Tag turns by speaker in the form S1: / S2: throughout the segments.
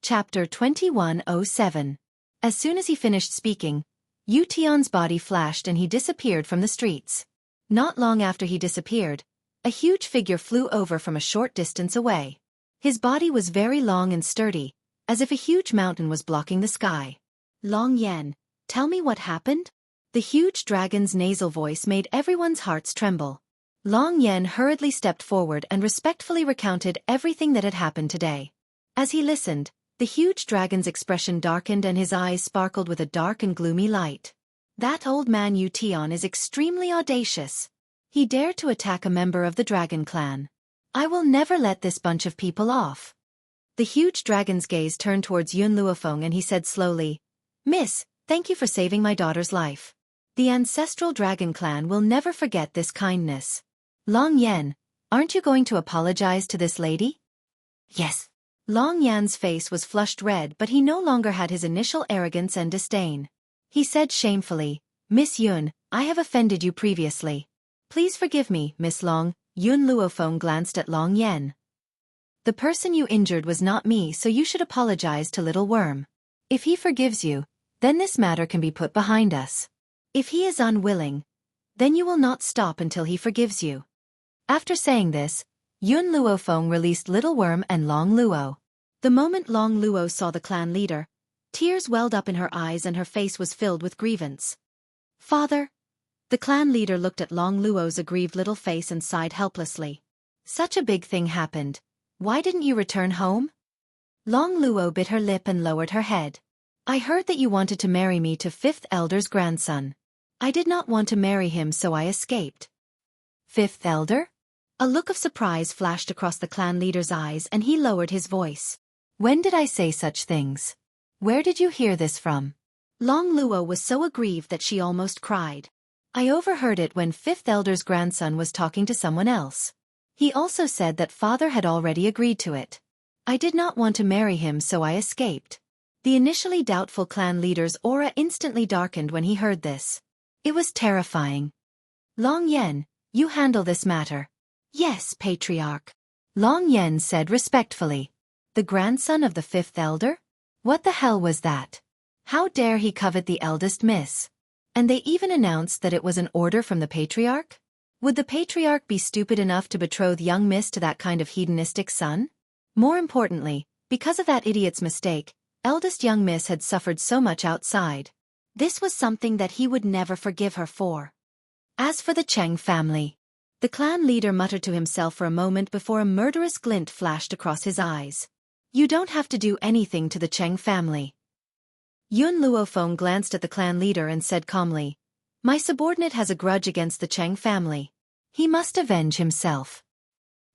S1: Chapter 2107. As soon as he finished speaking, Yution's body flashed and he disappeared from the streets. Not long after he disappeared, a huge figure flew over from a short distance away. His body was very long and sturdy, as if a huge mountain was blocking the sky. Long Yan, tell me what happened? The huge dragon's nasal voice made everyone's hearts tremble. Long Yan hurriedly stepped forward and respectfully recounted everything that had happened today. As he listened, the huge dragon's expression darkened and his eyes sparkled with a dark and gloomy light. That old man Yution is extremely audacious. He dared to attack a member of the dragon clan. I will never let this bunch of people off. The huge dragon's gaze turned towards Yun Luofeng and he said slowly, Miss, thank you for saving my daughter's life. The ancestral dragon clan will never forget this kindness. Long Yan, aren't you going to apologize to this lady? Yes. Long Yan's face was flushed red, but he no longer had his initial arrogance and disdain. He said shamefully, Miss Yun, I have offended you previously. Please forgive me, Miss Long. Yun Luofeng glanced at Long Yan. The person you injured was not me, so you should apologize to Little Worm. If he forgives you, then this matter can be put behind us. If he is unwilling, then you will not stop until he forgives you. After saying this, Yun Luofeng released Little Worm and Long Luo. The moment Long Luo saw the clan leader, tears welled up in her eyes and her face was filled with grievance. Father? The clan leader looked at Long Luo's aggrieved little face and sighed helplessly. Such a big thing happened. Why didn't you return home? Long Luo bit her lip and lowered her head. I heard that you wanted to marry me to Fifth Elder's grandson. I did not want to marry him, so I escaped. Fifth Elder? A look of surprise flashed across the clan leader's eyes and he lowered his voice. When did I say such things? Where did you hear this from? Long Luo was so aggrieved that she almost cried. I overheard it when Fifth Elder's grandson was talking to someone else. He also said that father had already agreed to it. I did not want to marry him, so I escaped. The initially doubtful clan leader's aura instantly darkened when he heard this. It was terrifying. Long Yan, you handle this matter. Yes, Patriarch. Long Yan said respectfully. The grandson of the Fifth Elder? What the hell was that? How dare he covet the eldest miss? And they even announced that it was an order from the Patriarch? Would the Patriarch be stupid enough to betroth young miss to that kind of hedonistic son? More importantly, because of that idiot's mistake, eldest young miss had suffered so much outside. This was something that he would never forgive her for. As for the Cheng family, the clan leader muttered to himself for a moment before a murderous glint flashed across his eyes. You don't have to do anything to the Cheng family. Yun Luofeng glanced at the clan leader and said calmly, My subordinate has a grudge against the Cheng family. He must avenge himself.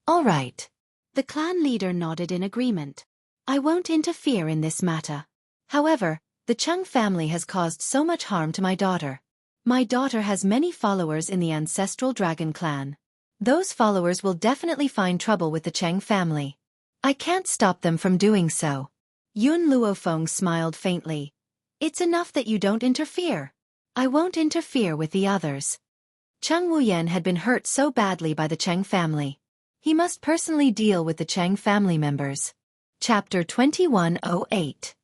S1: All right. The clan leader nodded in agreement. I won't interfere in this matter. However, the Cheng family has caused so much harm to my daughter. My daughter has many followers in the ancestral dragon clan. Those followers will definitely find trouble with the Cheng family. I can't stop them from doing so. Yun Luofeng smiled faintly. It's enough that you don't interfere. I won't interfere with the others. Cheng Wuyen had been hurt so badly by the Cheng family. He must personally deal with the Cheng family members. Chapter 2108.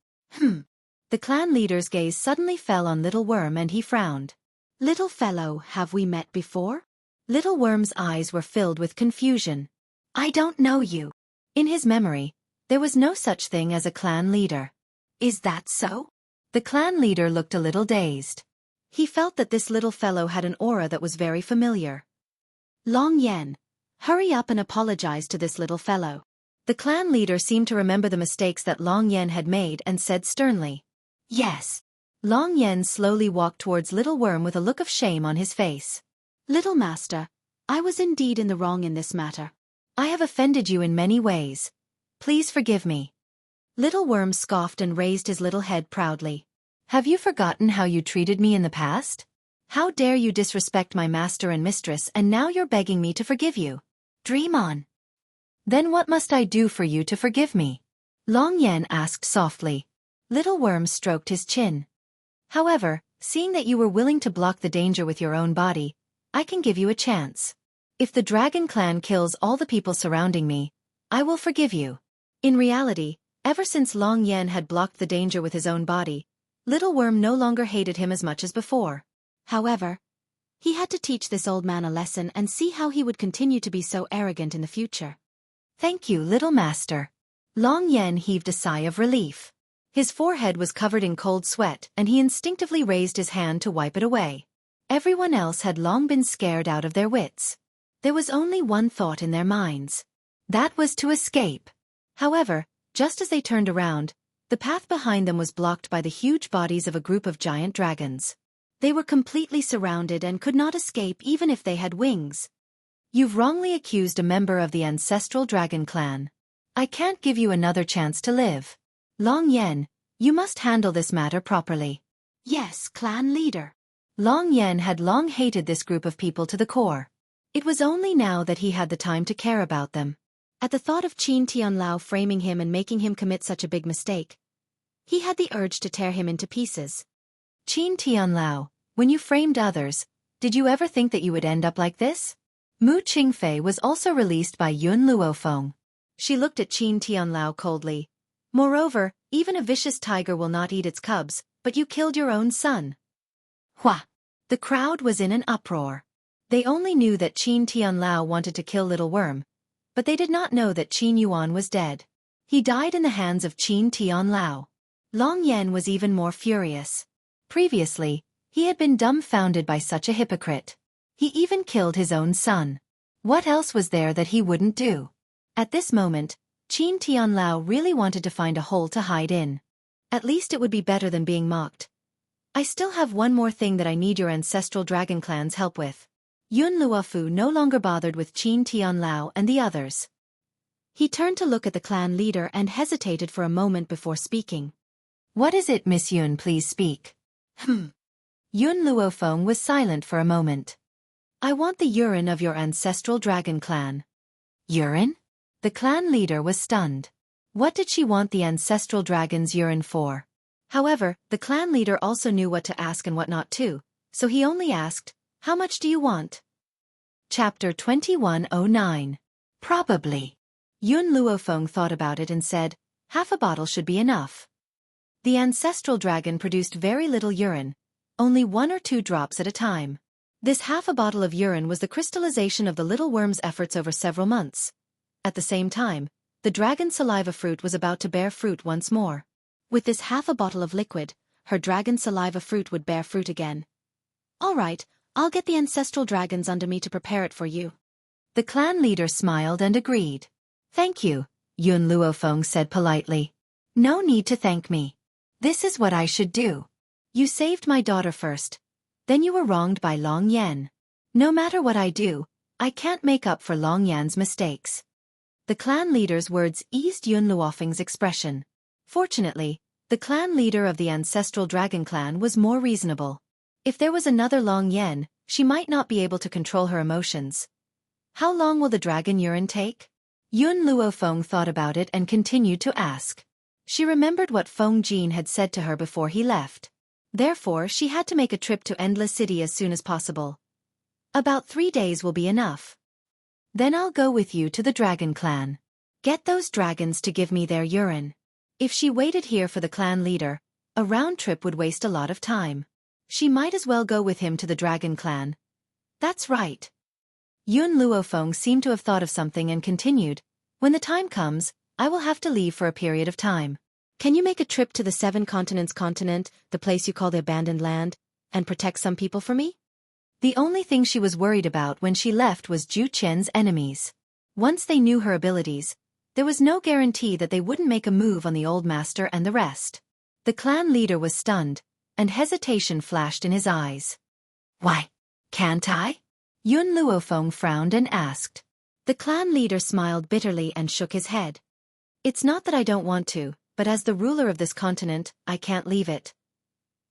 S1: The clan leader's gaze suddenly fell on Little Worm and he frowned. Little fellow, have we met before? Little Worm's eyes were filled with confusion. I don't know you. In his memory, there was no such thing as a clan leader. Is that so? The clan leader looked a little dazed. He felt that this little fellow had an aura that was very familiar. Long Yan, hurry up and apologize to this little fellow. The clan leader seemed to remember the mistakes that Long Yan had made and said sternly. Yes. Long Yan slowly walked towards Little Worm with a look of shame on his face. Little master, I was indeed in the wrong in this matter. I have offended you in many ways. Please forgive me. Little Worm scoffed and raised his little head proudly. Have you forgotten how you treated me in the past? How dare you disrespect my master and mistress, and now you're begging me to forgive you? Dream on. Then what must I do for you to forgive me? Long Yan asked softly. Little Worm stroked his chin. However, seeing that you were willing to block the danger with your own body, I can give you a chance. If the dragon clan kills all the people surrounding me, I will forgive you. In reality, Ever since Long Yen had blocked the danger with his own body, Little Worm no longer hated him as much as before. However, he had to teach this old man a lesson and see how he would continue to be so arrogant in the future. Thank you, little master. Long Yen heaved a sigh of relief. His forehead was covered in cold sweat and he instinctively raised his hand to wipe it away. Everyone else had long been scared out of their wits. There was only one thought in their minds. That was to escape. However, just as they turned around, the path behind them was blocked by the huge bodies of a group of giant dragons. They were completely surrounded and could not escape even if they had wings. You've wrongly accused a member of the ancestral dragon clan. I can't give you another chance to live. Long Yen, you must handle this matter properly. Yes, clan leader. Long Yen had long hated this group of people to the core. It was only now that he had the time to care about them. At the thought of Qin Tianlao framing him and making him commit such a big mistake, he had the urge to tear him into pieces. Qin Tianlao, when you framed others, did you ever think that you would end up like this? Mu Qingfei was also released by Yun Luofeng. She looked at Qin Tianlao coldly. Moreover, even a vicious tiger will not eat its cubs, but you killed your own son. Hua! The crowd was in an uproar. They only knew that Qin Tianlao wanted to kill Little Worm, but they did not know that Qin Yuan was dead. He died in the hands of Qin Tianlao. Long Yen was even more furious. Previously, he had been dumbfounded by such a hypocrite. He even killed his own son. What else was there that he wouldn't do? At this moment, Qin Tianlao really wanted to find a hole to hide in. At least it would be better than being mocked. I still have one more thing that I need your ancestral dragon clan's help with. Yun Luofu no longer bothered with Qin Tianlao and the others. He turned to look at the clan leader and hesitated for a moment before speaking. What is it, Miss Yun? Please speak. Yun Luofeng was silent for a moment. I want the urine of your ancestral dragon clan. Urine? The clan leader was stunned. What did she want the ancestral dragon's urine for? However, the clan leader also knew what to ask and what not to, so he only asked, how much do you want? Chapter 2109. Probably. Yun Luofeng thought about it and said, half a bottle should be enough. The ancestral dragon produced very little urine, only 1 or 2 drops at a time. This half a bottle of urine was the crystallization of the little worm's efforts over several months. At the same time, the dragon saliva fruit was about to bear fruit once more. With this half a bottle of liquid, her dragon saliva fruit would bear fruit again. All right, I'll get the ancestral dragons under me to prepare it for you. The clan leader smiled and agreed. Thank you, Yun Luofeng said politely. No need to thank me. This is what I should do. You saved my daughter first. Then you were wronged by Long Yen. No matter what I do, I can't make up for Long Yan's mistakes. The clan leader's words eased Yun Luofeng's expression. Fortunately, the clan leader of the ancestral dragon clan was more reasonable. If there was another Long Yen, she might not be able to control her emotions. How long will the dragon urine take? Yun Luofeng thought about it and continued to ask. She remembered what Feng Jin had said to her before he left. Therefore, she had to make a trip to Endless City as soon as possible. About 3 days will be enough. Then I'll go with you to the dragon clan. Get those dragons to give me their urine. If she waited here for the clan leader, a round trip would waste a lot of time. She might as well go with him to the dragon clan. That's right. Yun Luofeng seemed to have thought of something and continued, when the time comes, I will have to leave for a period of time. Can you make a trip to the 7 continents continent, the place you call the abandoned land, and protect some people for me? The only thing she was worried about when she left was Zhu Qian's enemies. Once they knew her abilities, there was no guarantee that they wouldn't make a move on the old master and the rest. The clan leader was stunned, and hesitation flashed in his eyes. Why, can't I? Yun Luofeng frowned and asked. The clan leader smiled bitterly and shook his head. It's not that I don't want to, but as the ruler of this continent, I can't leave it.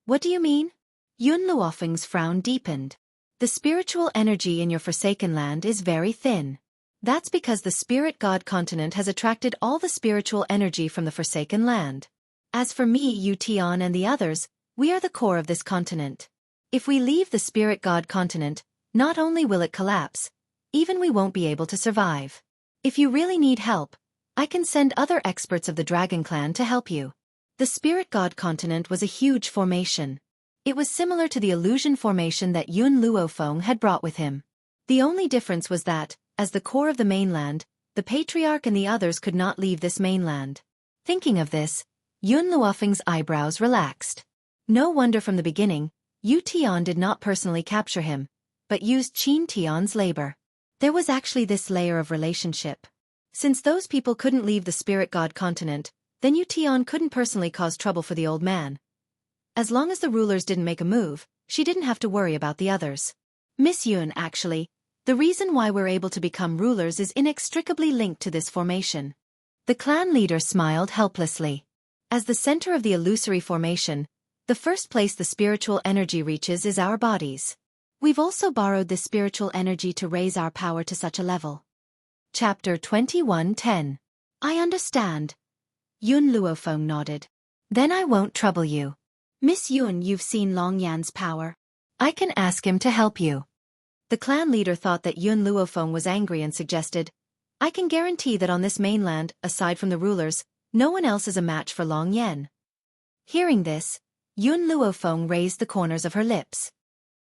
S1: What do you mean? Yun Luofeng's frown deepened. The spiritual energy in your Forsaken Land is very thin. That's because the spirit god continent has attracted all the spiritual energy from the Forsaken Land. As for me, Yu Tian and the others, we are the core of this continent. If we leave the spirit god continent, not only will it collapse, even we won't be able to survive. If you really need help, I can send other experts of the Dragon Clan to help you. The Spirit God continent was a huge formation. It was similar to the illusion formation that Yun Luofeng had brought with him. The only difference was that, as the core of the mainland, the Patriarch and the others could not leave this mainland. Thinking of this, Yun Luofeng's eyebrows relaxed. No wonder from the beginning, Yu Tian did not personally capture him, but used Qin Tian's labor. There was actually this layer of relationship. Since those people couldn't leave the Spirit God continent, then Yu Tian couldn't personally cause trouble for the old man. As long as the rulers didn't make a move, she didn't have to worry about the others. Miss Yun, actually, the reason why we're able to become rulers is inextricably linked to this formation. The clan leader smiled helplessly. As the center of the illusory formation, the first place the spiritual energy reaches is our bodies. We've also borrowed this spiritual energy to raise our power to such a level. Chapter 21:10. I understand. Yun Luofeng nodded. Then I won't trouble you. Miss Yun, you've seen Long Yan's power. I can ask him to help you. The clan leader thought that Yun Luofeng was angry and suggested, I can guarantee that on this mainland, aside from the rulers, no one else is a match for Long Yan. Hearing this, Yun Luofeng raised the corners of her lips.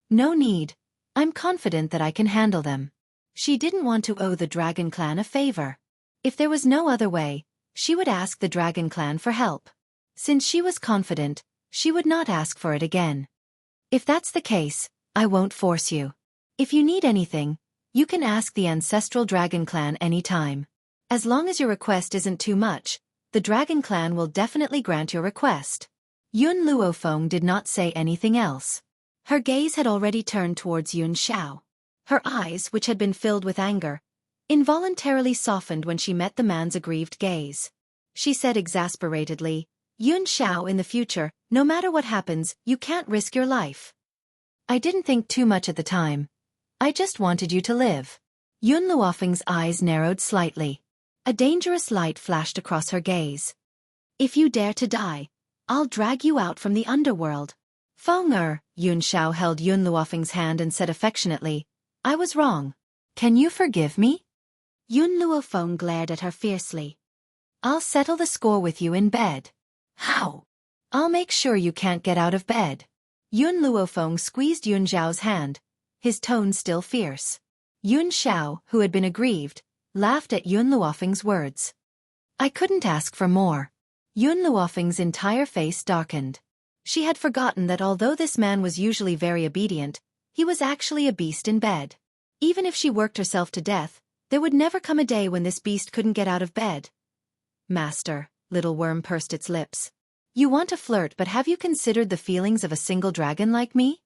S1: No need. I'm confident that I can handle them. She didn't want to owe the Dragon Clan a favor. If there was no other way, she would ask the Dragon Clan for help. Since she was confident, she would not ask for it again. If that's the case, I won't force you. If you need anything, you can ask the Ancestral Dragon Clan anytime. As long as your request isn't too much, the Dragon Clan will definitely grant your request. Yun Luofeng did not say anything else. Her gaze had already turned towards Yun Xiao. Her eyes, which had been filled with anger, involuntarily softened when she met the man's aggrieved gaze. She said exasperatedly, Yun Xiao, in the future, no matter what happens, you can't risk your life. I didn't think too much at the time. I just wanted you to live. Yun Luofeng's eyes narrowed slightly. A dangerous light flashed across her gaze. If you dare to die, I'll drag you out from the underworld. Feng Yun Xiao held Yun Luofeng's hand and said affectionately, I was wrong. Can you forgive me? Yun Luofeng glared at her fiercely. I'll settle the score with you in bed. How? I'll make sure you can't get out of bed. Yun Luofeng squeezed Yun Xiao's hand, his tone still fierce. Yun Xiao, who had been aggrieved, laughed at Yun Luofeng's words. I couldn't ask for more. Yun Luofeng's entire face darkened. She had forgotten that although this man was usually very obedient, he was actually a beast in bed. Even if she worked herself to death, there would never come a day when this beast couldn't get out of bed. Master, Little Worm pursed its lips. You want to flirt, but have you considered the feelings of a single dragon like me?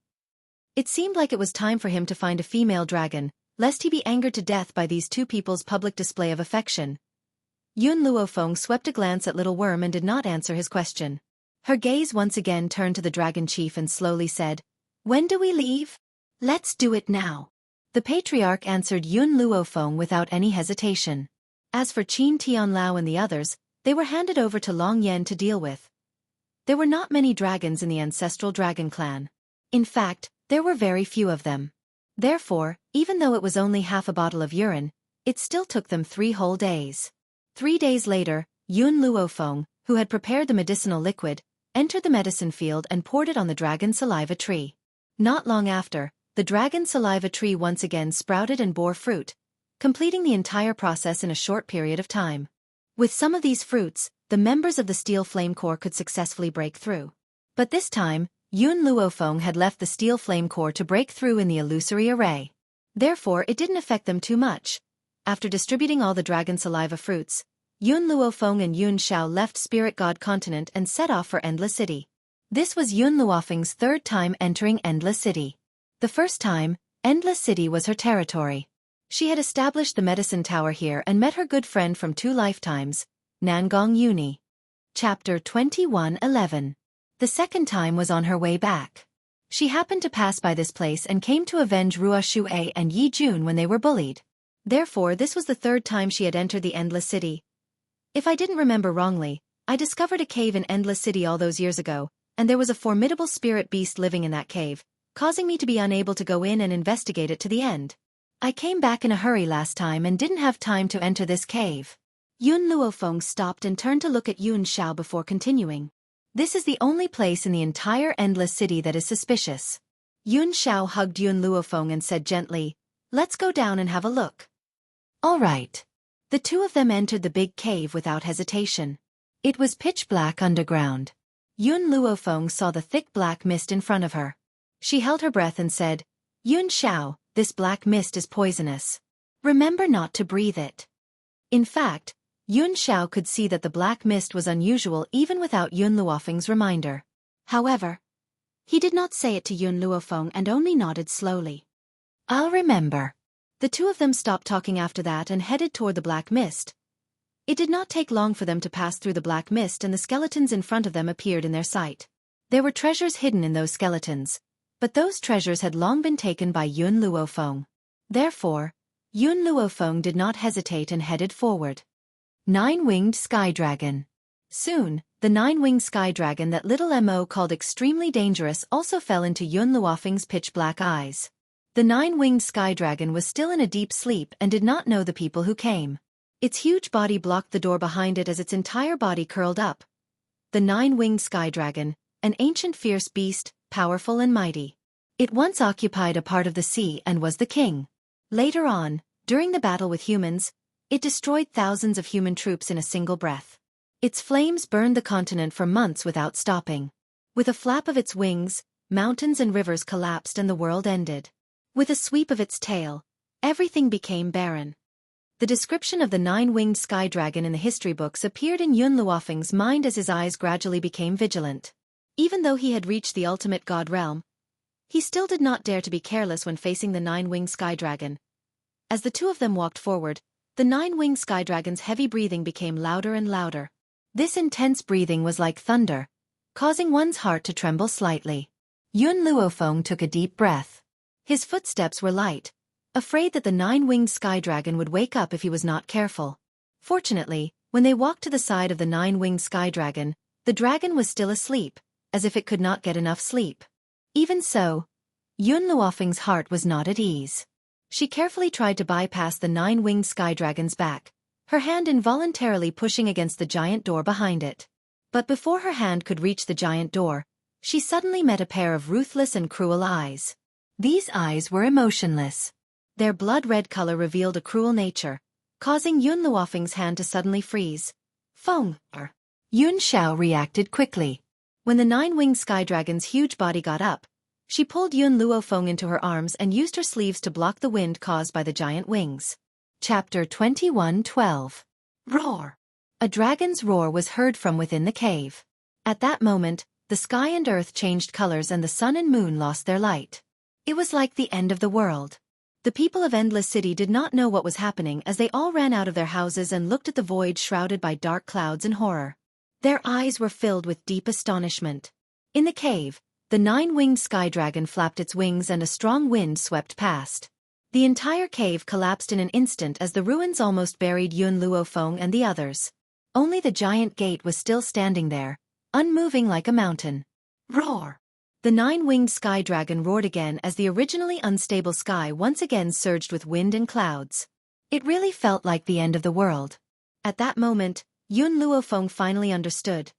S1: It seemed like it was time for him to find a female dragon, lest he be angered to death by these two people's public display of affection. Yun Luofeng swept a glance at Little Worm and did not answer his question. Her gaze once again turned to the dragon chief and slowly said, When do we leave? Let's do it now. The Patriarch answered Yun Luofeng without any hesitation. As for Qin Tianlao and the others, they were handed over to Long Yan to deal with. There were not many dragons in the Ancestral Dragon Clan. In fact, there were very few of them. Therefore, even though it was only half a bottle of urine, it still took them 3 whole days. 3 days later, Yun Luofeng, who had prepared the medicinal liquid, entered the medicine field and poured it on the dragon saliva tree. Not long after, the dragon saliva tree once again sprouted and bore fruit, completing the entire process in a short period of time. With some of these fruits, the members of the Steel Flame Corps could successfully break through. But this time, Yun Luofeng had left the Steel Flame Corps to break through in the illusory array. Therefore, it didn't affect them too much. After distributing all the dragon saliva fruits, Yun Luofeng and Yun Xiao left Spirit God Continent and set off for Endless City. This was Yun Luofeng's 3rd time entering Endless City. The first time, Endless City was her territory. She had established the medicine tower here and met her good friend from 2 lifetimes, Nangong Uni. Chapter 21:11. The second time was on her way back. She happened to pass by this place and came to avenge Ruo Shuai and Yi Jun when they were bullied. Therefore, this was the 3rd time she had entered the Endless City. If I didn't remember wrongly, I discovered a cave in Endless City all those years ago, and there was a formidable spirit beast living in that cave, causing me to be unable to go in and investigate it to the end. I came back in a hurry last time and didn't have time to enter this cave. Yun Luofeng stopped and turned to look at Yun Xiao before continuing. This is the only place in the entire Endless City that is suspicious. Yun Xiao hugged Yun Luofeng and said gently, "Let's go down and have a look." All right. The two of them entered the big cave without hesitation. It was pitch black underground. Yun Luofeng saw the thick black mist in front of her. She held her breath and said, "Yun Xiao, this black mist is poisonous. Remember not to breathe it." In fact, Yun Xiao could see that the black mist was unusual even without Yun Luofeng's reminder. However, he did not say it to Yun Luofeng and only nodded slowly. "I'll remember." The two of them stopped talking after that and headed toward the black mist. It did not take long for them to pass through the black mist and the skeletons in front of them appeared in their sight. There were treasures hidden in those skeletons, but those treasures had long been taken by Yun Luofeng. Therefore, Yun Luofeng did not hesitate and headed forward. Nine-winged sky dragon. Soon, the nine-winged sky dragon that little Mo called extremely dangerous also fell into Yun Luofeng's pitch-black eyes. The nine-winged sky dragon was still in a deep sleep and did not know the people who came. Its huge body blocked the door behind it as its entire body curled up. The nine-winged sky dragon, an ancient fierce beast, powerful and mighty. It once occupied a part of the sea and was the king. Later on, during the battle with humans, it destroyed thousands of human troops in a single breath. Its flames burned the continent for months without stopping. With a flap of its wings, mountains and rivers collapsed and the world ended. With a sweep of its tail, everything became barren. The description of the nine-winged sky dragon in the history books appeared in Yun Luofeng's mind as his eyes gradually became vigilant. Even though he had reached the ultimate god realm, he still did not dare to be careless when facing the nine-winged sky dragon. As the two of them walked forward, the nine-winged sky dragon's heavy breathing became louder and louder. This intense breathing was like thunder, causing one's heart to tremble slightly. Yun Luofeng took a deep breath. His footsteps were light, afraid that the nine-winged sky dragon would wake up if he was not careful. Fortunately, when they walked to the side of the nine-winged sky dragon, the dragon was still asleep, as if it could not get enough sleep. Even so, Yun Luofeng's heart was not at ease. She carefully tried to bypass the nine-winged sky dragon's back, her hand involuntarily pushing against the giant door behind it. But before her hand could reach the giant door, she suddenly met a pair of ruthless and cruel eyes. These eyes were emotionless. Their blood-red color revealed a cruel nature, causing Yun Luofeng's hand to suddenly freeze. Feng! Yun Xiao reacted quickly. When the nine-winged sky dragon's huge body got up, she pulled Yun Luofeng into her arms and used her sleeves to block the wind caused by the giant wings. Chapter 21:12. Roar! A dragon's roar was heard from within the cave. At that moment, the sky and earth changed colors and the sun and moon lost their light. It was like the end of the world. The people of Endless City did not know what was happening as they all ran out of their houses and looked at the void shrouded by dark clouds in horror. Their eyes were filled with deep astonishment. In the cave, the nine-winged sky dragon flapped its wings and a strong wind swept past. The entire cave collapsed in an instant as the ruins almost buried Yun Luofeng and the others. Only the giant gate was still standing there, unmoving like a mountain. Roar! The nine-winged sky dragon roared again as the originally unstable sky once again surged with wind and clouds. It really felt like the end of the world. At that moment, Yun Luofeng finally understood.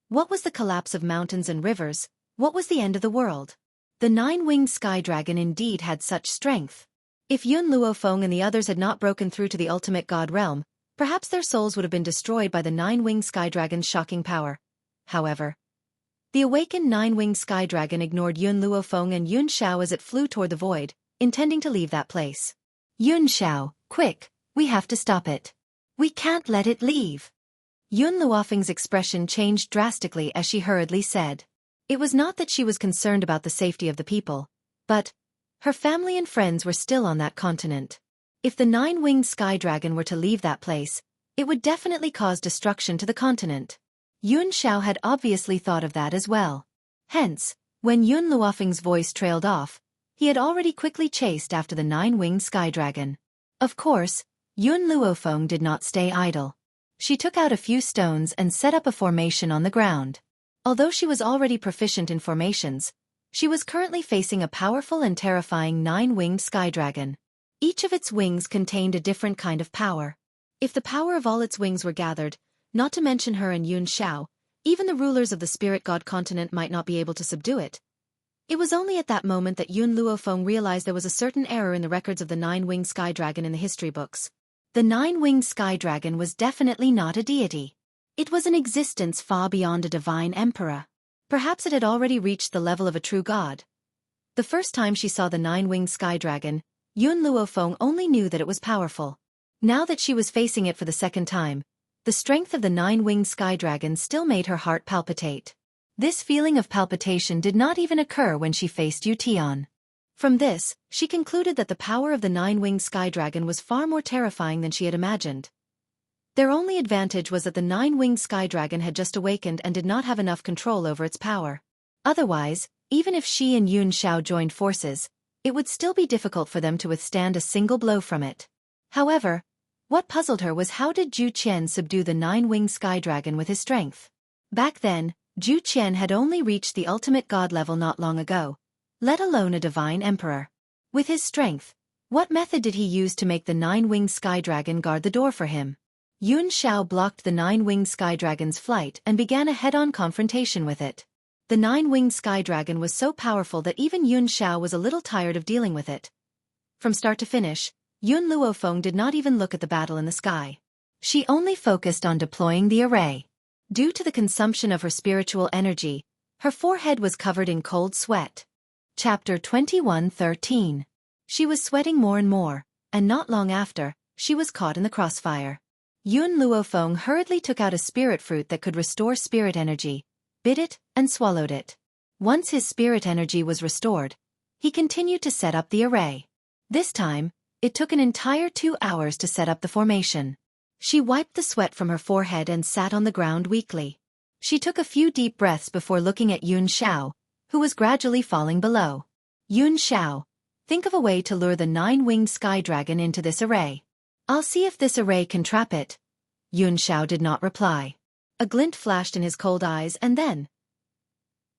S1: What was the collapse of mountains and rivers? What was the end of the world? The nine-winged sky dragon indeed had such strength. If Yun Luofeng and the others had not broken through to the ultimate god realm, perhaps their souls would have been destroyed by the nine-winged sky dragon's shocking power. However, the awakened nine-winged sky dragon ignored Yun Luofeng and Yun Xiao as it flew toward the void, intending to leave that place. Yun Xiao, quick, we have to stop it. We can't let it leave. Yun Luofeng's expression changed drastically as she hurriedly said. It was not that she was concerned about the safety of the people, but her family and friends were still on that continent. If the nine-winged sky dragon were to leave that place, it would definitely cause destruction to the continent. Yun Xiao had obviously thought of that as well. Hence, when Yun Luofeng's voice trailed off, he had already quickly chased after the nine-winged sky dragon. Of course, Yun Luofeng did not stay idle. She took out a few stones and set up a formation on the ground. Although she was already proficient in formations, she was currently facing a powerful and terrifying nine-winged sky dragon. Each of its wings contained a different kind of power. If the power of all its wings were gathered, not to mention her and Yun Xiao, even the rulers of the spirit god continent might not be able to subdue it. It was only at that moment that Yun Luofeng realized there was a certain error in the records of the nine-winged sky dragon in the history books. The nine-winged sky dragon was definitely not a deity. It was an existence far beyond a divine emperor. Perhaps it had already reached the level of a true god. The first time she saw the nine-winged sky dragon, Yun Luofeng only knew that it was powerful. Now that she was facing it for the second time, the strength of the nine-winged sky dragon still made her heart palpitate. This feeling of palpitation did not even occur when she faced Yu Tian. From this, she concluded that the power of the nine-winged sky dragon was far more terrifying than she had imagined. Their only advantage was that the nine-winged sky dragon had just awakened and did not have enough control over its power. Otherwise, even if she and Yun Xiao joined forces, it would still be difficult for them to withstand a single blow from it. However, what puzzled her was how did Zhu Qian subdue the nine-winged sky dragon with his strength? Back then, Zhu Qian had only reached the ultimate god level not long ago, let alone a divine emperor. With his strength, what method did he use to make the nine-winged sky dragon guard the door for him? Yun Xiao blocked the nine-winged sky dragon's flight and began a head-on confrontation with it. The nine-winged sky dragon was so powerful that even Yun Xiao was a little tired of dealing with it. From start to finish, Yun Luofeng did not even look at the battle in the sky. She only focused on deploying the array. Due to the consumption of her spiritual energy, her forehead was covered in cold sweat. Chapter 21:13. She was sweating more and more, and not long after, she was caught in the crossfire. Yun Luofeng hurriedly took out a spirit fruit that could restore spirit energy, bit it, and swallowed it. Once his spirit energy was restored, he continued to set up the array. This time, it took an entire 2 hours to set up the formation. She wiped the sweat from her forehead and sat on the ground weakly. She took a few deep breaths before looking at Yun Xiao, who was gradually falling below. Yun Xiao, think of a way to lure the nine-winged sky dragon into this array. I'll see if this array can trap it. Yun Xiao did not reply. A glint flashed in his cold eyes and then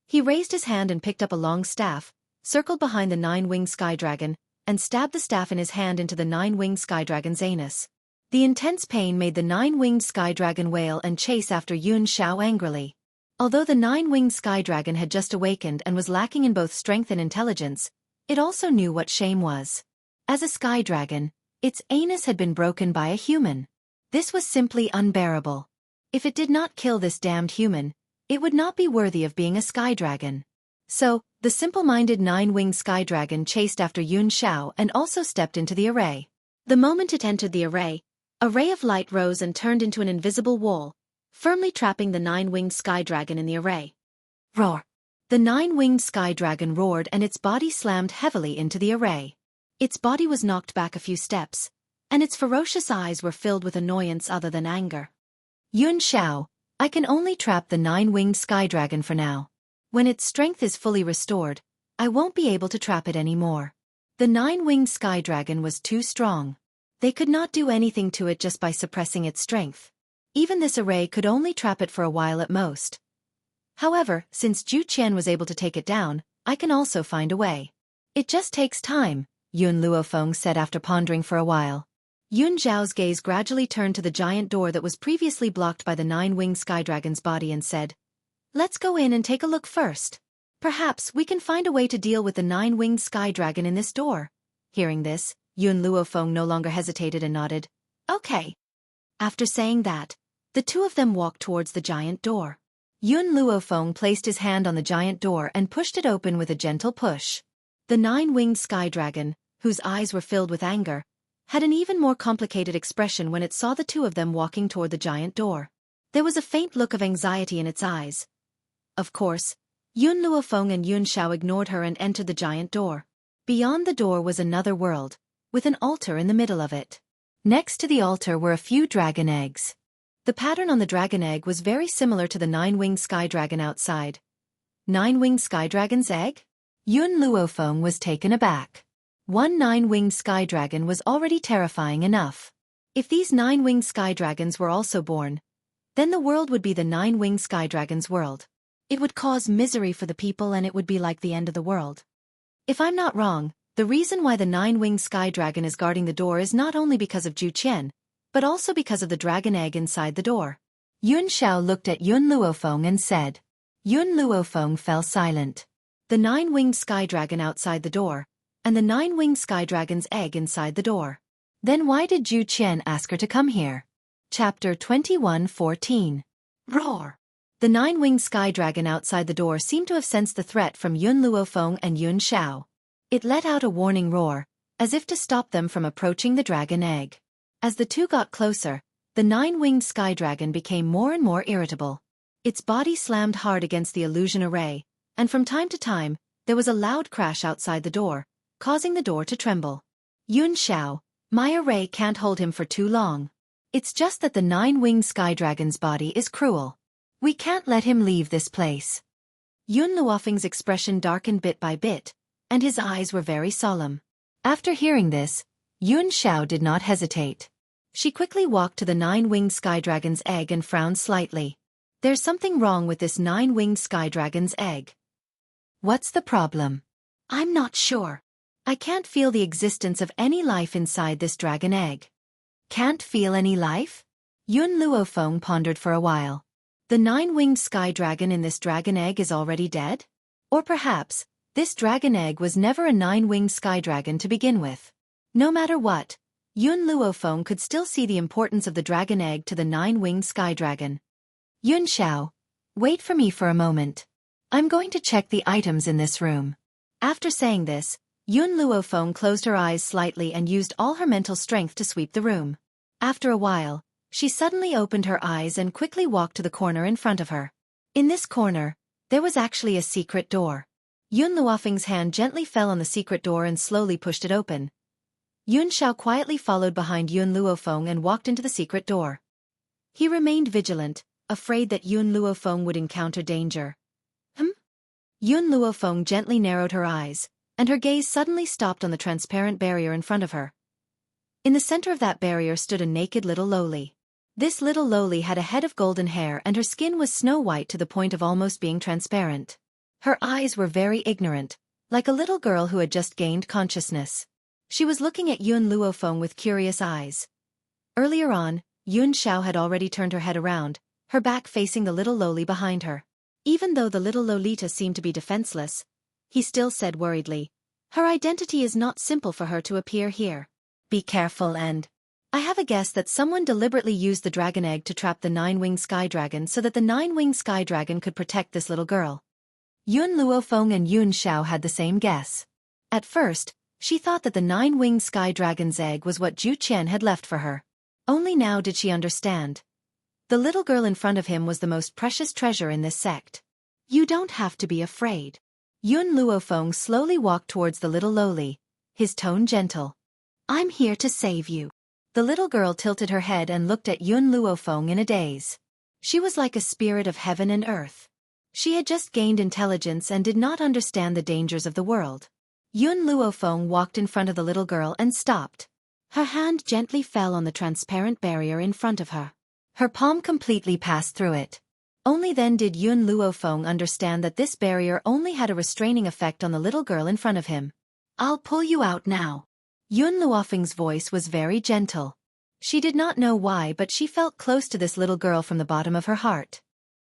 S1: he raised his hand and picked up a long staff, circled behind the nine-winged sky dragon, and stabbed the staff in his hand into the nine-winged sky dragon's anus. The intense pain made the nine-winged sky dragon wail and chase after Yun Xiao angrily. Although the nine-winged sky dragon had just awakened and was lacking in both strength and intelligence, it also knew what shame was. As a sky dragon, its anus had been broken by a human. This was simply unbearable. If it did not kill this damned human, it would not be worthy of being a sky dragon. So, the simple-minded nine-winged sky dragon chased after Yun Xiao and also stepped into the array. The moment it entered the array, a ray of light rose and turned into an invisible wall, firmly trapping the nine-winged sky dragon in the array. Roar! The nine-winged sky dragon roared and its body slammed heavily into the array. Its body was knocked back a few steps, and its ferocious eyes were filled with annoyance other than anger. Yun Xiao, I can only trap the nine-winged sky dragon for now. When its strength is fully restored, I won't be able to trap it anymore. The nine-winged sky dragon was too strong. They could not do anything to it just by suppressing its strength. Even this array could only trap it for a while at most. However, since Zhu Qian was able to take it down, I can also find a way. It just takes time, Yun Luofeng said after pondering for a while. Yun Zhao's gaze gradually turned to the giant door that was previously blocked by the nine-winged sky dragon's body and said, Let's go in and take a look first. Perhaps we can find a way to deal with the nine-winged sky dragon in this door. Hearing this, Yun Luofeng no longer hesitated and nodded. Okay. After saying that, the two of them walked towards the giant door. Yun Luofeng placed his hand on the giant door and pushed it open with a gentle push. The nine-winged sky dragon, whose eyes were filled with anger, had an even more complicated expression when it saw the two of them walking toward the giant door. There was a faint look of anxiety in its eyes. Of course, Yun Luofeng and Yun Xiao ignored her and entered the giant door. Beyond the door was another world, with an altar in the middle of it. Next to the altar were a few dragon eggs. The pattern on the dragon egg was very similar to the nine-winged sky dragon outside. Nine-winged sky dragon's egg? Yun Luofeng was taken aback. One nine-winged sky dragon was already terrifying enough. If these nine-winged sky dragons were also born, then the world would be the nine-winged sky dragon's world. It would cause misery for the people and it would be like the end of the world. If I'm not wrong, the reason why the nine-winged sky dragon is guarding the door is not only because of Zhu Qian, but also because of the dragon egg inside the door. Yun Xiao looked at Yun Luofeng and said. Yun Luofeng fell silent. The 9-winged sky dragon outside the door, and the 9-winged sky dragon's egg inside the door. Then why did Zhu Qian ask her to come here? Chapter 21:14. Roar! The 9-winged sky dragon outside the door seemed to have sensed the threat from Yun Luofeng and Yun Xiao. It let out a warning roar, as if to stop them from approaching the dragon egg. As the two got closer, the 9-winged sky dragon became more and more irritable. Its body slammed hard against the illusion array, and from time to time, there was a loud crash outside the door, causing the door to tremble. Yun Xiao, my array can't hold him for too long. It's just that the 9-winged sky dragon's body is cruel. We can't let him leave this place. Yun Luofeng's expression darkened bit by bit, and his eyes were very solemn. After hearing this, Yun Xiao did not hesitate. She quickly walked to the 9-winged sky dragon's egg and frowned slightly. There's something wrong with this 9-winged sky dragon's egg. What's the problem? I'm not sure. I can't feel the existence of any life inside this dragon egg. Can't feel any life? Yun Luofeng pondered for a while. The 9-winged sky dragon in this dragon egg is already dead? Or perhaps, this dragon egg was never a 9-winged sky dragon to begin with. No matter what, Yun Luofeng could still see the importance of the dragon egg to the 9-winged sky dragon. Yun Xiao, wait for me for a moment. I'm going to check the items in this room. After saying this, Yun Luofeng closed her eyes slightly and used all her mental strength to sweep the room. After a while, she suddenly opened her eyes and quickly walked to the corner in front of her. In this corner, there was actually a secret door. Yun Luofeng's hand gently fell on the secret door and slowly pushed it open. Yun Xiao quietly followed behind Yun Luofeng and walked into the secret door. He remained vigilant, afraid that Yun Luofeng would encounter danger. Yun Luofeng gently narrowed her eyes, and her gaze suddenly stopped on the transparent barrier in front of her. In the center of that barrier stood a naked little lowly. This little lowly had a head of golden hair and her skin was snow-white to the point of almost being transparent. Her eyes were very ignorant, like a little girl who had just gained consciousness. She was looking at Yun Luofeng with curious eyes. Earlier on, Yun Xiao had already turned her head around, her back facing the little lowly behind her. Even though the little Lolita seemed to be defenseless, he still said worriedly, her identity is not simple for her to appear here. Be careful and... I have a guess that someone deliberately used the dragon egg to trap the 9-winged sky dragon so that the 9-winged sky dragon could protect this little girl. Yun Luofeng and Yun Xiao had the same guess. At first, she thought that the 9-winged sky dragon's egg was what Zhu Qian had left for her. Only now did she understand. The little girl in front of him was the most precious treasure in this sect. You don't have to be afraid. Yun Luofeng slowly walked towards the little lowly, his tone gentle. I'm here to save you. The little girl tilted her head and looked at Yun Luofeng in a daze. She was like a spirit of heaven and earth. She had just gained intelligence and did not understand the dangers of the world. Yun Luofeng walked in front of the little girl and stopped. Her hand gently fell on the transparent barrier in front of her. Her palm completely passed through it. Only then did Yun Luofeng understand that this barrier only had a restraining effect on the little girl in front of him. I'll pull you out now. Yun Luofeng's voice was very gentle. She did not know why, but she felt close to this little girl from the bottom of her heart.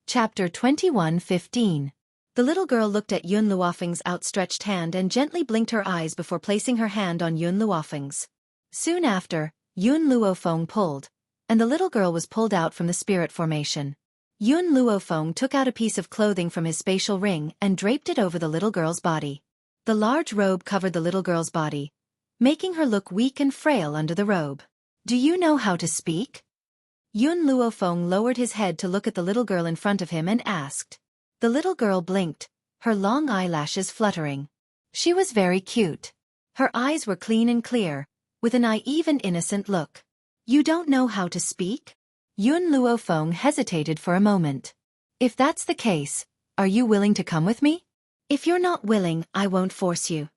S1: Chapter 21:15. The little girl looked at Yun Luofeng's outstretched hand and gently blinked her eyes before placing her hand on Yun Luofeng's. Soon after, Yun Luofeng pulled, and the little girl was pulled out from the spirit formation. Yun Luofeng took out a piece of clothing from his spatial ring and draped it over the little girl's body. The large robe covered the little girl's body, making her look weak and frail under the robe. Do you know how to speak? Yun Luofeng lowered his head to look at the little girl in front of him and asked. The little girl blinked, her long eyelashes fluttering. She was very cute. Her eyes were clean and clear, with a naive and innocent look. You don't know how to speak? Yun Luofeng hesitated for a moment. If that's the case, are you willing to come with me? If you're not willing, I won't force you.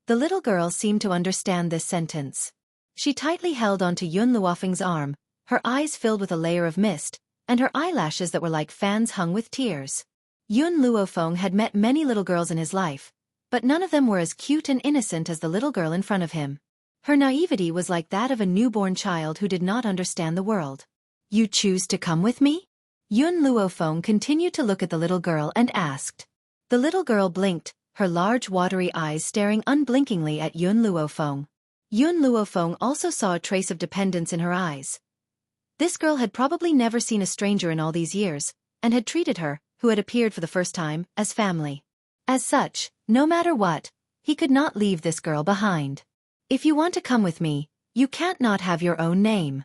S1: The little girl seemed to understand this sentence. She tightly held onto Yun Luofeng's arm, her eyes filled with a layer of mist, and her eyelashes that were like fans hung with tears. Yun Luofeng had met many little girls in his life, but none of them were as cute and innocent as the little girl in front of him. Her naivety was like that of a newborn child who did not understand the world. You choose to come with me? Yun Luofeng continued to look at the little girl and asked. The little girl blinked, her large watery eyes staring unblinkingly at Yun Luofeng. Yun Luofeng also saw a trace of dependence in her eyes. This girl had probably never seen a stranger in all these years, and had treated her, who had appeared for the first time, as family. As such, no matter what, he could not leave this girl behind. If you want to come with me, you can't not have your own name.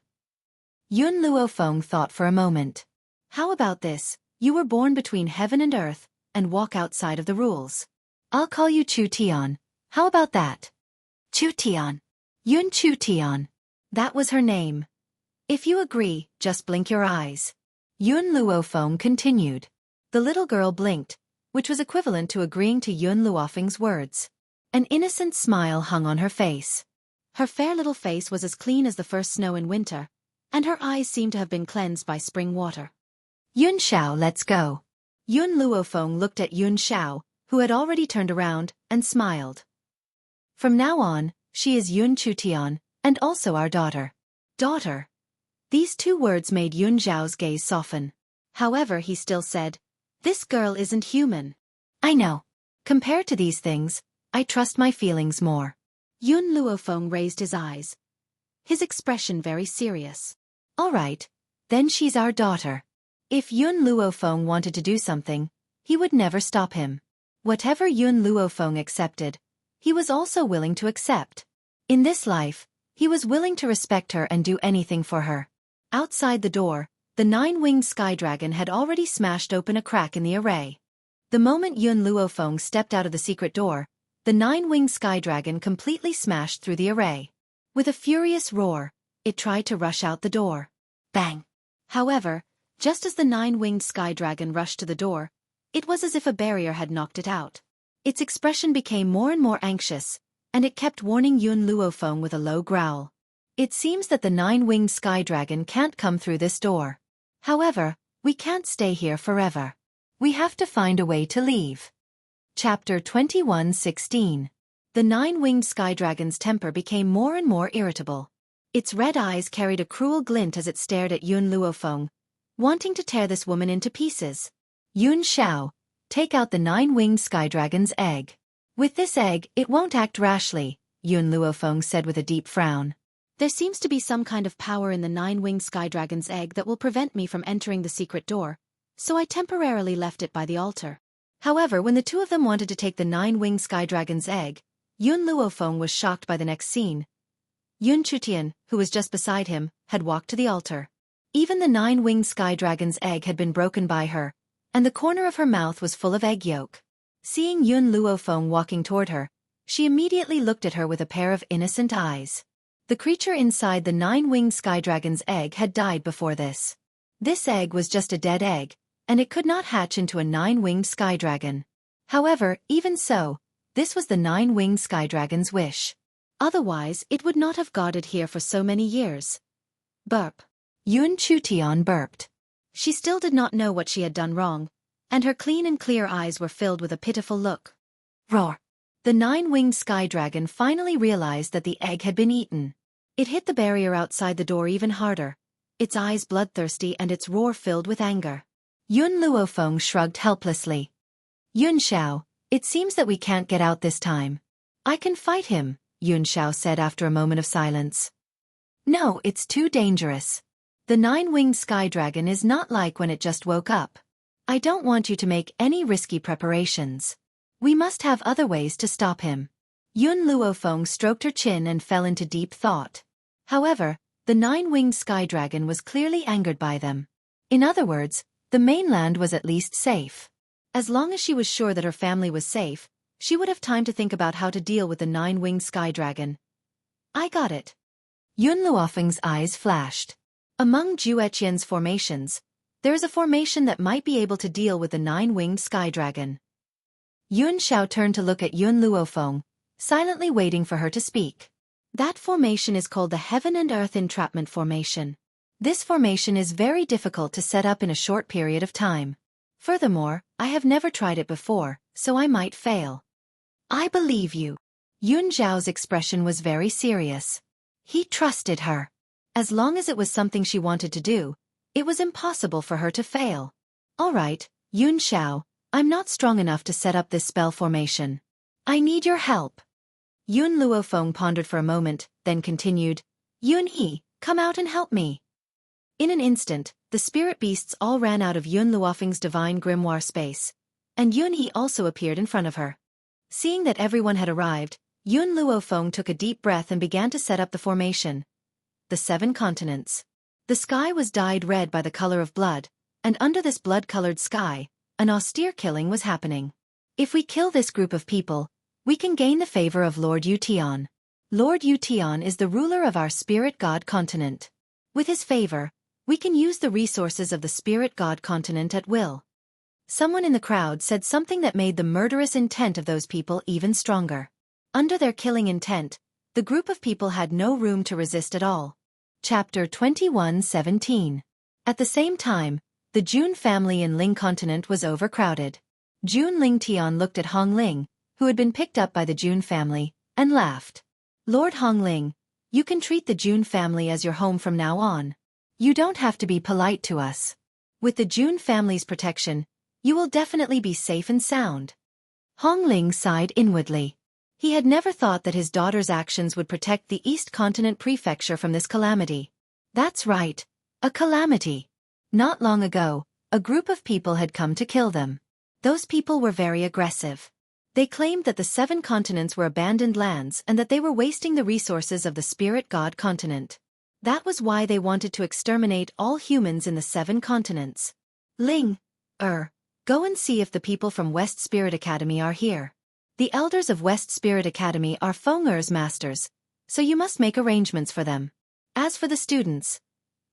S1: Yun Luofeng thought for a moment. How about this? You were born between heaven and earth, and walk outside of the rules. I'll call you Chu Tian. How about that? Chu Tian. Yun Chu Tian. That was her name. If you agree, just blink your eyes. Yun Luofeng continued. The little girl blinked, which was equivalent to agreeing to Yun Luofeng's words. An innocent smile hung on her face. Her fair little face was as clean as the first snow in winter, and her eyes seemed to have been cleansed by spring water. Yun Xiao, let's go. Yun Luofeng looked at Yun Xiao, who had already turned around, and smiled. From now on, she is Yun Chutian, and also our daughter. Daughter. These two words made Yun Xiao's gaze soften. However, he still said, this girl isn't human. I know. Compared to these things, I trust my feelings more. Yun Luofeng raised his eyes, his expression very serious. All right, then she's our daughter. If Yun Luofeng wanted to do something, he would never stop him. Whatever Yun Luofeng accepted, he was also willing to accept. In this life, he was willing to respect her and do anything for her. Outside the door, the nine-winged sky dragon had already smashed open a crack in the array. The moment Yun Luofeng stepped out of the secret door, the nine-winged sky dragon completely smashed through the array. With a furious roar, it tried to rush out the door. Bang! However, just as the nine-winged sky dragon rushed to the door, it was as if a barrier had knocked it out. Its expression became more and more anxious, and it kept warning Yun Luofeng with a low growl. It seems that the nine-winged sky dragon can't come through this door. However, we can't stay here forever. We have to find a way to leave. Chapter 21:16. The nine-winged sky dragon's temper became more and more irritable. Its red eyes carried a cruel glint as it stared at Yun Luofeng, wanting to tear this woman into pieces. Yun Xiao, take out the nine-winged sky dragon's egg. With this egg, it won't act rashly, Yun Luofeng said with a deep frown. There seems to be some kind of power in the nine-winged sky dragon's egg that will prevent me from entering the secret door, so I temporarily left it by the altar. However, when the two of them wanted to take the nine-winged sky dragon's egg, Yun Luofeng was shocked by the next scene. Yun Chutian, who was just beside him, had walked to the altar. Even the nine-winged sky dragon's egg had been broken by her, and the corner of her mouth was full of egg yolk. Seeing Yun Luofeng walking toward her, she immediately looked at her with a pair of innocent eyes. The creature inside the nine-winged sky dragon's egg had died before this. This egg was just a dead egg, and it could not hatch into a nine-winged sky dragon. However, even so, this was the nine-winged sky dragon's wish. Otherwise, it would not have guarded here for so many years. Burp. Yun Chutian burped. She still did not know what she had done wrong, and her clean and clear eyes were filled with a pitiful look. Roar. The nine-winged sky dragon finally realized that the egg had been eaten. It hit the barrier outside the door even harder, its eyes bloodthirsty and its roar filled with anger. Yun Luofeng shrugged helplessly. Yun Xiao, it seems that we can't get out this time. I can fight him, Yun Xiao said after a moment of silence. No, it's too dangerous. The nine-winged sky dragon is not like when it just woke up. I don't want you to make any risky preparations. We must have other ways to stop him. Yun Luofeng stroked her chin and fell into deep thought. However, the nine-winged sky dragon was clearly angered by them. In other words, the mainland was at least safe. As long as she was sure that her family was safe, she would have time to think about how to deal with the nine-winged sky dragon. I got it. Yun Luofeng's eyes flashed. Among Jueqian's formations, there is a formation that might be able to deal with the nine-winged sky dragon. Yun Xiao turned to look at Yun Luofeng, silently waiting for her to speak. That formation is called the Heaven and Earth Entrapment Formation. This formation is very difficult to set up in a short period of time. Furthermore, I have never tried it before, so I might fail. I believe you. Yun Zhao's expression was very serious. He trusted her. As long as it was something she wanted to do, it was impossible for her to fail. All right, Yun Zhao, I'm not strong enough to set up this spell formation. I need your help. Yun Luofeng pondered for a moment, then continued, Yun He, come out and help me. In an instant, the spirit beasts all ran out of Yun Luofeng's divine grimoire space, and Yun He also appeared in front of her. Seeing that everyone had arrived, Yun Luofeng took a deep breath and began to set up the formation. The 7 continents. The sky was dyed red by the color of blood, and under this blood-colored sky, an austere killing was happening. If we kill this group of people, we can gain the favor of Lord Yutian. Lord Yutian is the ruler of our spirit god continent. With his favor, we can use the resources of the spirit god continent at will. Someone in the crowd said something that made the murderous intent of those people even stronger. Under their killing intent, the group of people had no room to resist at all. Chapter 21:17. At the same time, the Jun family in Ling continent was overcrowded. Jun Lingtian looked at Hong Ling, who had been picked up by the Jun family, and laughed. Lord Hong Ling, you can treat the Jun family as your home from now on. You don't have to be polite to us. With the Jun family's protection, you will definitely be safe and sound. Hong Ling sighed inwardly. He had never thought that his daughter's actions would protect the East Continent Prefecture from this calamity. That's right, a calamity. Not long ago, a group of people had come to kill them. Those people were very aggressive. They claimed that the 7 continents were abandoned lands and that they were wasting the resources of the spirit god continent. That was why they wanted to exterminate all humans in the 7 continents. Ling, go and see if the people from West Spirit Academy are here. The elders of West Spirit Academy are Feng Er's masters, so you must make arrangements for them. As for the students,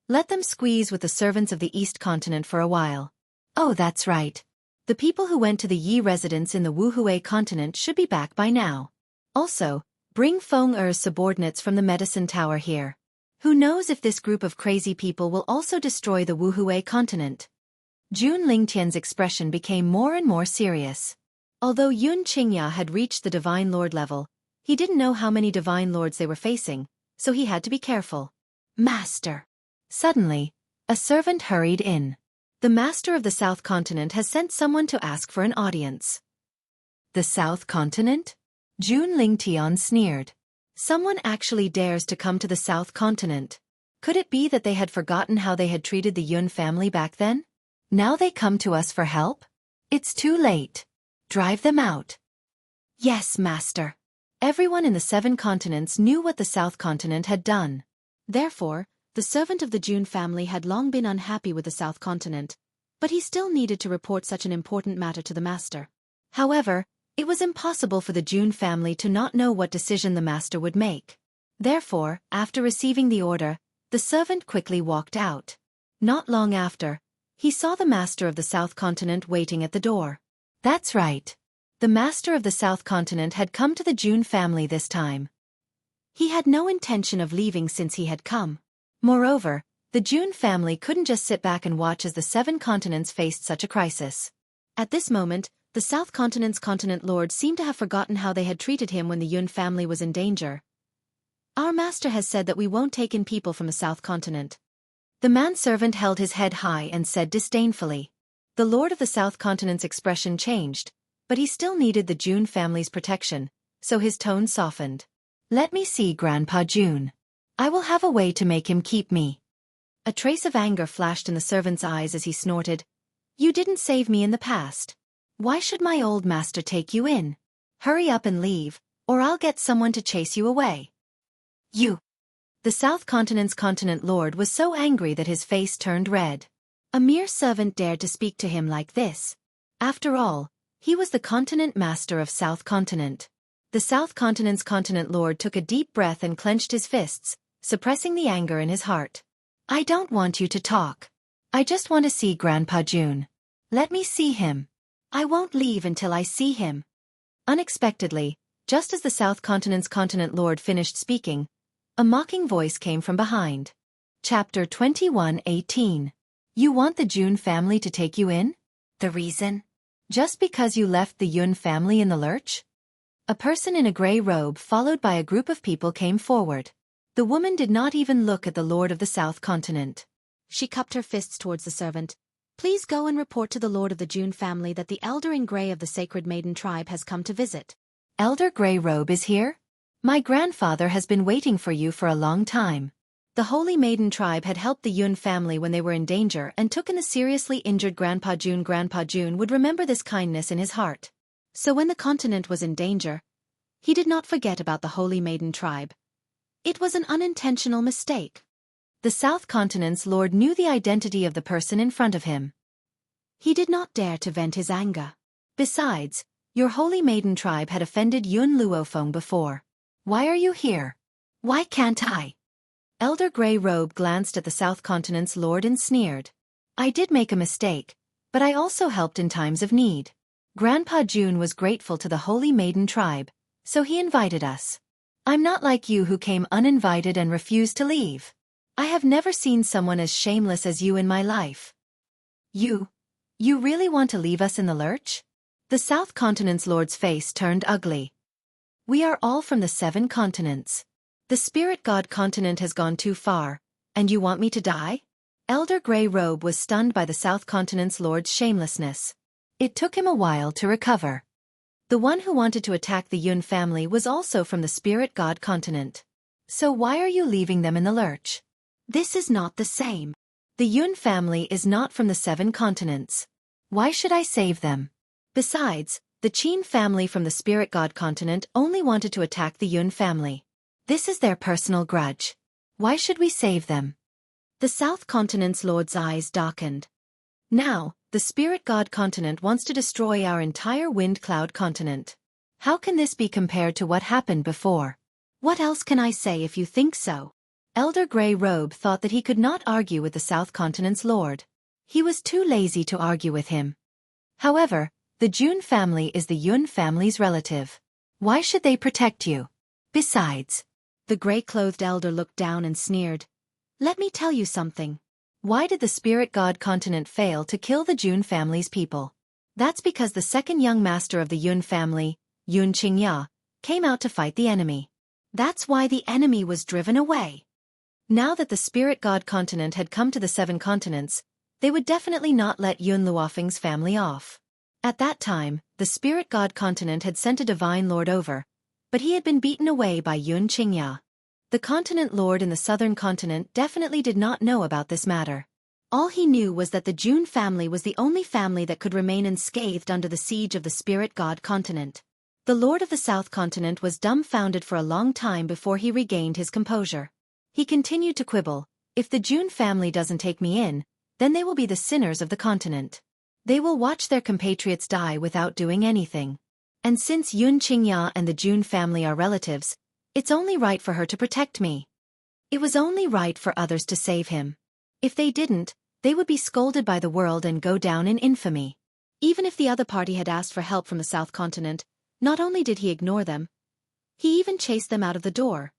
S1: let them squeeze with the servants of the East Continent for a while. Oh, that's right. The people who went to the Yi residence in the Wuhui continent should be back by now. Also, bring Feng Er's subordinates from the medicine tower here. Who knows if this group of crazy people will also destroy the Wuhui continent? Jun Lingtian's expression became more and more serious. Although Yun Qingya had reached the Divine Lord level, he didn't know how many Divine Lords they were facing, so he had to be careful. Master! Suddenly, a servant hurried in. The Master of the South Continent has sent someone to ask for an audience. The South Continent? Jun Lingtian sneered. Someone actually dares to come to the South Continent. Could it be that they had forgotten how they had treated the Yun family back then? Now they come to us for help? It's too late. Drive them out. Yes, Master. Everyone in the 7 continents knew what the South Continent had done. Therefore, the servant of the Jun family had long been unhappy with the South Continent, but he still needed to report such an important matter to the Master. However, it was impossible for the Jun family to not know what decision the Master would make. Therefore, after receiving the order, the servant quickly walked out. Not long after, he saw the Master of the South Continent waiting at the door. That's right. The Master of the South Continent had come to the Jun family this time. He had no intention of leaving since he had come. Moreover, the Jun family couldn't just sit back and watch as the 7 continents faced such a crisis. At this moment, the South Continent's continent lord seemed to have forgotten how they had treated him when the Yun family was in danger. Our master has said that we won't take in people from the South Continent. The manservant held his head high and said disdainfully. The lord of the South Continent's expression changed, but he still needed the Jun family's protection, so his tone softened. Let me see Grandpa Jun. I will have a way to make him keep me. A trace of anger flashed in the servant's eyes as he snorted. You didn't save me in the past. Why should my old master take you in? Hurry up and leave, or I'll get someone to chase you away. You! The South Continent's continent lord was so angry that his face turned red. A mere servant dared to speak to him like this. After all, he was the continent master of South Continent. The South Continent's continent lord took a deep breath and clenched his fists, suppressing the anger in his heart. I don't want you to talk. I just want to see Grandpa Jun. Let me see him. I won't leave until I see him. Unexpectedly, just as the South Continent's continent lord finished speaking, a mocking voice came from behind. Chapter 21:18. You want the Jun family to take you in? The reason? Just because you left the Yun family in the lurch? A person in a gray robe followed by a group of people came forward. The woman did not even look at the Lord of the South Continent. She cupped her fists towards the servant. Please go and report to the Lord of the June family that the Elder in Gray of the Sacred Maiden tribe has come to visit. Elder Gray Robe is here? My grandfather has been waiting for you for a long time. The Holy Maiden tribe had helped the Yun family when they were in danger and took in the seriously injured Grandpa June. Grandpa June would remember this kindness in his heart. So when the continent was in danger, he did not forget about the Holy Maiden tribe. It was an unintentional mistake. The South Continent's lord knew the identity of the person in front of him. He did not dare to vent his anger. Besides, your Holy Maiden tribe had offended Yun Luofeng before. Why are you here? Why can't I? Elder Grey Robe glanced at the South Continent's lord and sneered. I did make a mistake, but I also helped in times of need. Grandpa June was grateful to the Holy Maiden tribe, so he invited us. I'm not like you who came uninvited and refused to leave. I have never seen someone as shameless as you in my life. You really want to leave us in the lurch? The South Continent's lord's face turned ugly. We are all from the 7 continents. The Spirit God continent has gone too far, and you want me to die? Elder Grey Robe was stunned by the South Continent's lord's shamelessness. It took him a while to recover. The one who wanted to attack the Yun family was also from the Spirit God continent. So why are you leaving them in the lurch? This is not the same. The Yun family is not from the 7 continents. Why should I save them? Besides, the Qin family from the Spirit God continent only wanted to attack the Yun family. This is their personal grudge. Why should we save them? The South Continent's lord's eyes darkened. Now, the Spirit God continent wants to destroy our entire Wind Cloud continent. How can this be compared to what happened before? What else can I say if you think so? Elder Grey Robe thought that he could not argue with the South Continent's lord. He was too lazy to argue with him. However, the June family is the Yun family's relative. Why should they protect you? Besides, the gray-clothed elder looked down and sneered. Let me tell you something. Why did the Spirit God continent fail to kill the June family's people? That's because the second young master of the Yun family, Yun Qingya, came out to fight the enemy. That's why the enemy was driven away. Now that the Spirit God continent had come to the 7 continents, they would definitely not let Yun Luofeng's family off. At that time, the Spirit God continent had sent a divine lord over, but he had been beaten away by Yun Qingya. The continent lord in the southern continent definitely did not know about this matter. All he knew was that the June family was the only family that could remain unscathed under the siege of the Spirit God continent. The lord of the South continent was dumbfounded for a long time before he regained his composure. He continued to quibble, if the June family doesn't take me in, then they will be the sinners of the continent. They will watch their compatriots die without doing anything. And since Yun Qingya and the June family are relatives, it's only right for her to protect me. It was only right for others to save him. If they didn't, they would be scolded by the world and go down in infamy. Even if the other party had asked for help from the South Continent, not only did he ignore them, he even chased them out of the door.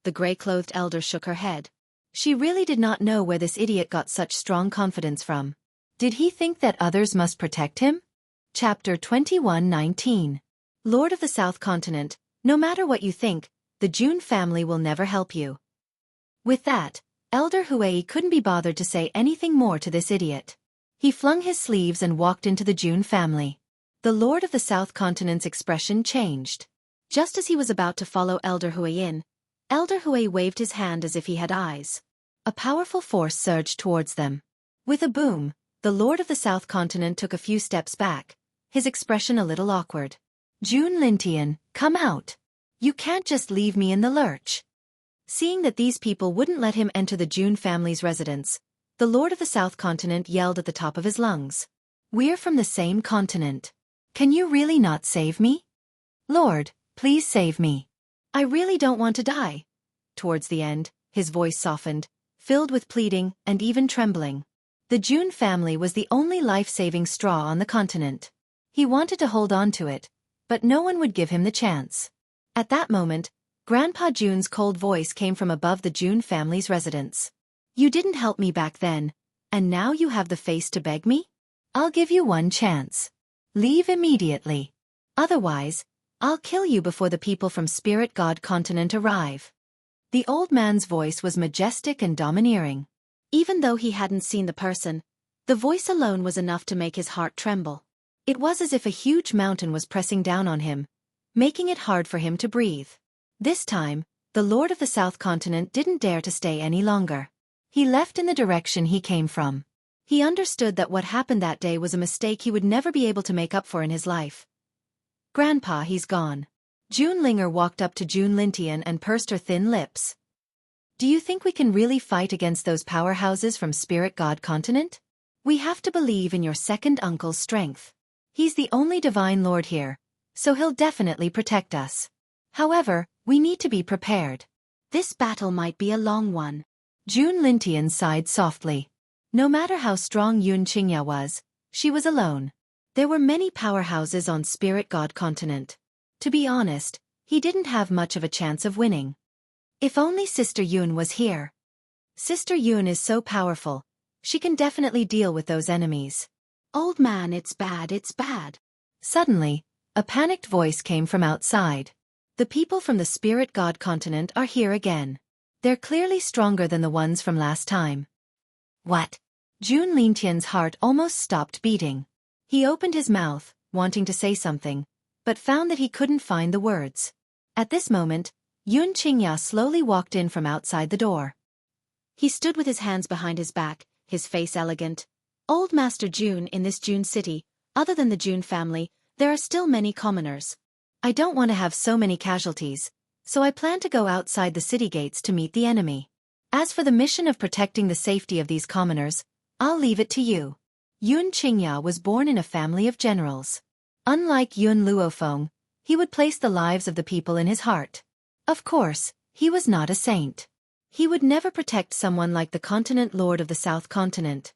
S1: The gray-clothed elder shook her head. She really did not know where this idiot got such strong confidence from. Did he think that others must protect him? Chapter 21:19. Lord of the South Continent, no matter what you think, the June family will never help you. With that, Elder Huey couldn't be bothered to say anything more to this idiot. He flung his sleeves and walked into the June family. The Lord of the South Continent's expression changed. Just as he was about to follow Elder Huey in, Elder Huey waved his hand as if he had eyes. A powerful force surged towards them. With a boom, the Lord of the South Continent took a few steps back, his expression a little awkward. June Lintian, come out. You can't just leave me in the lurch. Seeing that these people wouldn't let him enter the June family's residence, the Lord of the South Continent yelled at the top of his lungs. We're from the same continent. Can you really not save me? Lord, please save me. I really don't want to die. Towards the end, his voice softened, filled with pleading and even trembling. The June family was the only life-saving straw on the continent. He wanted to hold on to it, but no one would give him the chance. At that moment, Grandpa June's cold voice came from above the June family's residence. You didn't help me back then, and now you have the face to beg me? I'll give you one chance. Leave immediately. Otherwise, I'll kill you before the people from Spirit God Continent arrive. The old man's voice was majestic and domineering. Even though he hadn't seen the person, the voice alone was enough to make his heart tremble. It was as if a huge mountain was pressing down on him, making it hard for him to breathe. This time, the Lord of the South Continent didn't dare to stay any longer. He left in the direction he came from. He understood that what happened that day was a mistake he would never be able to make up for in his life. Grandpa, he's gone. June Linger walked up to June Lintian and pursed her thin lips. Do you think we can really fight against those powerhouses from Spirit God Continent? We have to believe in your second uncle's strength. He's the only divine lord here, so he'll definitely protect us. However, we need to be prepared. This battle might be a long one. June Lintian sighed softly. No matter how strong Yun Qingya was, she was alone. There were many powerhouses on Spirit God Continent. To be honest, he didn't have much of a chance of winning. If only Sister Yun was here. Sister Yun is so powerful. She can definitely deal with those enemies. Old man, it's bad, it's bad. Suddenly, a panicked voice came from outside. The people from the Spirit God Continent are here again. They're clearly stronger than the ones from last time. What? June Lintian's heart almost stopped beating. He opened his mouth, wanting to say something, but found that he couldn't find the words. At this moment, Yun Qingya slowly walked in from outside the door. He stood with his hands behind his back, his face elegant. Old Master June, in this June city, other than the June family, there are still many commoners. I don't want to have so many casualties, so I plan to go outside the city gates to meet the enemy. As for the mission of protecting the safety of these commoners, I'll leave it to you. Yun Qingya was born in a family of generals. Unlike Yun Luofeng, he would place the lives of the people in his heart. Of course, he was not a saint. He would never protect someone like the Continent Lord of the South Continent.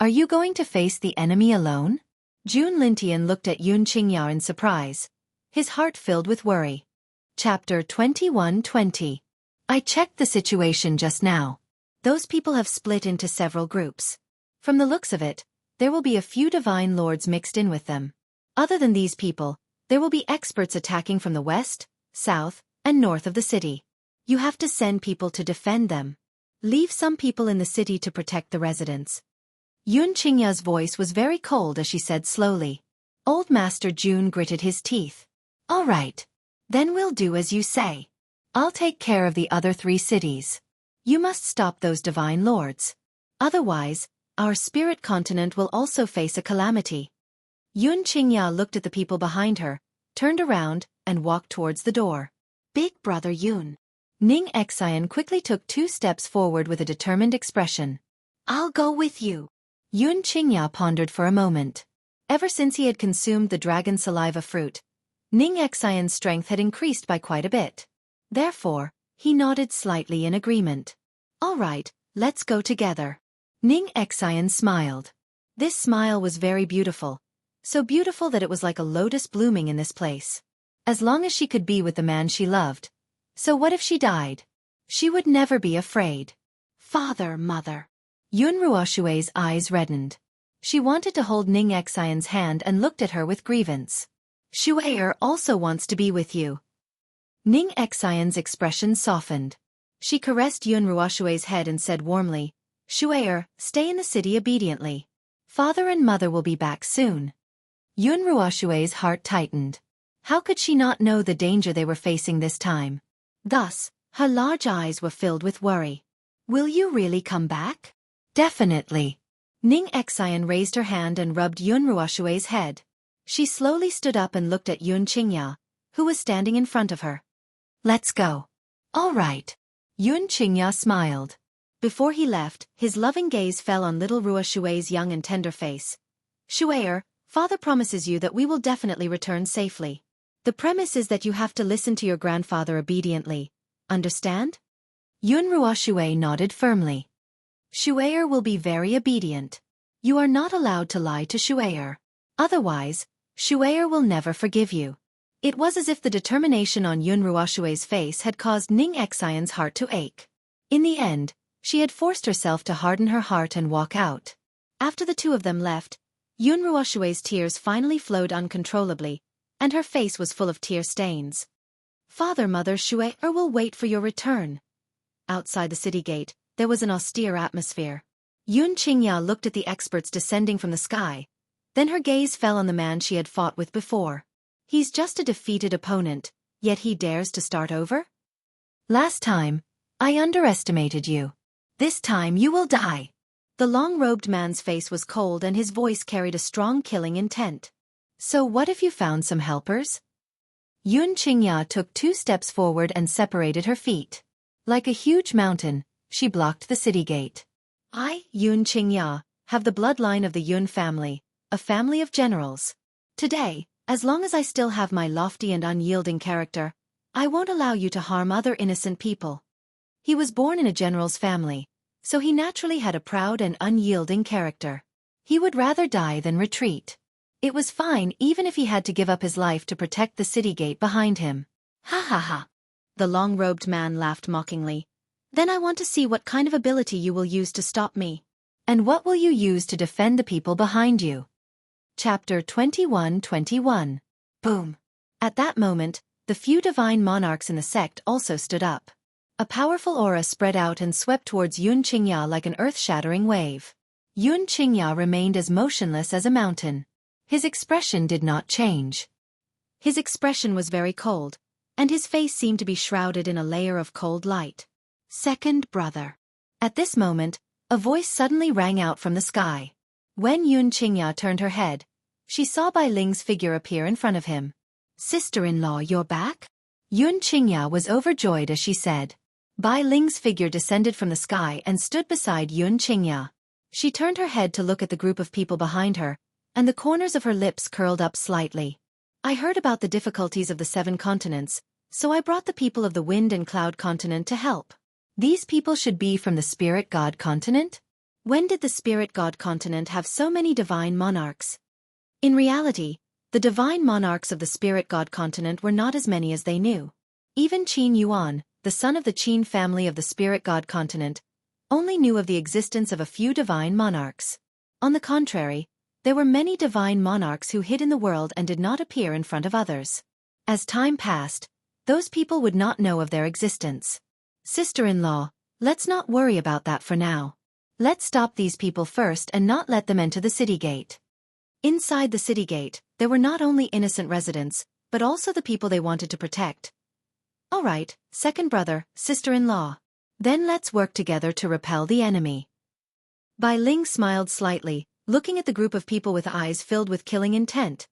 S1: Are you going to face the enemy alone? June Lintian looked at Yun Qingya in surprise, his heart filled with worry. Chapter 21:20. I checked the situation just now. Those people have split into several groups. From the looks of it, there will be a few divine lords mixed in with them. Other than these people, there will be experts attacking from the west, south, and north of the city. You have to send people to defend them. Leave some people in the city to protect the residents. Yun Qingya's voice was very cold as she said slowly. Old Master June gritted his teeth. All right. Then we'll do as you say. I'll take care of the other 3 cities. You must stop those divine lords. Otherwise, our spirit continent will also face a calamity. Yun Qingya looked at the people behind her, turned around, and walked towards the door. Big Brother Yun. Ning Xian quickly took 2 steps forward with a determined expression. I'll go with you. Yun Qingya pondered for a moment. Ever since he had consumed the dragon saliva fruit, Ning Xian's strength had increased by quite a bit. Therefore, he nodded slightly in agreement. All right, let's go together. Ning Xian smiled. This smile was very beautiful. So beautiful that it was like a lotus blooming in this place. As long as she could be with the man she loved. So what if she died? She would never be afraid. Father, mother. Yun Ruoshui's eyes reddened. She wanted to hold Ning Xian's hand and looked at her with grievance. Shu'er also wants to be with you. Ning Xian's expression softened. She caressed Yun Ruoshui's head and said warmly, Shu'er, stay in the city obediently. Father and mother will be back soon. Yun Ruoshui's heart tightened. How could she not know the danger they were facing this time? Thus, her large eyes were filled with worry. Will you really come back? Definitely. Ning Xian raised her hand and rubbed Yun Ruoshui's head. She slowly stood up and looked at Yun Qingya, who was standing in front of her. Let's go. All right. Yun Qingya smiled. Before he left, his loving gaze fell on little Ruoshui's young and tender face. Shu'er, Father promises you that we will definitely return safely. The premise is that you have to listen to your grandfather obediently. Understand? Yun Ruoshui nodded firmly. Shu'er will be very obedient. You are not allowed to lie to Shu'er. Otherwise, Shu'er will never forgive you. It was as if the determination on Yun Ruoshui's face had caused Ning Xian's heart to ache. In the end, she had forced herself to harden her heart and walk out. After the 2 of them left, Yun Ruoshui's tears finally flowed uncontrollably. and her face was full of tear stains. Father, Mother Shui will wait for your return. Outside the city gate, there was an austere atmosphere. Yun Qingya looked at the experts descending from the sky. Then her gaze fell on the man she had fought with before. He's just a defeated opponent, yet he dares to start over? Last time, I underestimated you. This time you will die. The long-robed man's face was cold and his voice carried a strong killing intent. So what if you found some helpers? Yun Qingya took 2 steps forward and separated her feet. Like a huge mountain, she blocked the city gate. I, Yun Qingya, have the bloodline of the Yun family, a family of generals. Today, as long as I still have my lofty and unyielding character, I won't allow you to harm other innocent people. He was born in a general's family, so he naturally had a proud and unyielding character. He would rather die than retreat. It was fine even if he had to give up his life to protect the city gate behind him. Ha ha ha. The long-robed man laughed mockingly. Then I want to see what kind of ability you will use to stop me. And what will you use to defend the people behind you? Chapter 21-21. Boom. At that moment, the few divine monarchs in the sect also stood up. A powerful aura spread out and swept towards Yun Qingya like an earth-shattering wave. Yun Qingya remained as motionless as a mountain. His expression did not change. His expression was very cold, and his face seemed to be shrouded in a layer of cold light. Second brother. At this moment, a voice suddenly rang out from the sky. When Yun Qingya turned her head, she saw Bai Ling's figure appear in front of him. Sister-in-law, you're back? Yun Qingya was overjoyed as she said. Bai Ling's figure descended from the sky and stood beside Yun Qingya. She turned her head to look at the group of people behind her, and the corners of her lips curled up slightly. I heard about the difficulties of the 7 continents, so I brought the people of the Wind and Cloud continent to help. These people should be from the Spirit God continent? When did the Spirit God continent have so many divine monarchs? In reality, the divine monarchs of the Spirit God continent were not as many as they knew. Even Qin Yuan, the son of the Qin family of the Spirit God continent, only knew of the existence of a few divine monarchs. On the contrary, there were many divine monarchs who hid in the world and did not appear in front of others. As time passed, those people would not know of their existence. Sister-in-law, let's not worry about that for now. Let's stop these people first and not let them enter the city gate. Inside the city gate, there were not only innocent residents, but also the people they wanted to protect. All right, second brother, sister-in-law. Then let's work together to repel the enemy. Bai Ling smiled slightly, looking at the group of people with eyes filled with killing intent.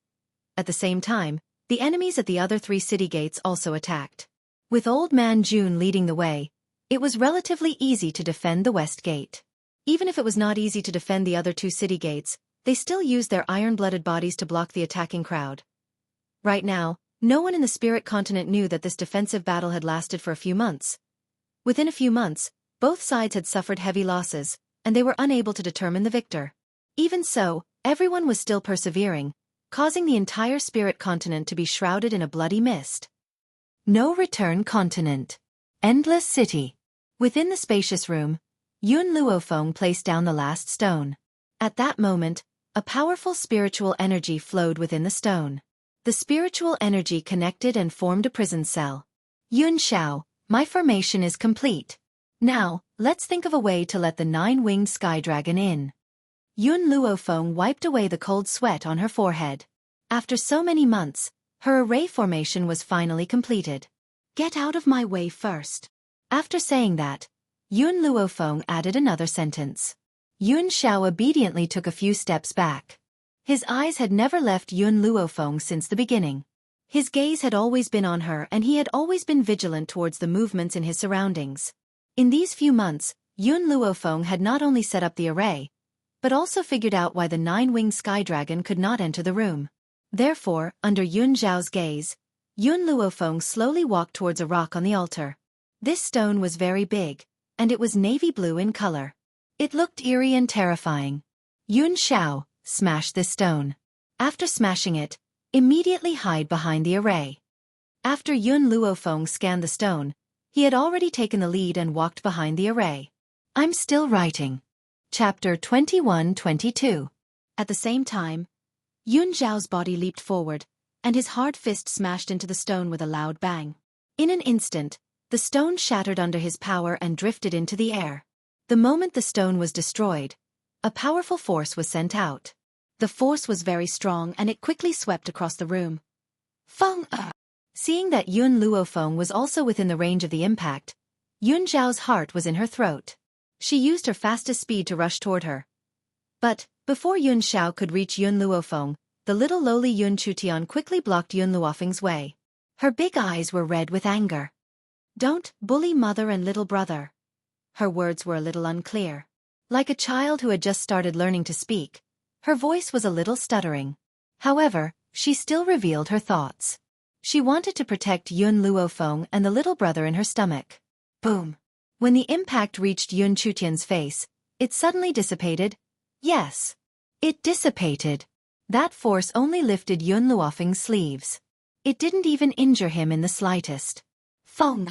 S1: At the same time, the enemies at the other 3 city gates also attacked. With Old Man June leading the way, it was relatively easy to defend the west gate. Even if it was not easy to defend the other 2 city gates, they still used their iron-blooded bodies to block the attacking crowd. Right now, no one in the Spirit continent knew that this defensive battle had lasted for a few months. Within a few months, both sides had suffered heavy losses, and they were unable to determine the victor. Even so, everyone was still persevering, causing the entire Spirit continent to be shrouded in a bloody mist. No Return Continent. Endless City. Within the spacious room, Yun Luofeng placed down the last stone. At that moment, a powerful spiritual energy flowed within the stone. The spiritual energy connected and formed a prison cell. Yun Xiao, my formation is complete. Now, let's think of a way to let the 9-winged sky dragon in. Yun Luofeng wiped away the cold sweat on her forehead. After so many months, her array formation was finally completed. Get out of my way first. After saying that, Yun Luofeng added another sentence. Yun Xiao obediently took a few steps back. His eyes had never left Yun Luofeng since the beginning. His gaze had always been on her and he had always been vigilant towards the movements in his surroundings. In these few months, Yun Luofeng had not only set up the array, but also figured out why the 9-winged sky dragon could not enter the room. Therefore, under Yun Zhao's gaze, Yun Luofeng slowly walked towards a rock on the altar. This stone was very big, and it was navy blue in color. It looked eerie and terrifying. Yun Xiao, smash this stone. After smashing it, immediately hide behind the array. After Yun Luofeng scanned the stone, he had already taken the lead and walked behind the array. I'm still writing. Chapter 21-22. At the same time, Yun Zhao's body leaped forward, and his hard fist smashed into the stone with a loud bang. In an instant, the stone shattered under his power and drifted into the air. The moment the stone was destroyed, a powerful force was sent out. The force was very strong and it quickly swept across the room. Feng! Seeing that Yun Luofeng was also within the range of the impact, Yun Zhao's heart was in her throat. She used her fastest speed to rush toward her. But, before Yun Zhao could reach Yun Luofeng, the little lowly Yun Chutian quickly blocked Yun Luofeng's way. Her big eyes were red with anger. "Don't bully mother and little brother." Her words were a little unclear. Like a child who had just started learning to speak, her voice was a little stuttering. However, she still revealed her thoughts. She wanted to protect Yun Luofeng and the little brother in her stomach. Boom! When the impact reached Yun Chutian's face, it suddenly dissipated. Yes, it dissipated. That force only lifted Yun Luofeng's sleeves. It didn't even injure him in the slightest. Feng!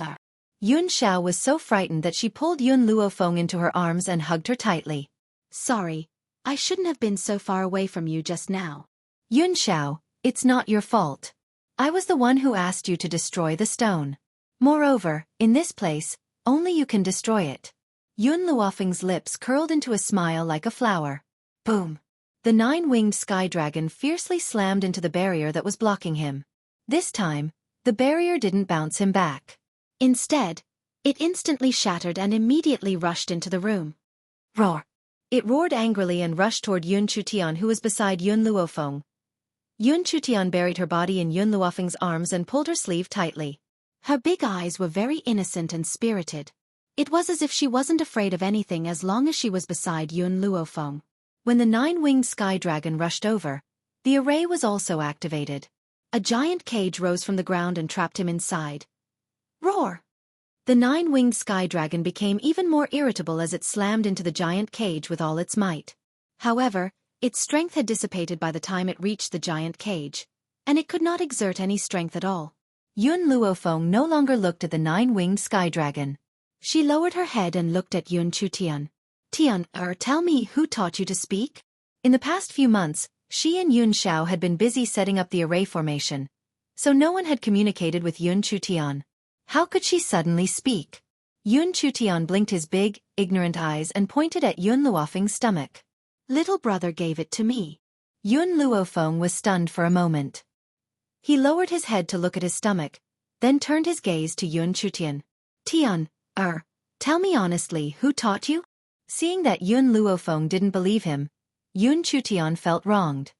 S1: Yun Zhao was so frightened that she pulled Yun Luofeng into her arms and hugged her tightly. "Sorry, I shouldn't have been so far away from you just now. Yun Zhao, it's not your fault. I was the one who asked you to destroy the stone. Moreover, in this place, only you can destroy it." Yun Luofeng's lips curled into a smile like a flower. Boom! The nine-winged sky dragon fiercely slammed into the barrier that was blocking him. This time, the barrier didn't bounce him back. Instead, it instantly shattered and immediately rushed into the room. Roar! It roared angrily and rushed toward Yun Chutian, who was beside Yun Luofeng. Yun Chutian buried her body in Yun Luofeng's arms and pulled her sleeve tightly. Her big eyes were very innocent and spirited. It was as if she wasn't afraid of anything as long as she was beside Yun Luofeng. When the nine-winged sky dragon rushed over, the array was also activated. A giant cage rose from the ground and trapped him inside. Roar! The nine-winged sky dragon became even more irritable as it slammed into the giant cage with all its might. However, its strength had dissipated by the time it reached the giant cage, and it could not exert any strength at all. Yun Luofeng no longer looked at the nine-winged sky dragon. She lowered her head and looked at Yun Chutian. "Tian, tell me, who taught you to speak?" In the past few months, she and Yun Zhao had been busy setting up the array formation, so no one had communicated with Yun Chutian. How could she suddenly speak? Yun Chutian blinked his big, ignorant eyes and pointed at Yun Luofeng's stomach. "Little brother gave it to me." Yun Luofeng was stunned for a moment. He lowered his head to look at his stomach, then turned his gaze to Yun Chutian. "Tian, tell me honestly, who taught you?" Seeing that Yun Luofeng didn't believe him, Yun Chutian felt wronged.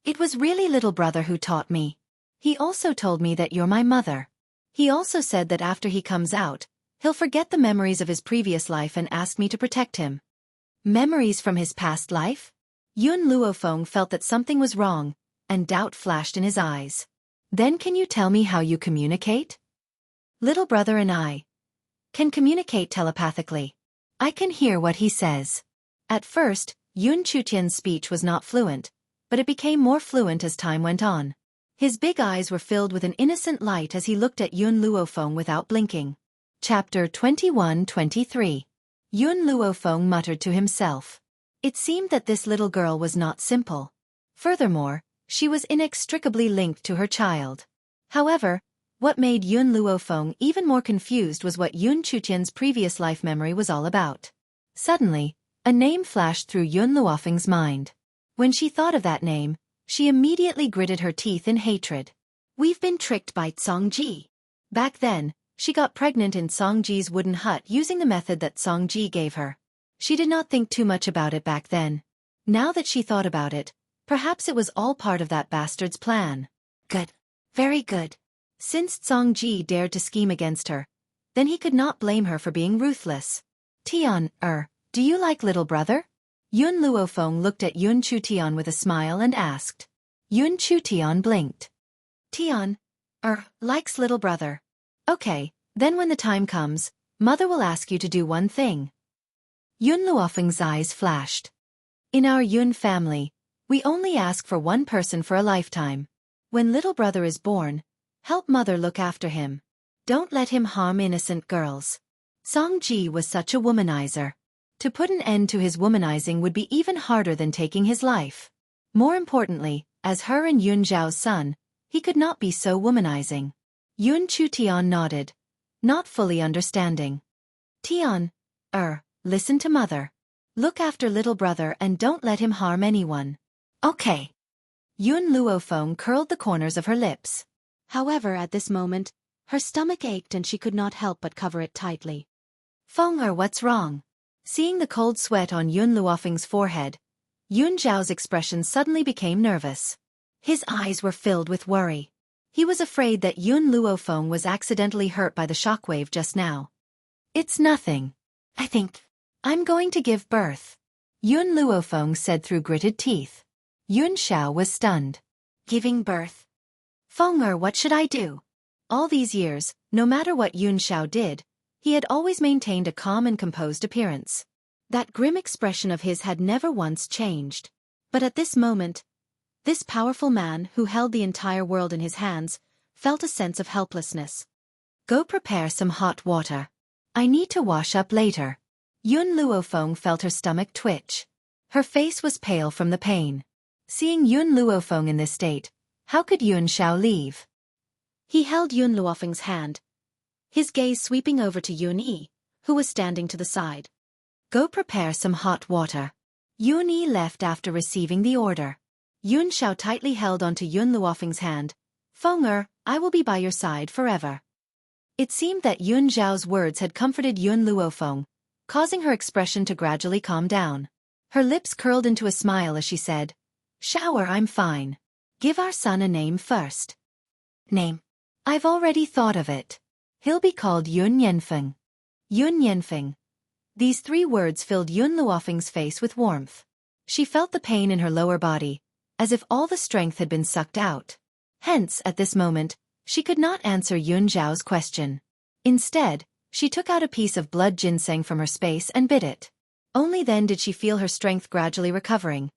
S1: "It was really little brother who taught me. He also told me that you're my mother. He also said that after he comes out, he'll forget the memories of his previous life and ask me to protect him." Memories from his past life? Yun Luofeng felt that something was wrong, and doubt flashed in his eyes. "Then can you tell me how you communicate?" "Little brother and I can communicate telepathically. I can hear what he says." At first, Yun Chutian's speech was not fluent, but it became more fluent as time went on. His big eyes were filled with an innocent light as he looked at Yun Luofeng without blinking. Chapter 21-23. Yun Luofeng muttered to himself. It seemed that this little girl was not simple. Furthermore, she was inextricably linked to her child. However, what made Yun Luofeng even more confused was what Yun Chutian's previous life memory was all about. Suddenly, a name flashed through Yun Luofeng's mind. When she thought of that name, she immediately gritted her teeth in hatred. "We've been tricked by Songji." Back then, she got pregnant in Songji's wooden hut using the method that Songji gave her. She did not think too much about it back then. Now that she thought about it, perhaps it was all part of that bastard's plan. Good. Very good. Since Songji dared to scheme against her, then he could not blame her for being ruthless. "Tian, do you like little brother?" Yun Luofeng looked at Yun Chutian with a smile and asked. Yun Chutian blinked. "Tian, likes little brother. Okay, then when the time comes, mother will ask you to do one thing." Yun Luofeng's eyes flashed. "In our Yun family, we only ask for one person for a lifetime. When little brother is born, help mother look after him. Don't let him harm innocent girls." Songji was such a womanizer. To put an end to his womanizing would be even harder than taking his life. More importantly, as her and Yun Zhao's son, He could not be so womanizing. Yun Chutian nodded, not fully understanding. Tian, listen to mother. Look after little brother and don't let him harm anyone. Okay. Yun Luofeng curled the corners of her lips. However, at this moment, her stomach ached and she could not help but cover it tightly. Feng what's wrong? Seeing the cold sweat on Yun Luofeng's forehead, Yun Zhao's expression suddenly became nervous. His eyes were filled with worry. He was afraid that Yun Luofeng was accidentally hurt by the shockwave just now. It's nothing. I think I'm going to give birth, Yun Luofeng said through gritted teeth. Yun Xiao was stunned. Giving birth? Feng what should I do? All these years, no matter what Yun Xiao did, he had always maintained a calm and composed appearance. That grim expression of his had never once changed. But at this moment, this powerful man who held the entire world in his hands felt a sense of helplessness. Go prepare some hot water. I need to wash up later. Yun Luofeng felt her stomach twitch. Her face was pale from the pain. Seeing Yun Luofeng in this state, how could Yun Xiao leave? He held Yun Luofeng's hand, his gaze sweeping over to Yun Yi, who was standing to the side. Go prepare some hot water. Yun Yi left after receiving the order. Yun Xiao tightly held onto Yun Luofeng's hand. Feng I will be by your side forever. It seemed that Yun Zhao's words had comforted Yun Luofeng, causing her expression to gradually calm down. Her lips curled into a smile as she said, Xiao I'm fine. Give our son a name first. Name? I've already thought of it. He'll be called Yun Yanfeng. Yun Yanfeng. These 3 words filled Yun Luofeng's face with warmth. She felt the pain in her lower body, as if all the strength had been sucked out. Hence, at this moment, she could not answer Yun Zhao's question. Instead, she took out a piece of blood ginseng from her space and bit it. Only then did she feel her strength gradually recovering.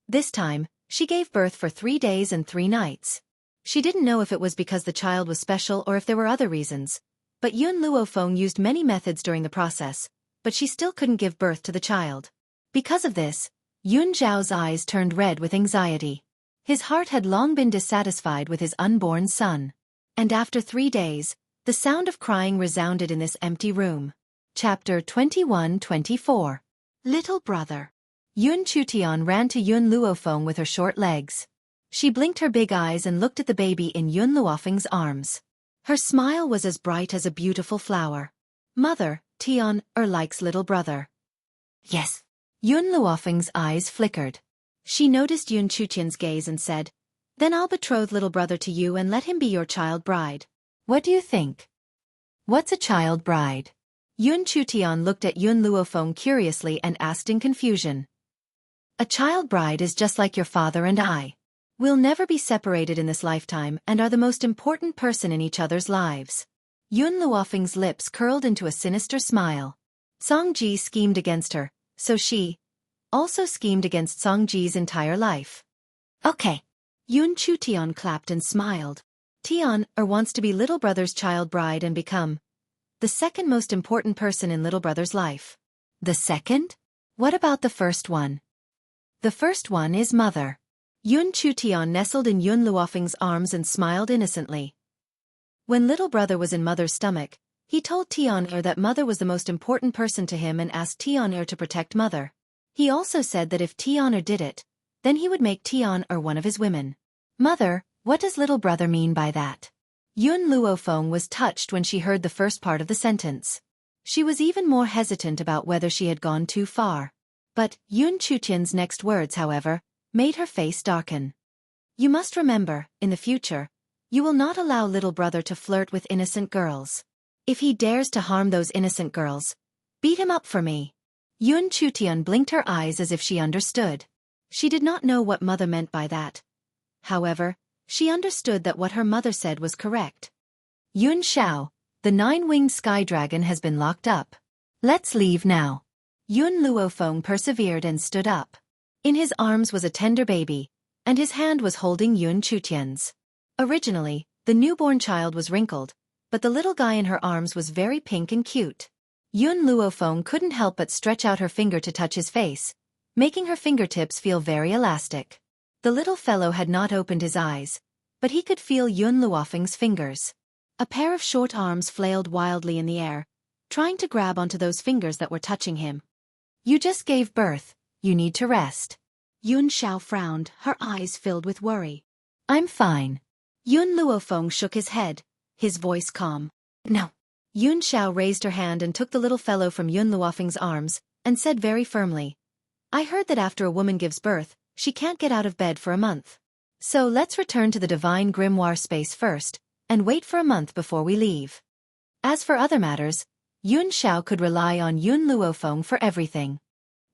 S1: This time, she gave birth for 3 days and 3 nights. She didn't know if it was because the child was special or if there were other reasons. But Yun Luofeng used many methods during the process, but she still couldn't give birth to the child. Because of this, Yun Zhao's eyes turned red with anxiety. His heart had long been dissatisfied with his unborn son. And after 3 days, the sound of crying resounded in this empty room. Chapter 21-24. Little Brother. Yun Chutian ran to Yun Luofeng with her short legs. She blinked her big eyes and looked at the baby in Yun Luofeng's arms. Her smile was as bright as a beautiful flower. Mother, Tian likes little brother. Yes. Yun Luofeng's eyes flickered. She noticed Yun Chutian's gaze and said, Then I'll betroth little brother to you and let him be your child bride. What do you think? What's a child bride? Yun Chutian looked at Yun Luofeng curiously and asked in confusion. A child bride is just like your father and I. We'll never be separated in this lifetime and are the most important person in each other's lives. Yun Luofeng's lips curled into a sinister smile. Song Ji schemed against her, so she also schemed against Song Ji's entire life. Okay. Yun Chutian clapped and smiled. Tian wants to be little brother's child bride and become the second most important person in little brother's life. The second? What about the first one? The first one is mother. Yun Chutian nestled in Yun Luofeng's arms and smiled innocently. When little brother was in mother's stomach, he told Tian that mother was the most important person to him and asked Tian to protect mother. He also said that if Tian did it, then he would make Tian one of his women. Mother, what does little brother mean by that? Yun Luofeng was touched when she heard the first part of the sentence. She was even more hesitant about whether she had gone too far. But Yun Chutian's next words, however, made her face darken. You must remember, in the future, you will not allow little brother to flirt with innocent girls. If he dares to harm those innocent girls, beat him up for me. Yun Chutian blinked her eyes as if she understood. She did not know what mother meant by that. However, she understood that what her mother said was correct. Yun Xiao, the 9-winged sky dragon has been locked up. Let's leave now. Yun Luofeng persevered and stood up. In his arms was a tender baby, and his hand was holding Yun Chutian's. Originally, the newborn child was wrinkled, but the little guy in her arms was very pink and cute. Yun Luofeng couldn't help but stretch out her finger to touch his face, making her fingertips feel very elastic. The little fellow had not opened his eyes, but he could feel Yun Luofeng's fingers. A pair of short arms flailed wildly in the air, trying to grab onto those fingers that were touching him. You just gave birth, you need to rest. Yun Xiao frowned, her eyes filled with worry. I'm fine. Yun Luofeng shook his head, his voice calm. No. Yun Xiao raised her hand and took the little fellow from Yun Luofeng's arms, and said very firmly. I heard that after a woman gives birth, she can't get out of bed for a month. So let's return to the divine grimoire space first, and wait for a month before we leave. As for other matters, Yun Xiao could rely on Yun Luofeng for everything.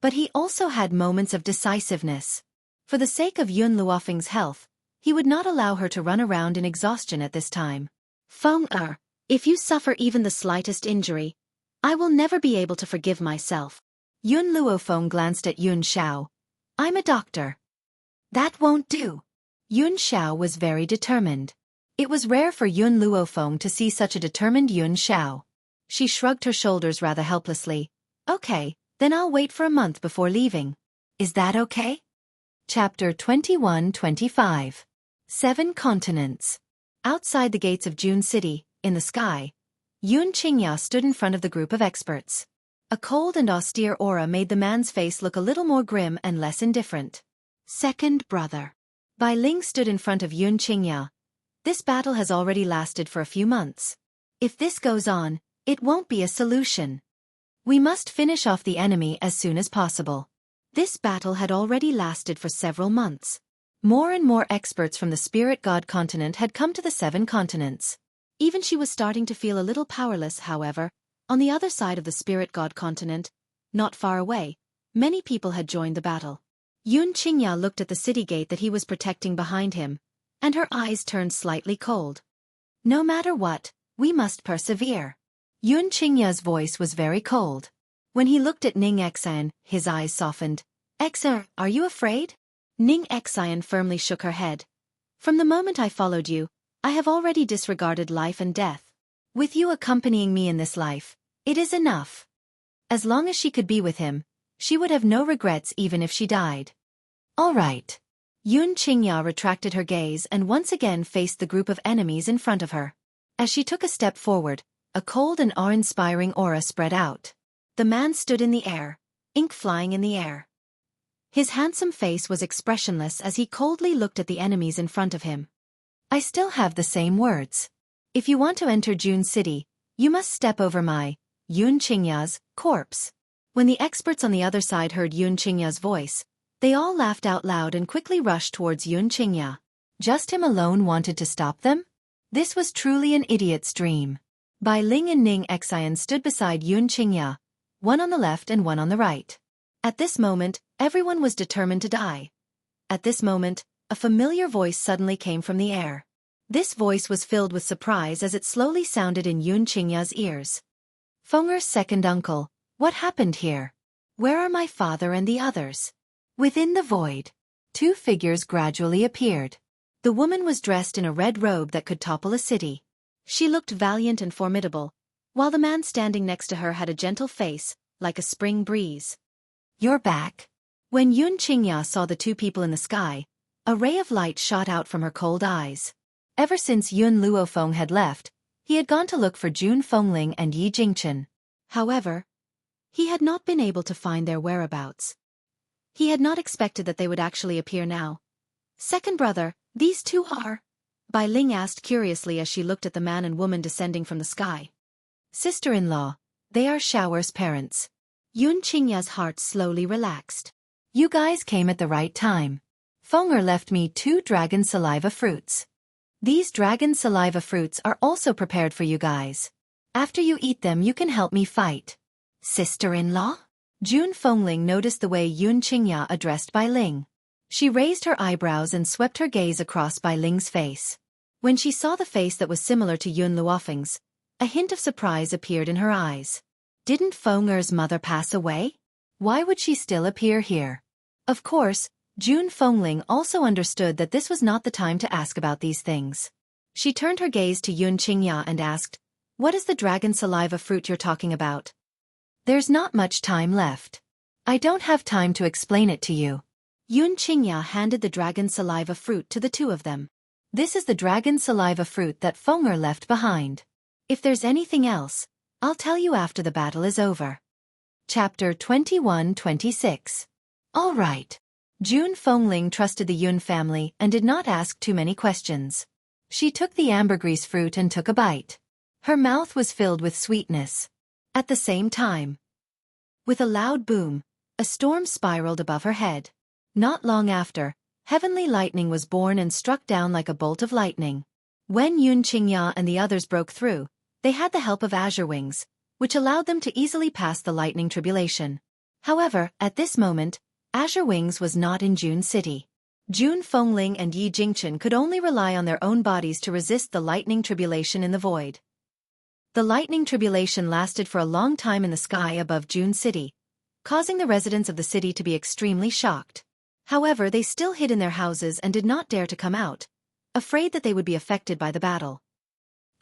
S1: But he also had moments of decisiveness. For the sake of Yun Luofeng's health, he would not allow her to run around in exhaustion at this time. Feng Er, if you suffer even the slightest injury, I will never be able to forgive myself. Yun Luofeng glanced at Yun Xiao. I'm a doctor. That won't do. Yun Xiao was very determined. It was rare for Yun Luofeng to see such a determined Yun Xiao. She shrugged her shoulders rather helplessly. Okay, then I'll wait for a month before leaving. Is that okay? Chapter 21-25. 7 Continents. Outside the gates of June City, in the sky, Yun Qingya stood in front of the group of experts. A cold and austere aura made the man's face look a little more grim and less indifferent. Second brother. Bai Ling stood in front of Yun Qingya. This battle has already lasted for a few months. If this goes on, it won't be a solution. We must finish off the enemy as soon as possible. This battle had already lasted for several months. More and more experts from the spirit god continent had come to the 7 continents. Even she was starting to feel a little powerless, however. On the other side of the spirit god continent, not far away, many people had joined the battle. Yun Qingya looked at the city gate that he was protecting behind him, and her eyes turned slightly cold. No matter what, we must persevere. Yun Qingya's voice was very cold. When he looked at Ning Xian, his eyes softened. Xian, are you afraid? Ning Xian firmly shook her head. From the moment I followed you, I have already disregarded life and death. With you accompanying me in this life, it is enough. As long as she could be with him, she would have no regrets even if she died. All right. Yun Qingya retracted her gaze and once again faced the group of enemies in front of her. As she took a step forward, a cold and awe-inspiring aura spread out. The man stood in the air, ink flying in the air. His handsome face was expressionless as he coldly looked at the enemies in front of him. I still have the same words. If you want to enter June City, you must step over my, Yun Qingya's, corpse. When the experts on the other side heard Yun Qingya's voice, they all laughed out loud and quickly rushed towards Yun Qingya. Just him alone wanted to stop them? This was truly an idiot's dream. Bai Ling and Ning Xian stood beside Yun Qingya, one on the left and one on the right. At this moment, everyone was determined to die. At this moment, a familiar voice suddenly came from the air. This voice was filled with surprise as it slowly sounded in Yun Qingya's ears. Fenger's second uncle, what happened here? Where are my father and the others? Within the void, 2 figures gradually appeared. The woman was dressed in a red robe that could topple a city. She looked valiant and formidable, while the man standing next to her had a gentle face, like a spring breeze. You're back. When Yun Qingya saw the 2 people in the sky, a ray of light shot out from her cold eyes. Ever since Yun Luofeng had left, he had gone to look for Jun Fengling and Yi Jingchen. However, he had not been able to find their whereabouts. He had not expected that they would actually appear now. Second brother, these 2 are? Bai Ling asked curiously as she looked at the man and woman descending from the sky. Sister-in-law, they are Shower's parents. Yun Qingya's heart slowly relaxed. You guys came at the right time. Fenger left me 2 dragon saliva fruits. These dragon saliva fruits are also prepared for you guys. After you eat them you can help me fight. Sister-in-law? Jun Fengling noticed the way Yun Qingya addressed Bai Ling. She raised her eyebrows and swept her gaze across Bai Ling's face. When she saw the face that was similar to Yun Luofeng's, a hint of surprise appeared in her eyes. Didn't Fenger's mother pass away? Why would she still appear here? Of course, Jun Fengling also understood that this was not the time to ask about these things. She turned her gaze to Yun Qingya and asked, What is the dragon saliva fruit you're talking about? There's not much time left. I don't have time to explain it to you. Yun Qingya handed the dragon saliva fruit to the 2 of them. This is the dragon saliva fruit that Fonger left behind. If there's anything else, I'll tell you after the battle is over. Chapter 21-26. All right. June Fengling trusted the Yun family and did not ask too many questions. She took the ambergris fruit and took a bite. Her mouth was filled with sweetness. At the same time, with a loud boom, a storm spiraled above her head. Not long after, heavenly lightning was born and struck down like a bolt of lightning. When Yun Qingya and the others broke through, they had the help of azure wings, which allowed them to easily pass the lightning tribulation. However, at this moment, azure wings was not in June City. June Fengling and Yi Jingchen could only rely on their own bodies to resist the lightning tribulation in the void. The lightning tribulation lasted for a long time in the sky above June City, causing the residents of the city to be extremely shocked. However, they still hid in their houses and did not dare to come out, afraid that they would be affected by the battle.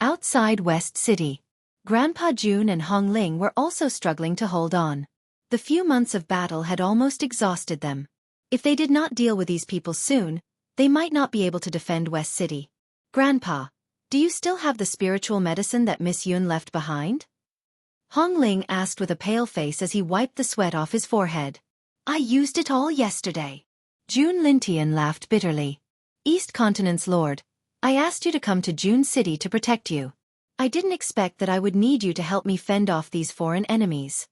S1: Outside West City, Grandpa June and Hong Ling were also struggling to hold on. The few months of battle had almost exhausted them. If they did not deal with these people soon, they might not be able to defend West City. Grandpa, do you still have the spiritual medicine that Miss Yun left behind? Hong Ling asked with a pale face as he wiped the sweat off his forehead. I used it all yesterday. June Lintian laughed bitterly. East Continent's Lord, I asked you to come to June City to protect you. I didn't expect that I would need you to help me fend off these foreign enemies.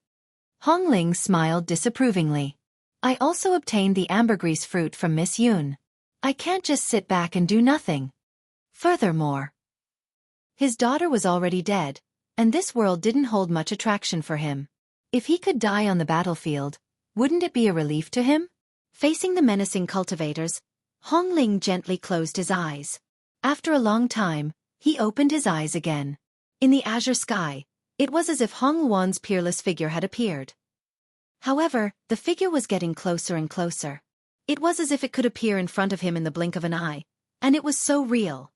S1: Hong Ling smiled disapprovingly. I also obtained the ambergris fruit from Miss Yun. I can't just sit back and do nothing. Furthermore, his daughter was already dead, and this world didn't hold much attraction for him. If he could die on the battlefield, wouldn't it be a relief to him? Facing the menacing cultivators, Hong Ling gently closed his eyes. After a long time, he opened his eyes again. In the azure sky, it was as if Hong Luan's peerless figure had appeared. However, the figure was getting closer and closer. It was as if it could appear in front of him in the blink of an eye, and it was so real.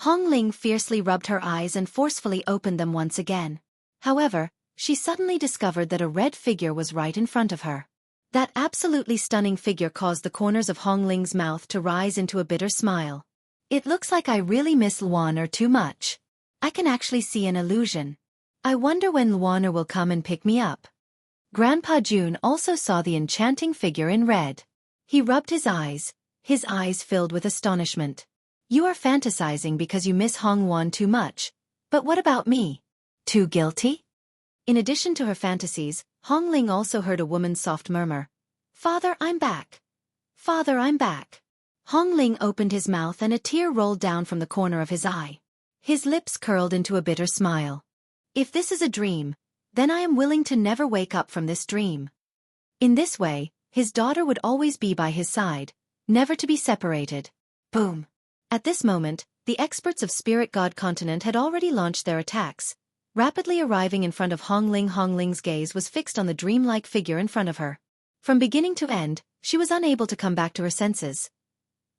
S1: Hong Ling fiercely rubbed her eyes and forcefully opened them once again. However, she suddenly discovered that a red figure was right in front of her. That absolutely stunning figure caused the corners of Hong Ling's mouth to rise into a bitter smile. It looks like I really miss Luaner too much. I can actually see an illusion. I wonder when Luaner will come and pick me up. Grandpa June also saw the enchanting figure in red. He rubbed his eyes filled with astonishment. You are fantasizing because you miss Hong Luan too much. But what about me? Too guilty? In addition to her fantasies, Hong Ling also heard a woman's soft murmur. Father, I'm back. Father, I'm back. Hong Ling opened his mouth and a tear rolled down from the corner of his eye. His lips curled into a bitter smile. If this is a dream, then I am willing to never wake up from this dream. In this way, his daughter would always be by his side, never to be separated. Boom. At this moment, the experts of Spirit God Continent had already launched their attacks, rapidly arriving in front of Hong Ling. Hong Ling's gaze was fixed on the dreamlike figure in front of her. From beginning to end, she was unable to come back to her senses.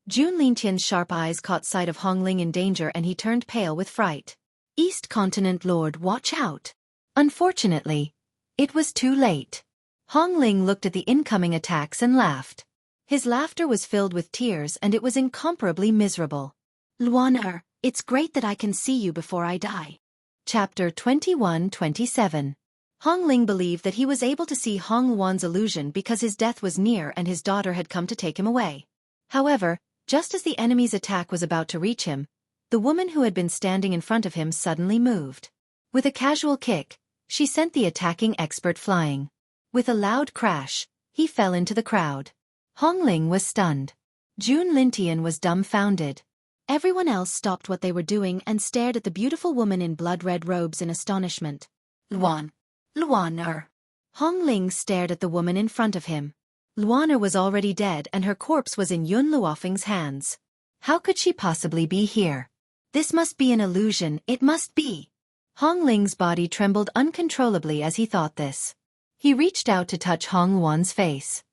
S1: June Lintian's sharp eyes caught sight of Hong Ling in danger and he turned pale with fright. East Continent Lord, watch out! Unfortunately, it was too late. Hong Ling looked at the incoming attacks and laughed. His laughter was filled with tears and it was incomparably miserable. Luaner, it's great that I can see you before I die. Chapter 21-27. Hong Ling believed that he was able to see Hong Luan's illusion because his death was near and his daughter had come to take him away. However, just as the enemy's attack was about to reach him, the woman who had been standing in front of him suddenly moved. With a casual kick, she sent the attacking expert flying. With a loud crash, he fell into the crowd. Hong Ling was stunned. June Lintian was dumbfounded. Everyone else stopped what they were doing and stared at the beautiful woman in blood-red robes in astonishment. Luaner. Hong Ling stared at the woman in front of him. Luaner was already dead and her corpse was in Yun Luofeng's hands. How could she possibly be here? This must be an illusion, it must be. Hong Ling's body trembled uncontrollably as he thought this. He reached out to touch Hong Luan's face.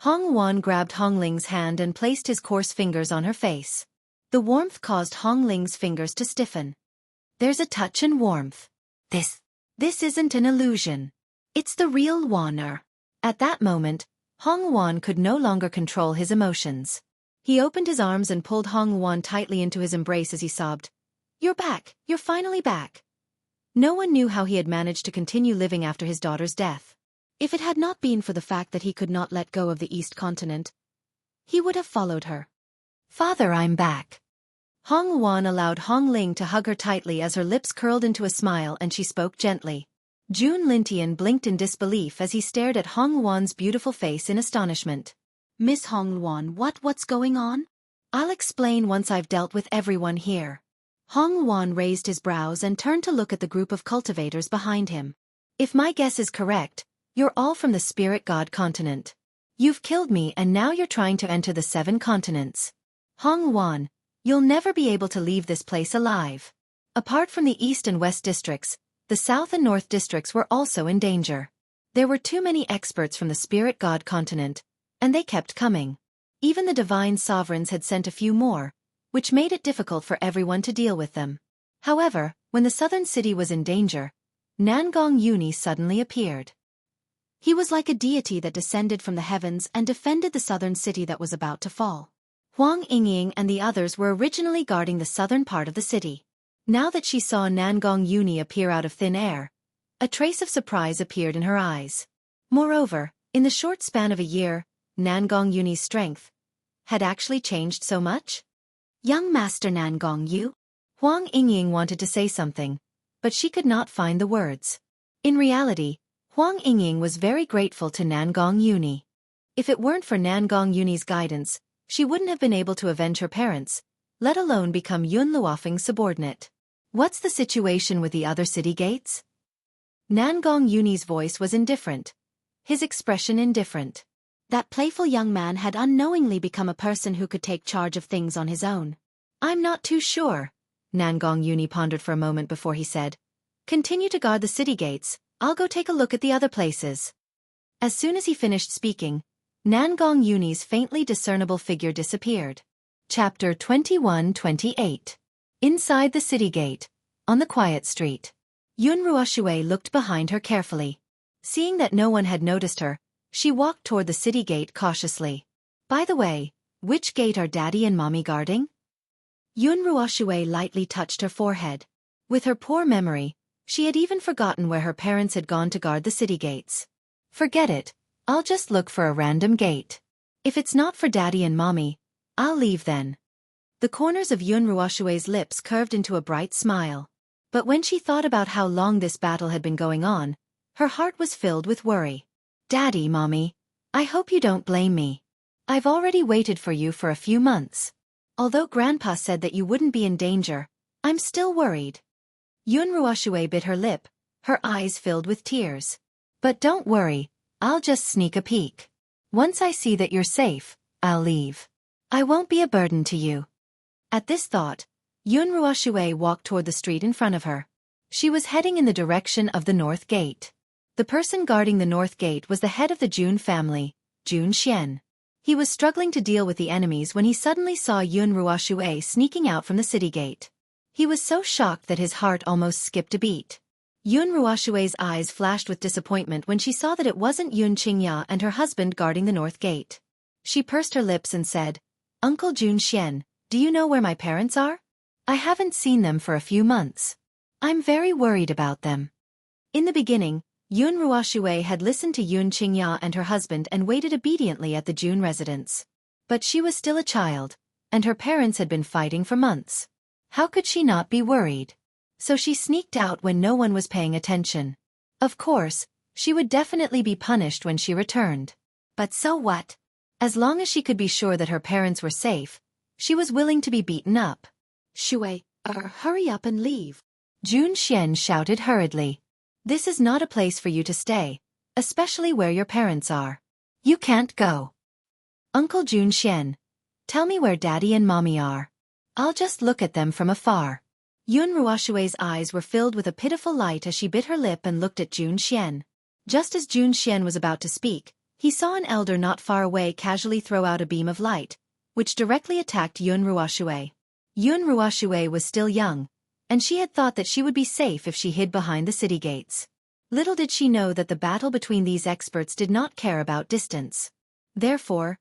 S1: Hong Luan grabbed Hong Ling's hand and placed his coarse fingers on her face. The warmth caused Hong Ling's fingers to stiffen. There's a touch and warmth. This isn't an illusion. It's the real Luaner. At that moment, Hong Luan could no longer control his emotions. He opened his arms and pulled Hong Wuan tightly into his embrace as he sobbed. "You're back, you're finally back." No one knew how he had managed to continue living after his daughter's death. If it had not been for the fact that he could not let go of the East Continent, he would have followed her. "Father, I'm back." Hong Wuan allowed Hong Ling to hug her tightly as her lips curled into a smile and she spoke gently. Jun Lintian blinked in disbelief as he stared at Hong Wuan's beautiful face in astonishment. "Miss Hong Wuan, what's going on?" "I'll explain once I've dealt with everyone here." Hong Wuan raised his brows and turned to look at the group of cultivators behind him. "If my guess is correct, you're all from the Spirit God continent. You've killed me and now you're trying to enter the 7 continents. Hong Wuan, you'll never be able to leave this place alive." Apart from the East and West districts, the South and North districts were also in danger. There were too many experts from the Spirit God continent, and they kept coming. Even the divine sovereigns had sent a few more, which made it difficult for everyone to deal with them. However, when the southern city was in danger, Nangong Uni suddenly appeared. He was like a deity that descended from the heavens and defended the southern city that was about to fall. Huang Yingying and the others were originally guarding the southern part of the city. Now that she saw Nangong Uni appear out of thin air, a trace of surprise appeared in her eyes. Moreover, in the short span of a year, Nangong Uni's strength had actually changed so much? "Young Master Nangong Yu?" Huang Yingying wanted to say something, but she could not find the words. In reality, Huang Yingying was very grateful to Nangong Uni. If it weren't for Nangong Uni's guidance, she wouldn't have been able to avenge her parents, let alone become Yun Luofeng's subordinate. "What's the situation with the other city gates?" Nangong Uni's voice was indifferent, his expression indifferent. That playful young man had unknowingly become a person who could take charge of things on his own. "I'm not too sure." Nangong Uni pondered for a moment before he said, "Continue to guard the city gates, I'll go take a look at the other places." As soon as he finished speaking, Nangong Uni's faintly discernible figure disappeared. Chapter 21-28. Inside the city gate, on the quiet street. Yun Ruoshui looked behind her carefully. Seeing that no one had noticed her, she walked toward the city gate cautiously. "By the way, which gate are Daddy and Mommy guarding?" Yun Ruoshui lightly touched her forehead. With her poor memory, she had even forgotten where her parents had gone to guard the city gates. "Forget it, I'll just look for a random gate. If it's not for Daddy and Mommy, I'll leave then." The corners of Yun Ruoshui's lips curved into a bright smile. But when she thought about how long this battle had been going on, her heart was filled with worry. "Daddy, Mommy, I hope you don't blame me. I've already waited for you for a few months. Although Grandpa said that you wouldn't be in danger, I'm still worried." Yun Ruoshui bit her lip, her eyes filled with tears. "But don't worry, I'll just sneak a peek. Once I see that you're safe, I'll leave. I won't be a burden to you." At this thought, Yun Ruoshui walked toward the street in front of her. She was heading in the direction of the North Gate. The person guarding the North Gate was the head of the Jun family, Jun Xian. He was struggling to deal with the enemies when he suddenly saw Yun Ruoshui sneaking out from the city gate. He was so shocked that his heart almost skipped a beat. Yun Ruoshui's eyes flashed with disappointment when she saw that it wasn't Yun Qingya and her husband guarding the North Gate. She pursed her lips and said, "Uncle Jun Xian, do you know where my parents are? I haven't seen them for a few months. I'm very worried about them." In the beginning, Yun Ruoshui had listened to Yun Qingya and her husband and waited obediently at the Jun residence. But she was still a child, and her parents had been fighting for months. How could she not be worried? So she sneaked out when no one was paying attention. Of course, she would definitely be punished when she returned. But so what? As long as she could be sure that her parents were safe, she was willing to be beaten up. "Shui, hurry up and leave," Jun Xian shouted hurriedly. "This is not a place for you to stay, especially where your parents are. You can't go." "Uncle Jun Xian, tell me where Daddy and Mommy are. I'll just look at them from afar." Yun Ruoshui's eyes were filled with a pitiful light as she bit her lip and looked at Jun Xian. Just as Jun Xian was about to speak, he saw an elder not far away casually throw out a beam of light, which directly attacked Yun Ruoshui. Yun Ruoshui was still young, and she had thought that she would be safe if she hid behind the city gates. Little did she know that the battle between these experts did not care about distance. Therefore,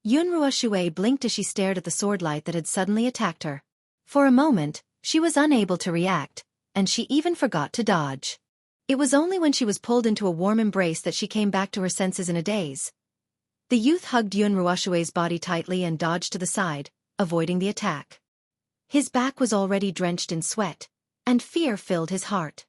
S1: Yunruo Shui blinked as she stared at the swordlight that had suddenly attacked her. For a moment, she was unable to react, and she even forgot to dodge. It was only when she was pulled into a warm embrace that she came back to her senses in a daze. The youth hugged Yunruo Shui's body tightly and dodged to the side, avoiding the attack. His back was already drenched in sweat, and fear filled his heart.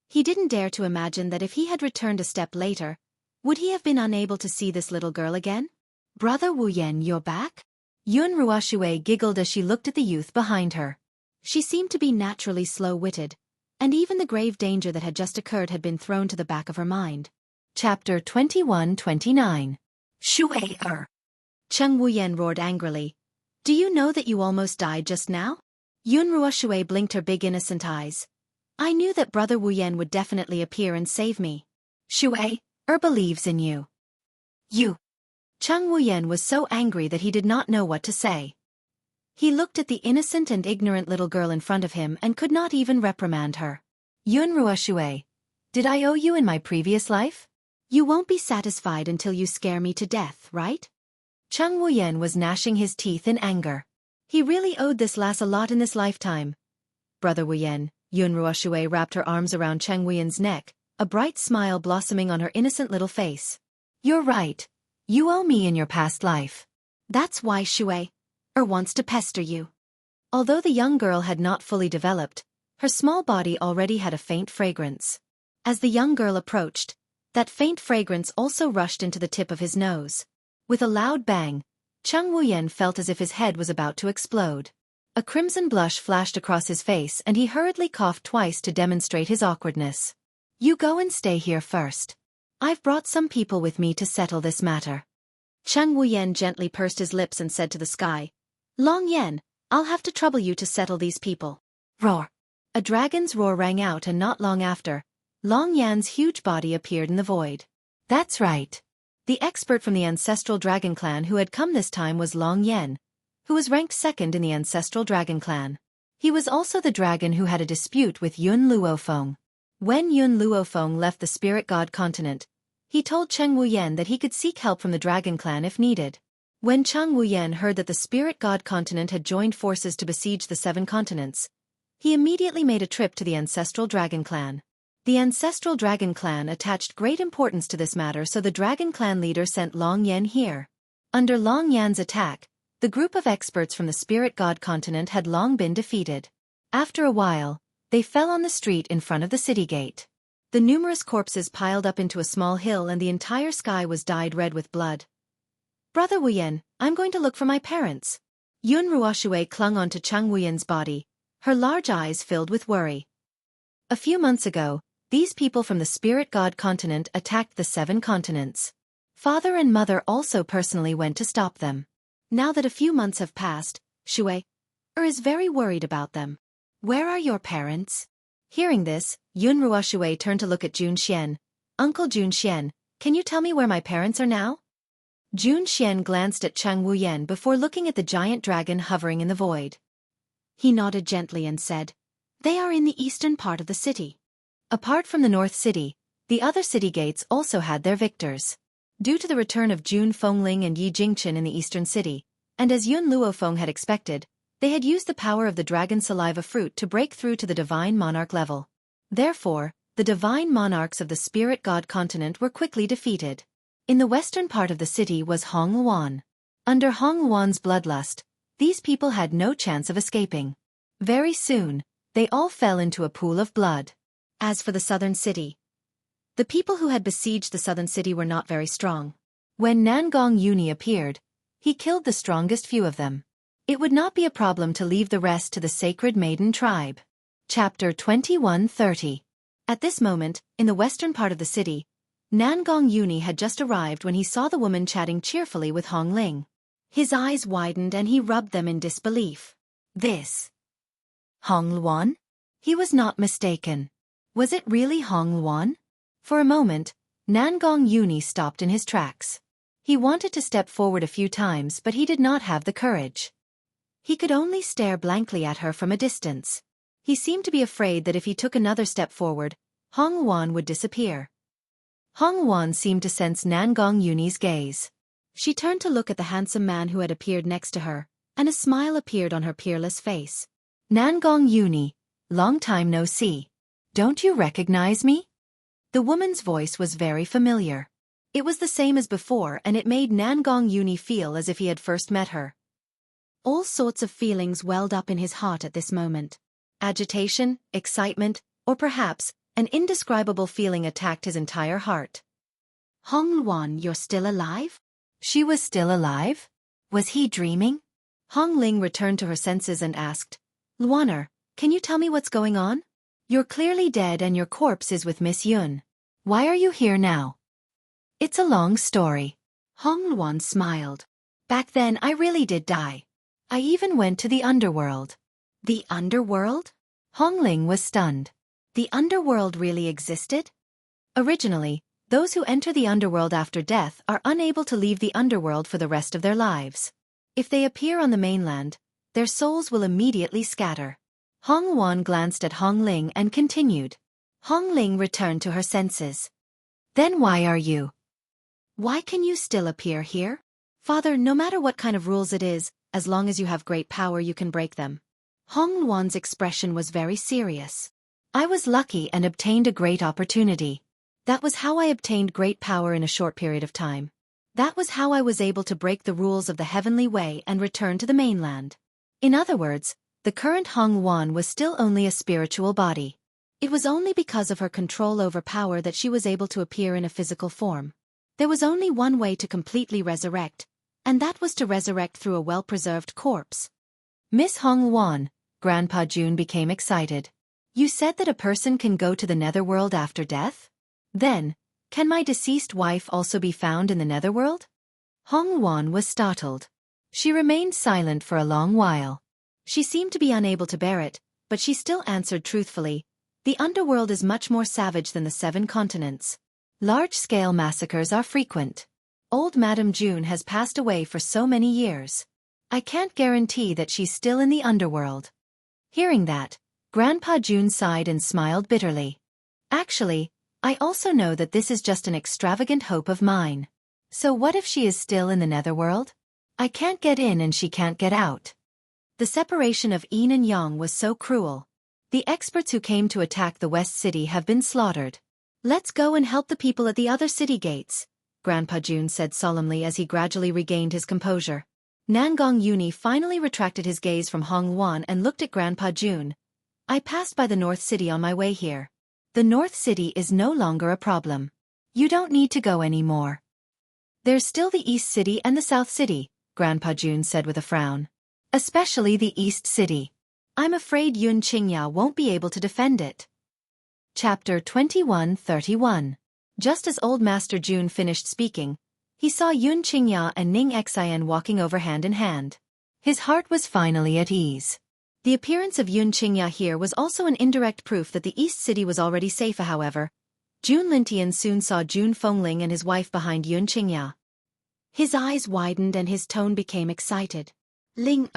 S1: He didn't dare to imagine that if he had returned a step later, would he have been unable to see this little girl again? "Brother Wu Yan, you're back?" Yunruo Shui giggled as she looked at the youth behind her. She seemed to be naturally slow-witted, and even the grave danger that had just occurred had been thrown to the back of her mind. Chapter 21-29. Shui-er. Cheng Wuyen roared angrily. "Do you know that you almost died just now?" Yunruo Shui blinked her big innocent eyes. "I knew that Brother Wuyen would definitely appear and save me. Shui-er believes in you." "You." Cheng Wuyen was so angry that he did not know what to say. He looked at the innocent and ignorant little girl in front of him and could not even reprimand her. "Yunruo Shui, did I owe you in my previous life? You won't be satisfied until you scare me to death, right?" Cheng Wuyen was gnashing his teeth in anger. He really owed this lass a lot in this lifetime. "Brother Wuyen," Yunruo Shui wrapped her arms around Cheng Wuyen's neck, a bright smile blossoming on her innocent little face. "You're right. You owe me in your past life. That's why Shui-er wants to pester you." Although the young girl had not fully developed, her small body already had a faint fragrance. As the young girl approached, that faint fragrance also rushed into the tip of his nose. With a loud bang, Cheng Wuyen felt as if his head was about to explode. A crimson blush flashed across his face and he hurriedly coughed twice to demonstrate his awkwardness. "You go and stay here first. I've brought some people with me to settle this matter." Cheng Wuyen gently pursed his lips and said to the sky, "Long Yan, I'll have to trouble you to settle these people." Roar! A dragon's roar rang out, and not long after, Long Yan's huge body appeared in the void. That's right. The expert from the ancestral dragon clan who had come this time was Long Yan, who was ranked second in the ancestral dragon clan. He was also the dragon who had a dispute with Yun Luofeng. When Yun Luofeng left the spirit god continent, he told Cheng Wuyen that he could seek help from the dragon clan if needed. When Cheng Wuyen heard that the spirit god continent had joined forces to besiege the 7 continents, he immediately made a trip to the ancestral dragon clan. The ancestral dragon clan attached great importance to this matter, so the dragon clan leader sent Long Yan here. Under Long Yan's attack, the group of experts from the spirit god continent had long been defeated. After a while, they fell on the street in front of the city gate. The numerous corpses piled up into a small hill and the entire sky was dyed red with blood. "Brother Wuyen, I'm going to look for my parents." Yunruo Shui clung onto Cheng Wuyen's body, her large eyes filled with worry. A few months ago, these people from the spirit god continent attacked the 7 continents. Father and mother also personally went to stop them. Now that a few months have passed, Shui-er is very worried about them. "Where are your parents?" Hearing this, Yunruo Shui turned to look at Jun Xian. "Uncle Jun Xian, can you tell me where my parents are now?" Jun Xian glanced at Cheng Wuyen before looking at the giant dragon hovering in the void. He nodded gently and said, "They are in the eastern part of the city." Apart from the North City, the other city gates also had their victors. Due to the return of Jun Fengling and Yi Jingchen in the eastern city, and as Yun Luofeng had expected, they had used the power of the dragon saliva fruit to break through to the divine monarch level. Therefore, the divine monarchs of the spirit god continent were quickly defeated. In the western part of the city was Hong Luan. Under Hong Luan's bloodlust, these people had no chance of escaping. Very soon, they all fell into a pool of blood. As for the southern city, the people who had besieged the southern city were not very strong. When Nangong Yuni appeared, he killed the strongest few of them. It would not be a problem to leave the rest to the sacred maiden tribe. Chapter 21-30. At this moment, in the western part of the city, Nangong Yuni had just arrived when he saw the woman chatting cheerfully with Hong Ling. His eyes widened and he rubbed them in disbelief. This Hong Luan? He was not mistaken. Was it really Hong Luan? For a moment, Nangong Yuni stopped in his tracks. He wanted to step forward a few times, but he did not have the courage. He could only stare blankly at her from a distance. He seemed to be afraid that if he took another step forward, Hong Luan would disappear. Hong Luan seemed to sense Nangong Yuni's gaze. She turned to look at the handsome man who had appeared next to her, and a smile appeared on her peerless face. Nangong Uni, long time no see. Don't you recognize me? The woman's voice was very familiar. It was the same as before, and it made Nangong Uni feel as if he had first met her. All sorts of feelings welled up in his heart at this moment. Agitation, excitement, or perhaps an indescribable feeling attacked his entire heart. Hong Luan, you're still alive? She was still alive? Was he dreaming? Hong Ling returned to her senses and asked, Luaner, can you tell me what's going on? You're clearly dead and your corpse is with Miss Yun. Why are you here now? It's a long story. Hong Luan smiled. Back then I really did die. I even went to the Underworld. The Underworld? Hong Ling was stunned. The Underworld really existed? Originally, those who enter the Underworld after death are unable to leave the Underworld for the rest of their lives. If they appear on the mainland, their souls will immediately scatter. Hong Wan glanced at Hong Ling and continued. Hong Ling returned to her senses. Then why are you? Why can you still appear here? Father, no matter what kind of rules it is, as long as you have great power you can break them. Hong Luan's expression was very serious. I was lucky and obtained a great opportunity. That was how I obtained great power in a short period of time. That was how I was able to break the rules of the heavenly way and return to the mainland. In other words, the current Hong Luan was still only a spiritual body. It was only because of her control over power that she was able to appear in a physical form. There was only one way to completely resurrect, and that was to resurrect through a well-preserved corpse. Miss Hong Luan, Grandpa Jun became excited. You said that a person can go to the netherworld after death? Then, can my deceased wife also be found in the netherworld? Hong Luan was startled. She remained silent for a long while. She seemed to be unable to bear it, but she still answered truthfully, the underworld is much more savage than the 7 continents. Large-scale massacres are frequent. Old Madame June has passed away for so many years. I can't guarantee that she's still in the underworld. Hearing that, Grandpa June sighed and smiled bitterly. Actually, I also know that this is just an extravagant hope of mine. So what if she is still in the netherworld? I can't get in and she can't get out. The separation of yin and yang was so cruel. The experts who came to attack the West City have been slaughtered. Let's go and help the people at the other city gates, Grandpa June said solemnly as he gradually regained his composure. Nangong Uni finally retracted his gaze from Hong Luan and looked at Grandpa June. I passed by the North City on my way here. The North City is no longer a problem. You don't need to go anymore. There's still the East City and the South City, Grandpa June said with a frown. Especially the East City. I'm afraid Yun Qingya won't be able to defend it. Chapter 21:31. Just as Old Master June finished speaking, he saw Yun Qingya and Ning Xian walking over hand in hand. His heart was finally at ease. The appearance of Yun Qingya here was also an indirect proof that the East City was already safe. However, Jun Lintian soon saw Jun Fengling and his wife behind Yun Qingya. His eyes widened and his tone became excited. Ling,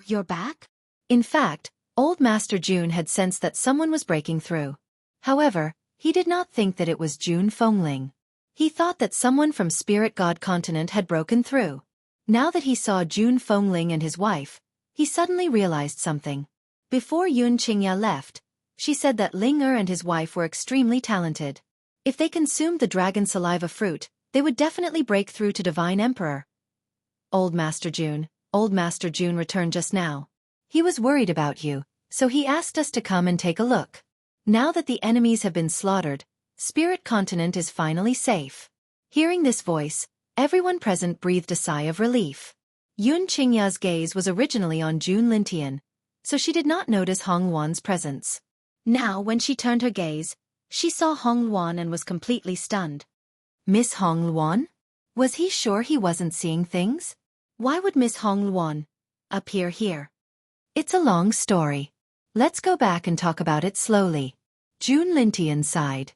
S1: you're back? In fact, Old Master June had sensed that someone was breaking through. However, he did not think that it was Jun Fengling. He thought that someone from Spirit God Continent had broken through. Now that he saw Jun Fengling and his wife, he suddenly realized something. Before Yun Qingya left, she said that Ling and his wife were extremely talented. If they consumed the dragon saliva fruit, they would definitely break through to Divine Emperor. Old Master June returned just now. He was worried about you, so he asked us to come and take a look. Now that the enemies have been slaughtered, Spirit Continent is finally safe. Hearing this voice, everyone present breathed a sigh of relief. Yun Qingya's gaze was originally on Jun Lintian, so she did not notice Hong Luan's presence. Now when she turned her gaze, she saw Hong Luan and was completely stunned. Miss Hong Luan? Was he sure he wasn't seeing things? Why would Miss Hong Luan appear here? It's a long story. Let's go back and talk about it slowly. Jun Lintian sighed.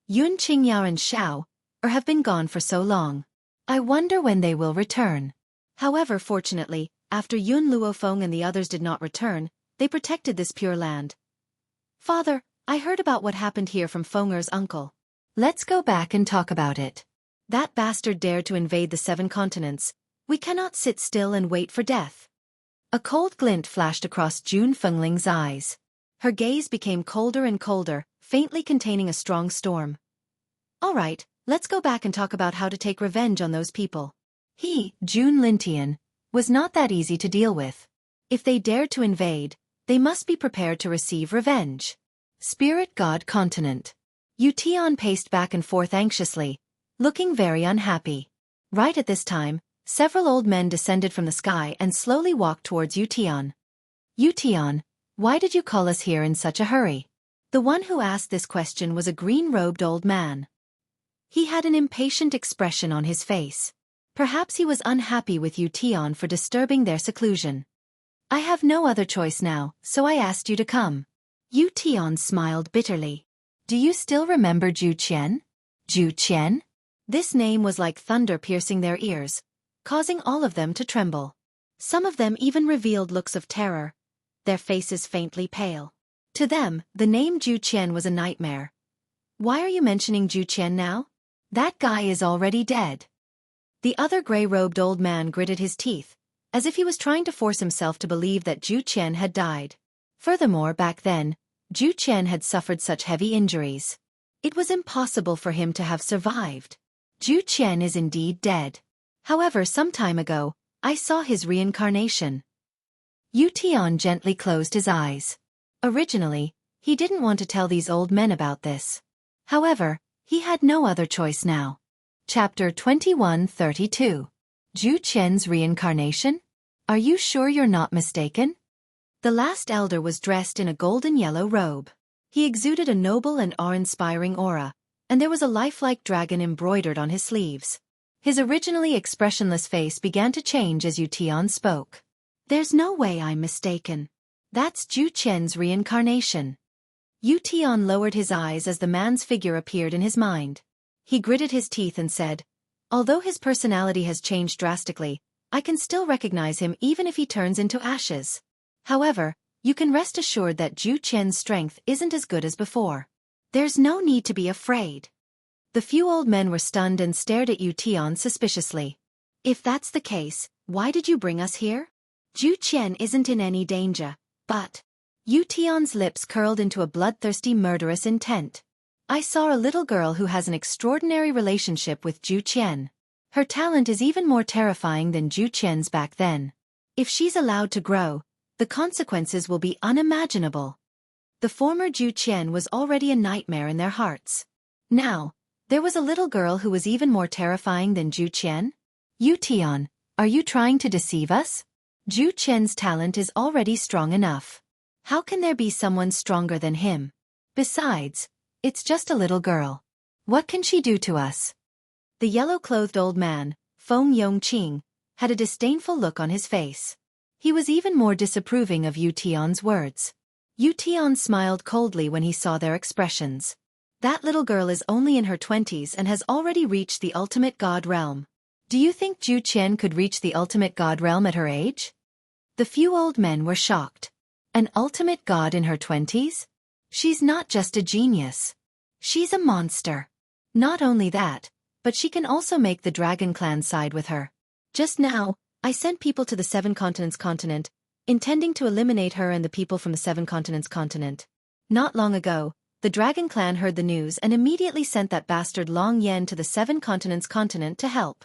S1: Yun Qingya and Xiao have been gone for so long. I wonder when they will return. However, fortunately, after Yun Luofeng and the others did not return, they protected this pure land. Father, I heard about what happened here from Fenger's uncle. Let's go back and talk about it. That bastard dared to invade the 7 continents. We cannot sit still and wait for death. A cold glint flashed across June Fengling's eyes. Her gaze became colder and colder, faintly containing a strong storm. All right, let's go back and talk about how to take revenge on those people. June Lintian, was not that easy to deal with. If they dared to invade, they must be prepared to receive revenge. Spirit God Continent. Yution paced back and forth anxiously, looking very unhappy. Right at this time, several old men descended from the sky and slowly walked towards Yution. Yution, why did you call us here in such a hurry? The one who asked this question was a green-robed old man. He had an impatient expression on his face. Perhaps he was unhappy with Yution for disturbing their seclusion. I have no other choice now, so I asked you to come. Yution smiled bitterly. Do you still remember Zhu Qian? Zhu Qian? This name was like thunder piercing their ears, causing all of them to tremble. Some of them even revealed looks of terror, their faces faintly pale. To them, the name Zhu Qian was a nightmare. Why are you mentioning Zhu Qian now? That guy is already dead. The other gray-robed old man gritted his teeth, as if he was trying to force himself to believe that Zhu Qian had died. Furthermore, back then, Zhu Qian had suffered such heavy injuries. It was impossible for him to have survived. Zhu Qian is indeed dead. However, some time ago, I saw his reincarnation. Yution gently closed his eyes. Originally, he didn't want to tell these old men about this. However, he had no other choice now. Chapter 2132. Zhu Qian's reincarnation? Are you sure you're not mistaken? The last elder was dressed in a golden-yellow robe. He exuded a noble and awe-inspiring aura, and there was a lifelike dragon embroidered on his sleeves. His originally expressionless face began to change as Yution spoke. There's no way I'm mistaken. That's Zhu Qian's reincarnation. Yution lowered his eyes as the man's figure appeared in his mind. He gritted his teeth and said, although his personality has changed drastically, I can still recognize him even if he turns into ashes. However, you can rest assured that Zhu Qian's strength isn't as good as before. There's no need to be afraid. The few old men were stunned and stared at Yution suspiciously. If that's the case, why did you bring us here? Zhu Qian isn't in any danger, but... Yution's lips curled into a bloodthirsty murderous intent. I saw a little girl who has an extraordinary relationship with Zhu Qian. Her talent is even more terrifying than Zhu Qian's back then. If she's allowed to grow, the consequences will be unimaginable. The former Zhu Qian was already a nightmare in their hearts. Now, there was a little girl who was even more terrifying than Zhu Qian? Yution, are you trying to deceive us? Zhu Qian's talent is already strong enough. How can there be someone stronger than him? Besides, it's just a little girl. What can she do to us? The yellow-clothed old man, Feng Yongqing, had a disdainful look on his face. He was even more disapproving of Yution's words. Yution smiled coldly when he saw their expressions. That little girl is only in her 20s and has already reached the ultimate god realm. Do you think Zhu Qian could reach the ultimate god realm at her age? The few old men were shocked. An ultimate god in her 20s? She's not just a genius. She's a monster. Not only that, but she can also make the Dragon Clan side with her. Just now, I sent people to the 7 continents continent, intending to eliminate her and the people from the 7 continents continent. Not long ago, the Dragon Clan heard the news and immediately sent that bastard Long Yen to the 7 continents continent to help.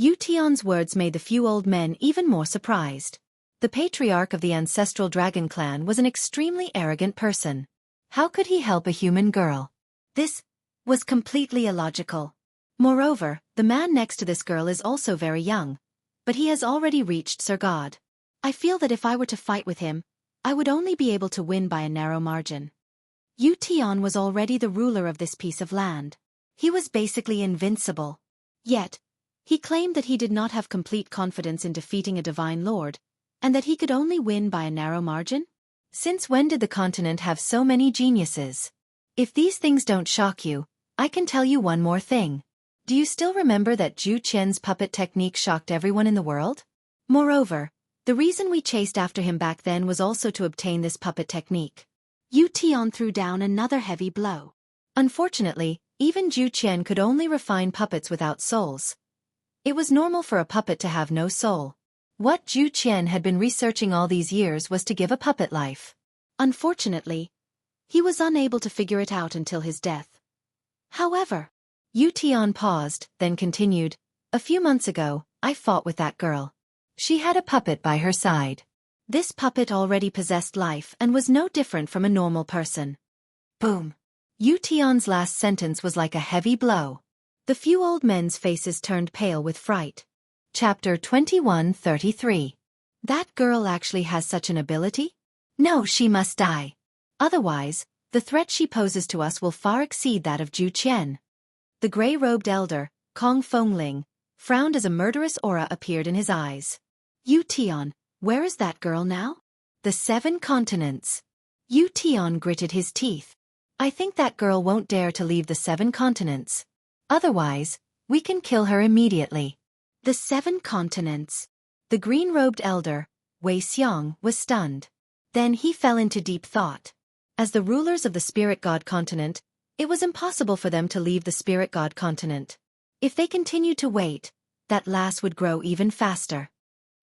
S1: Yution's words made the few old men even more surprised. The patriarch of the ancestral Dragon Clan was an extremely arrogant person. How could he help a human girl? This was completely illogical. Moreover, the man next to this girl is also very young, but he has already reached Sir God. I feel that if I were to fight with him, I would only be able to win by a narrow margin. Yution was already the ruler of this piece of land. He was basically invincible. Yet, he claimed that he did not have complete confidence in defeating a divine lord, and that he could only win by a narrow margin? Since when did the continent have so many geniuses? If these things don't shock you, I can tell you one more thing. Do you still remember that Zhu Qian's puppet technique shocked everyone in the world? Moreover, the reason we chased after him back then was also to obtain this puppet technique. Yution threw down another heavy blow. Unfortunately, Even Ju Qian could only refine puppets without souls. It was normal for a puppet to have no soul. What Ju Qian had been researching all these years was to give a puppet life. Unfortunately, he was unable to figure it out until his death. However, Yu Tian paused, then continued, "A few months ago, I fought with that girl. She had a puppet by her side. This puppet already possessed life and was no different from a normal person." Boom! Yu Tian's last sentence was like a heavy blow. The few old men's faces turned pale with fright. Chapter 21:33. That girl actually has such an ability? No, she must die. Otherwise, the threat she poses to us will far exceed that of Ju Qian. The gray-robed elder, Kong Fengling, frowned as a murderous aura appeared in his eyes. Yu Tian, where is that girl now? The 7 continents. Yu Tian gritted his teeth. I think that girl won't dare to leave the 7 continents. Otherwise, we can kill her immediately. The 7 continents. The green-robed elder, Wei Xiang, was stunned. Then he fell into deep thought. As the rulers of the Spirit God continent, it was impossible for them to leave the Spirit God continent. If they continued to wait, that lass would grow even faster.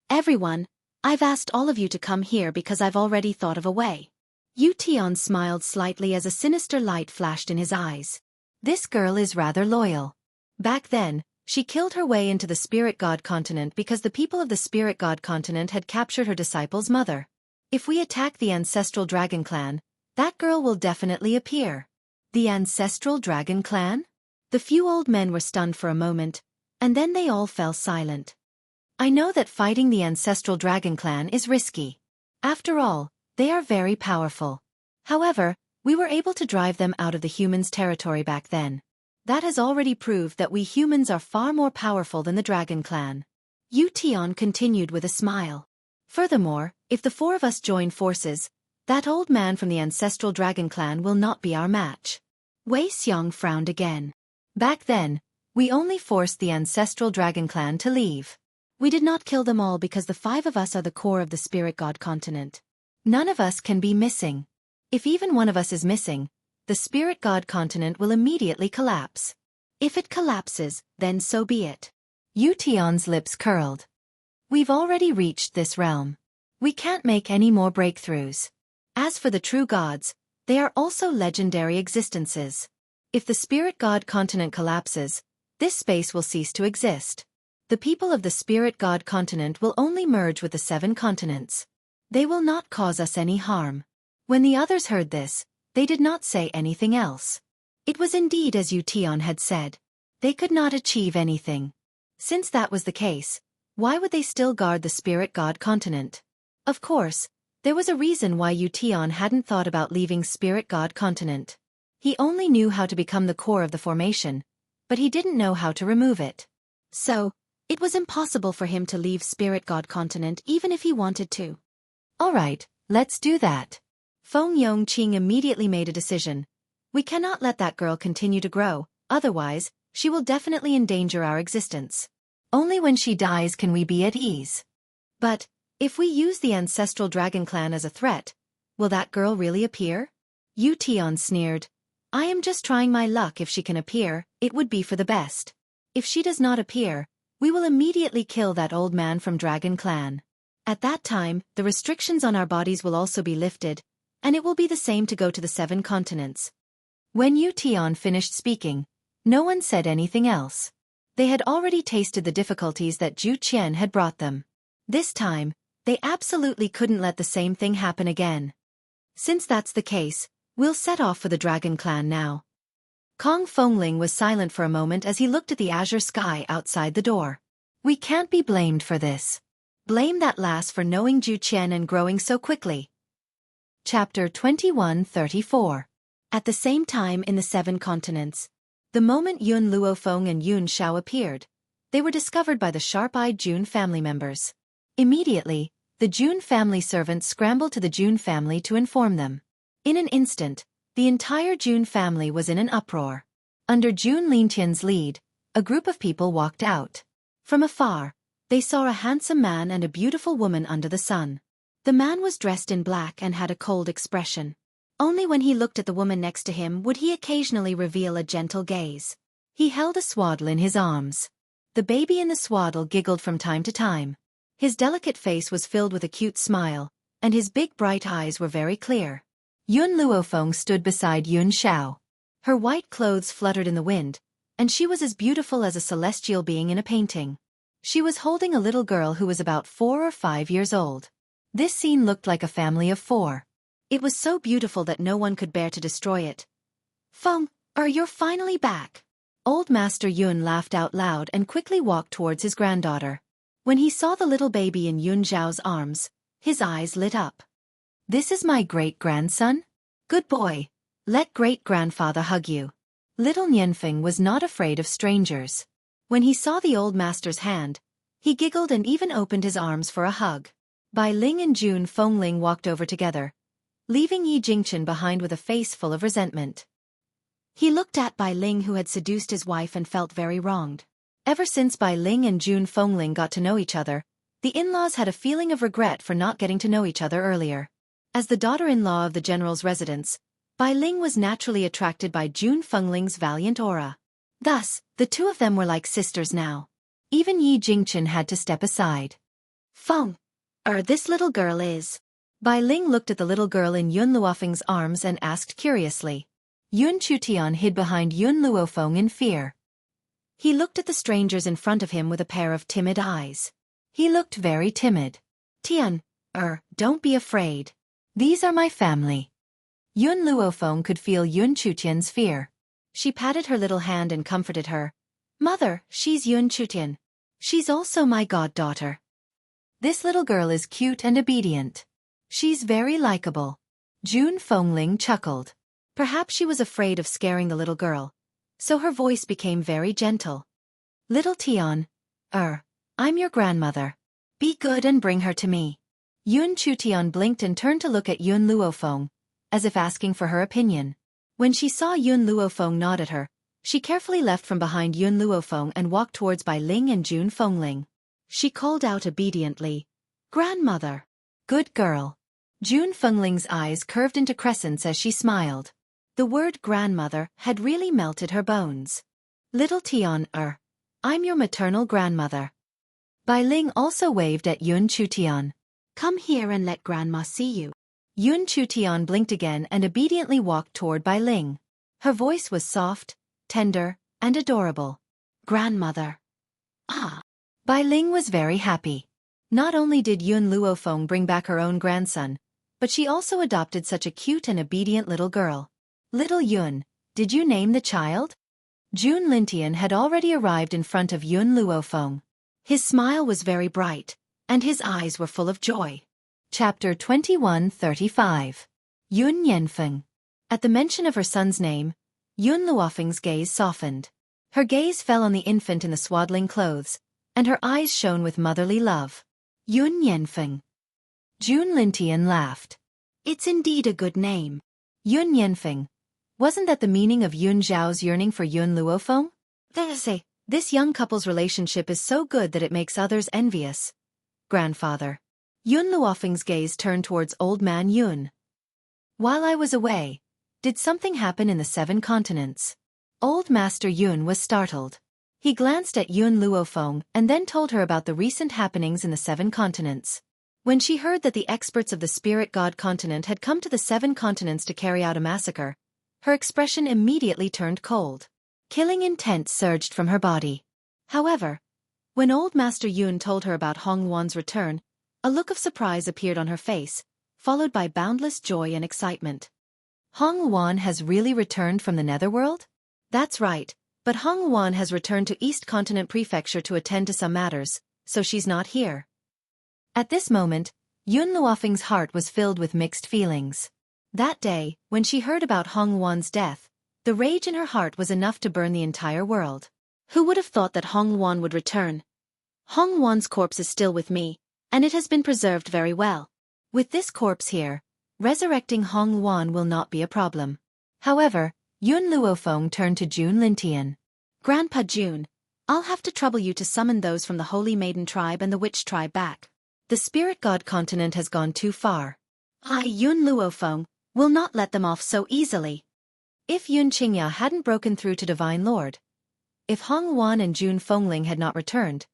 S1: Everyone, I've asked all of you to come here because I've already thought of a way. Yu Tian smiled slightly as a sinister light flashed in his eyes. This girl is rather loyal. Back then, she killed her way into the Spirit God continent because the people of the Spirit God continent had captured her disciple's mother. If we attack the ancestral dragon clan, that girl will definitely appear. The ancestral dragon clan? The few old men were stunned for a moment, and then they all fell silent. I know that fighting the ancestral dragon clan is risky. After all, they are very powerful. However, we were able to drive them out of the humans' territory back then. That has already proved that we humans are far more powerful than the dragon clan. Yu Tian continued with a smile. Furthermore, if the 4 of us join forces, that old man from the ancestral dragon clan will not be our match. Wei Xiang frowned again. Back then, we only forced the ancestral dragon clan to leave. We did not kill them all because the 5 of us are the core of the Spirit God continent. None of us can be missing. If even one of us is missing, the Spirit God continent will immediately collapse. If it collapses, then so be it. Yu Tian's lips curled. We've already reached this realm. We can't make any more breakthroughs. As for the true gods, they are also legendary existences. If the Spirit God continent collapses, this space will cease to exist. The people of the Spirit God continent will only merge with the 7 continents. They will not cause us any harm. When the others heard this, they did not say anything else. It was indeed as Yu Tian had said. They could not achieve anything. Since that was the case, why would they still guard the Spirit God continent? Of course, there was a reason why Yu Tian hadn't thought about leaving Spirit God continent. He only knew how to become the core of the formation, but he didn't know how to remove it. So, it was impossible for him to leave Spirit God continent even if he wanted to. Alright, let's do that. Feng Yongqing immediately made a decision. We cannot let that girl continue to grow, otherwise, she will definitely endanger our existence. Only when she dies can we be at ease. But, if we use the ancestral dragon clan as a threat, will that girl really appear? Yu Tian sneered. I am just trying my luck. If she can appear, it would be for the best. If she does not appear, we will immediately kill that old man from Dragon Clan. At that time, the restrictions on our bodies will also be lifted, and it will be the same to go to the 7 continents. When Yu Tian finished speaking, no one said anything else. They had already tasted the difficulties that Ju Qian had brought them. This time, they absolutely couldn't let the same thing happen again. Since that's the case, we'll set off for the Dragon Clan now. Kong Fengling was silent for a moment as he looked at the azure sky outside the door. We can't be blamed for this. Blame that lass for knowing Ju Qian and growing so quickly. Chapter 21:34. At the same time in the 7 continents. The moment Yun Luofeng and Yun Xiao appeared, they were discovered by the sharp-eyed Jun family members. Immediately, the Jun family servants scrambled to the Jun family to inform them. In an instant, the entire Jun family was in an uproar. Under Jun Lintian's lead, a group of people walked out. From afar, they saw a handsome man and a beautiful woman under the sun. The man was dressed in black and had a cold expression. Only when he looked at the woman next to him would he occasionally reveal a gentle gaze. He held a swaddle in his arms. The baby in the swaddle giggled from time to time. His delicate face was filled with a cute smile, and his big bright eyes were very clear. Yun Luofeng stood beside Yun Xiao. Her white clothes fluttered in the wind, and she was as beautiful as a celestial being in a painting. She was holding a little girl who was about 4 or 5 years old. This scene looked like a family of 4. It was so beautiful that no one could bear to destroy it. Feng, you're finally back. Old Master Yun laughed out loud and quickly walked towards his granddaughter. When he saw the little baby in Yun Zhao's arms, his eyes lit up. This is my great-grandson? Good boy. Let great-grandfather hug you. Little Nianfeng was not afraid of strangers. When he saw the old master's hand, he giggled and even opened his arms for a hug. Bai Ling and Jun Fengling walked over together, leaving Yi Jingchen behind with a face full of resentment. He looked at Bai Ling, who had seduced his wife, and felt very wronged. Ever since Bai Ling and Jun Fengling got to know each other, the in-laws had a feeling of regret for not getting to know each other earlier. As the daughter-in-law of the general's residence, Bai Ling was naturally attracted by Jun Fengling's valiant aura. Thus, the two of them were like sisters now. Even Yi Jingchen had to step aside. Feng, this little girl is... Bai Ling looked at the little girl in Yun Luofeng's arms and asked curiously. Yun Chutian hid behind Yun Luofeng in fear. He looked at the strangers in front of him with a pair of timid eyes. He looked very timid. Tian, don't be afraid. These are my family. Yun Luofeng could feel Yun Chutian's fear. She patted her little hand and comforted her. Mother, she's Yun Chutian. She's also my goddaughter. This little girl is cute and obedient. She's very likable. Jun Fengling chuckled. Perhaps she was afraid of scaring the little girl, so her voice became very gentle. Little Tian, I'm your grandmother. Be good and bring her to me. Yun Chutian blinked and turned to look at Yun Luofeng, as if asking for her opinion. When she saw Yun Luofeng nod at her, she carefully left from behind Yun Luofeng and walked towards Bai Ling and Jun Fengling. She called out obediently, Grandmother. Good girl. Jun Fengling's eyes curved into crescents as she smiled. The word grandmother had really melted her bones. Little Tian, I'm your maternal grandmother. Bai Ling also waved at Yun Chutian. Come here and let grandma see you. Yun Chutian blinked again and obediently walked toward Bai Ling. Her voice was soft, tender, and adorable. Grandmother. Bai Ling was very happy. Not only did Yun Luofeng bring back her own grandson, but she also adopted such a cute and obedient little girl. Little Yun, did you name the child? Jun Lintian had already arrived in front of Yun Luofeng. His smile was very bright, and his eyes were full of joy. Chapter 21:35. Yun Yanfeng. At the mention of her son's name, Yun Luofeng's gaze softened. Her gaze fell on the infant in the swaddling clothes, and her eyes shone with motherly love. Yun Yanfeng. Jun Lintian laughed. It's indeed a good name. Yun Yanfeng. Wasn't that the meaning of Yun Zhao's yearning for Yun Luofeng? This young couple's relationship is so good that it makes others envious. Grandfather. Yun Luofeng's gaze turned towards old man Yun. While I was away, did something happen in the 7 continents? Old Master Yun was startled. He glanced at Yun Luofeng and then told her about the recent happenings in the 7 continents. When she heard that the experts of the Spirit God continent had come to the 7 continents to carry out a massacre, her expression immediately turned cold. Killing intent surged from her body. However, when old Master Yun told her about Hong Wan's return, a look of surprise appeared on her face, followed by boundless joy and excitement. Hong Wan has really returned from the Netherworld? That's right, but Hong Wan has returned to East Continent Prefecture to attend to some matters, so she's not here. At this moment, Yun Luofeng's heart was filled with mixed feelings. That day, when she heard about Hong Wan's death, the rage in her heart was enough to burn the entire world. Who would have thought that Hong Wan would return? Hong Wan's corpse is still with me, and it has been preserved very well. With this corpse here, resurrecting Hong Wan will not be a problem. However, Yun Luofeng turned to Jun Lintian. Grandpa Jun, I'll have to trouble you to summon those from the Holy Maiden tribe and the Witch tribe back. The Spirit God continent has gone too far. Yun Luofeng, Will not let them off so easily. If Yun Qingya hadn't broken through to Divine Lord, if Hong Wan and Jun Fengling had not returned,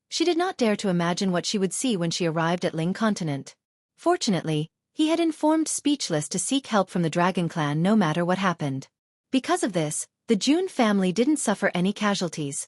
S1: she did not dare to imagine what she would see when she arrived at Ling Continent. Fortunately, he had informed Speechless to seek help from the Dragon Clan no matter what happened. Because of this, the Jun family didn't suffer any casualties.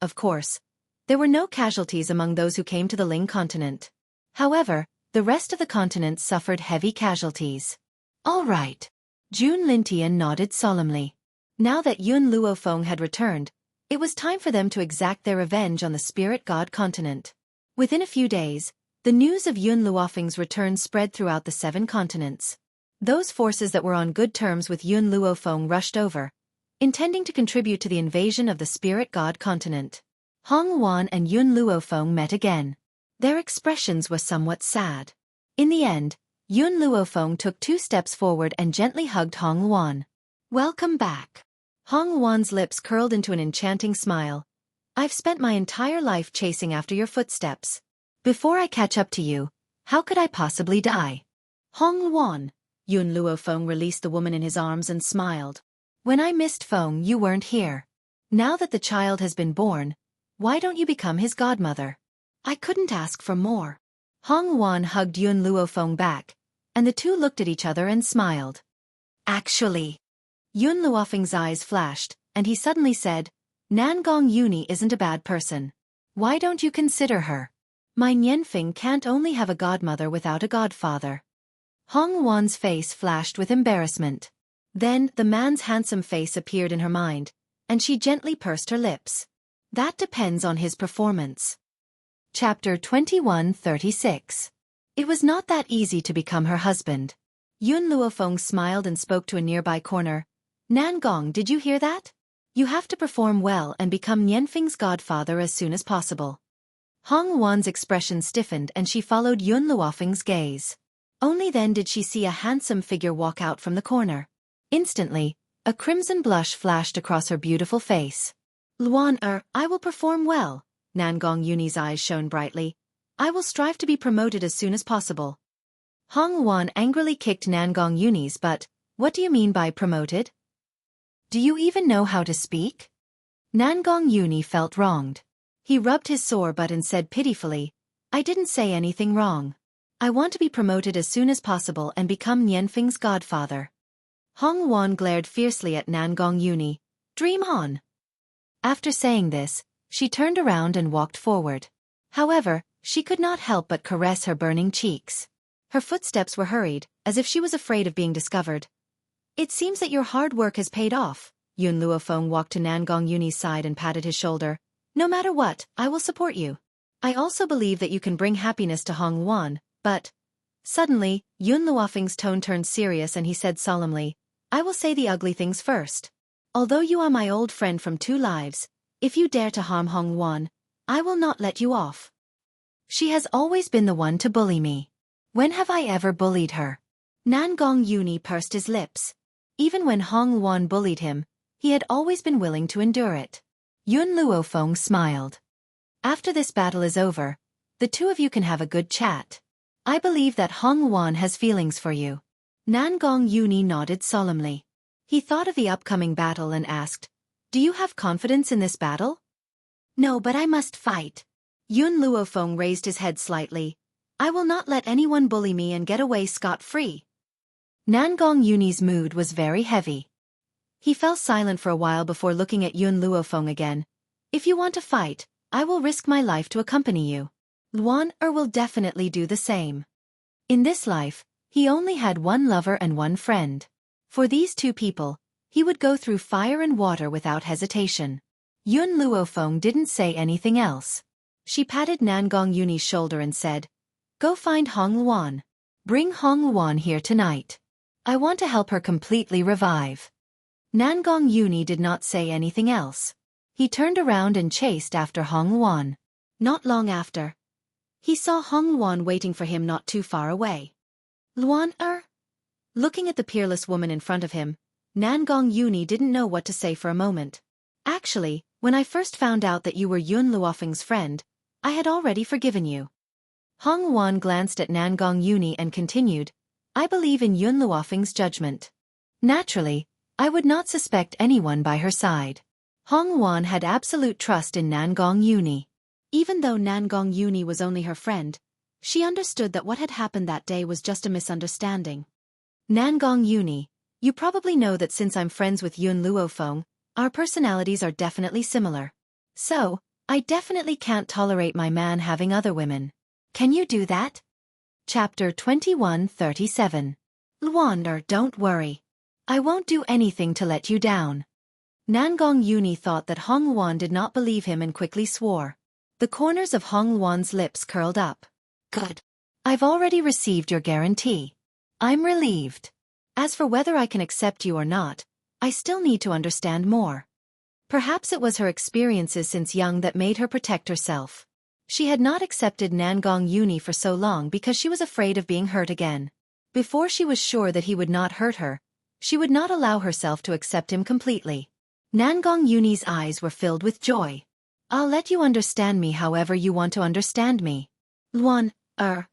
S1: Of course, there were no casualties among those who came to the Ling Continent. However, the rest of the continent suffered heavy casualties. All right. Jun Lintian nodded solemnly. Now that Yun Luofeng had returned, it was time for them to exact their revenge on the spirit god continent. Within a few days, the news of Yun Luofeng's return spread throughout the 7 continents. Those forces that were on good terms with Yun Luofeng rushed over, intending to contribute to the invasion of the spirit god continent. Hong Wan and Yun Luofeng met again. Their expressions were somewhat sad. In the end, Yun Luofeng took 2 steps forward and gently hugged Hong Wan. Welcome back. Hong Wan's lips curled into an enchanting smile. I've spent my entire life chasing after your footsteps. Before I catch up to you, how could I possibly die? Hong Wan. Yun Luofeng released the woman in his arms and smiled. When I missed Feng, you weren't here. Now that the child has been born, why don't you become his godmother? I couldn't ask for more. Hong Wan hugged Yun Luofeng back, and the two looked at each other and smiled. Actually, Yun Luofeng's eyes flashed, and he suddenly said, Nangong Yuni isn't a bad person. Why don't you consider her? My Nianfeng can't only have a godmother without a godfather. Hong Wan's face flashed with embarrassment. Then the man's handsome face appeared in her mind, and she gently pursed her lips. That depends on his performance. Chapter 2136. It was not that easy to become her husband. Yun Luofeng smiled and spoke to a nearby corner. Nangong, did you hear that? You have to perform well and become Nianfeng's godfather as soon as possible. Hong Wan's expression stiffened and she followed Yun Luofeng's gaze. Only then did she see a handsome figure walk out from the corner. Instantly, a crimson blush flashed across her beautiful face. Luan I will perform well. Nangong Yuni's eyes shone brightly. I will strive to be promoted as soon as possible. Hong Wan angrily kicked Nangong Yuni's butt. What do you mean by promoted? Do you even know how to speak? Nangong Yuni felt wronged. He rubbed his sore butt and said pitifully, I didn't say anything wrong. I want to be promoted as soon as possible and become Nianfeng's godfather. Hong Wan glared fiercely at Nangong Yuni. Dream on. After saying this, she turned around and walked forward. However, she could not help but caress her burning cheeks. Her footsteps were hurried, as if she was afraid of being discovered. It seems that your hard work has paid off. Yun Luofeng walked to Nangong Yuni's side and patted his shoulder. No matter what, I will support you. I also believe that you can bring happiness to Hong Wan, but... Suddenly, Yun Luofeng's tone turned serious and he said solemnly, I will say the ugly things first. Although you are my old friend from 2 lives, if you dare to harm Hong Wan, I will not let you off. She has always been the one to bully me. When have I ever bullied her? Nangong Yuni pursed his lips. Even when Hong Wan bullied him, he had always been willing to endure it. Yun Luofeng smiled. After this battle is over, the 2 of you can have a good chat. I believe that Hong Wan has feelings for you. Nangong Yuni nodded solemnly. He thought of the upcoming battle and asked, Do you have confidence in this battle? No, but I must fight. Yun Luofeng raised his head slightly. I will not let anyone bully me and get away scot-free. Nangong Yuni's mood was very heavy. He fell silent for a while before looking at Yun Luofeng again. If you want to fight, I will risk my life to accompany you. Luan will definitely do the same. In this life, he only had one lover and one friend. For these 2 people, he would go through fire and water without hesitation. Yun Luofeng didn't say anything else. She patted Nangong Yuni's shoulder and said, Go find Hong Wan. Bring Hong Wan here tonight. I want to help her completely revive. Nangong Yuni did not say anything else. He turned around and chased after Hong Wan. Not long after, he saw Hong Wan waiting for him not too far away. Luan Looking at the peerless woman in front of him, Nangong Yuni didn't know what to say for a moment. Actually, when I first found out that you were Yun Luofeng's friend, I had already forgiven you. Hong Wan glanced at Nangong Yuni and continued, I believe in Yun Luofeng's judgment. Naturally, I would not suspect anyone by her side. Hong Wan had absolute trust in Nangong Yuni. Even though Nangong Yuni was only her friend, she understood that what had happened that day was just a misunderstanding. Nangong Yuni, you probably know that since I'm friends with Yun Luofeng, our personalities are definitely similar. So, I definitely can't tolerate my man having other women. Can you do that? Chapter 21:37. Luander, don't worry. I won't do anything to let you down. Nangong Yuni thought that Hong Wan did not believe him and quickly swore. The corners of Hong Wan's lips curled up. Good. I've already received your guarantee. I'm relieved. As for whether I can accept you or not, I still need to understand more. Perhaps it was her experiences since young that made her protect herself. She had not accepted Nangong Yuni for so long because she was afraid of being hurt again. Before she was sure that he would not hurt her, she would not allow herself to accept him completely. Nangong Yuni's eyes were filled with joy. I'll let you understand me however you want to understand me. Luan,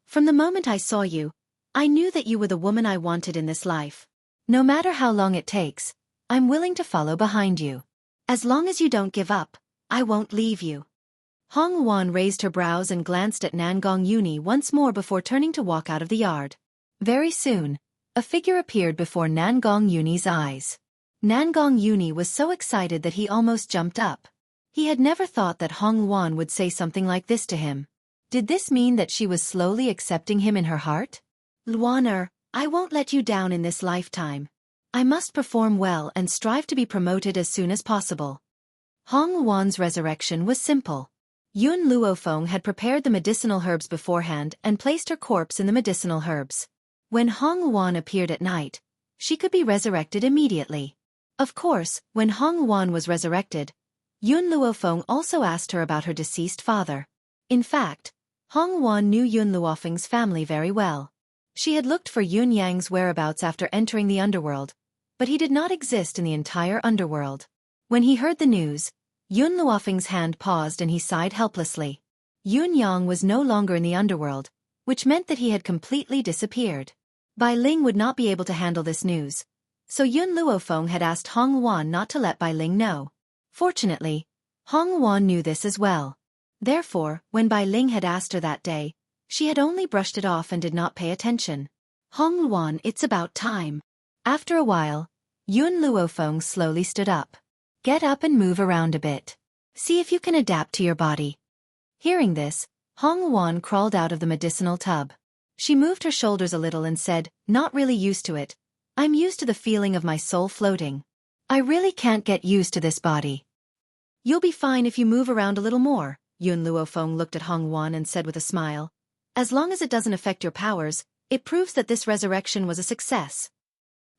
S1: from the moment I saw you, I knew that you were the woman I wanted in this life. No matter how long it takes, I'm willing to follow behind you. As long as you don't give up, I won't leave you. Hong Wan raised her brows and glanced at Nangong Yuni once more before turning to walk out of the yard. Very soon, a figure appeared before Nangong Yuni's eyes. Nangong Yuni was so excited that he almost jumped up. He had never thought that Hong Wan would say something like this to him. Did this mean that she was slowly accepting him in her heart? Luaner, I won't let you down in this lifetime. I must perform well and strive to be promoted as soon as possible. Hong Wan's resurrection was simple. Yun Luofeng had prepared the medicinal herbs beforehand and placed her corpse in the medicinal herbs. When Hong Wan appeared at night, she could be resurrected immediately. Of course, when Hong Wan was resurrected, Yun Luofeng also asked her about her deceased father. In fact, Hong Wan knew Yun Luofeng's family very well. She had looked for Yun Yang's whereabouts after entering the Underworld, but he did not exist in the entire Underworld. When he heard the news, Yun Luofeng's hand paused and he sighed helplessly. Yun Yang was no longer in the Underworld, which meant that he had completely disappeared. Bai Ling would not be able to handle this news, so Yun Luofeng had asked Hong Wan not to let Bai Ling know. Fortunately, Hong Wan knew this as well. Therefore, when Bai Ling had asked her that day, she had only brushed it off and did not pay attention. Hong Wan, it's about time. After a while, Yun Luofeng slowly stood up. Get up and move around a bit. See if you can adapt to your body. Hearing this, Hong Wan crawled out of the medicinal tub. She moved her shoulders a little and said, not really used to it. I'm used to the feeling of my soul floating. I really can't get used to this body. You'll be fine if you move around a little more, Yun Luofeng looked at Hong Wan and said with a smile. As long as it doesn't affect your powers, it proves that this resurrection was a success.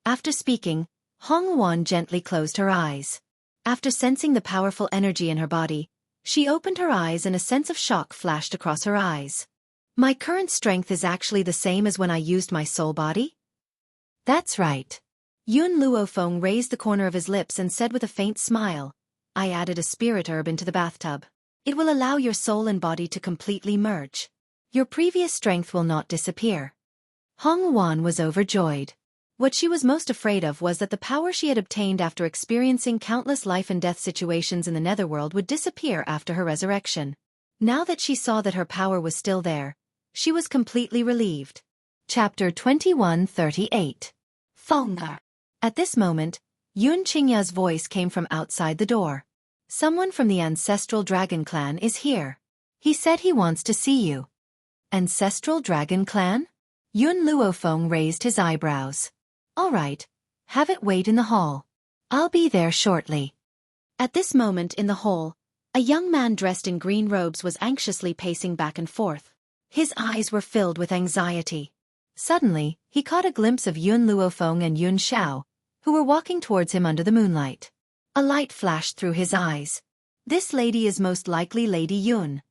S1: After speaking, Hong Wan gently closed her eyes. After sensing the powerful energy in her body, she opened her eyes and a sense of shock flashed across her eyes. My current strength is actually the same as when I used my soul body? That's right. Yun Luofeng raised the corner of his lips and said with a faint smile, I added a spirit herb into the bathtub. It will allow your soul and body to completely merge. Your previous strength will not disappear. Hong Wan was overjoyed. What she was most afraid of was that the power she had obtained after experiencing countless life and death situations in the netherworld would disappear after her resurrection. Now that she saw that her power was still there, she was completely relieved. Chapter 21:38. Fonger. At this moment, Yun Qingya's voice came from outside the door. Someone from the Ancestral Dragon Clan is here. He said he wants to see you. Ancestral Dragon Clan? Yun Luofeng raised his eyebrows. All right, have it wait in the hall. I'll be there shortly. At this moment in the hall, a young man dressed in green robes was anxiously pacing back and forth. His eyes were filled with anxiety. Suddenly, he caught a glimpse of Yun Luofeng and Yun Xiao, who were walking towards him under the moonlight. A light flashed through his eyes. This lady is most likely Lady Yun.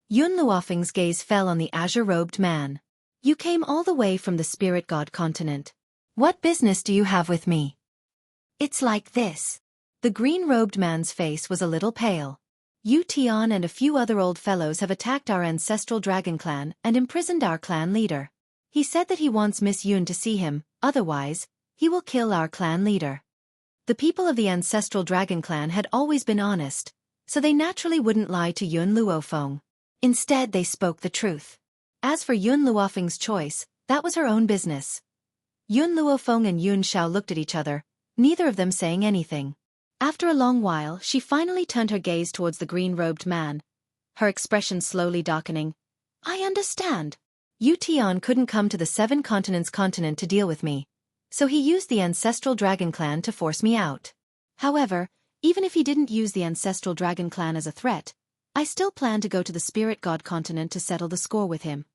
S1: Yun Luofeng's gaze fell on the azure-robed man. You came all the way from the spirit god continent. What business do you have with me? It's like this. The green-robed man's face was a little pale. Yu Tian and a few other old fellows have attacked our ancestral dragon clan and imprisoned our clan leader. He said that he wants Miss Yun to see him, otherwise, he will kill our clan leader. The people of the ancestral dragon clan had always been honest, so they naturally wouldn't lie to Yun Luofeng. Instead they spoke the truth. As for Yun Luofeng's choice, that was her own business. Yun Luofeng and Yun Xiao looked at each other, neither of them saying anything. After a long while, she finally turned her gaze towards the green-robed man, her expression slowly darkening. I understand. Yu Tian couldn't come to the 7 continents continent to deal with me, so he used the ancestral dragon clan to force me out. However, even if he didn't use the ancestral dragon clan as a threat, I still plan to go to the spirit god continent to settle the score with him.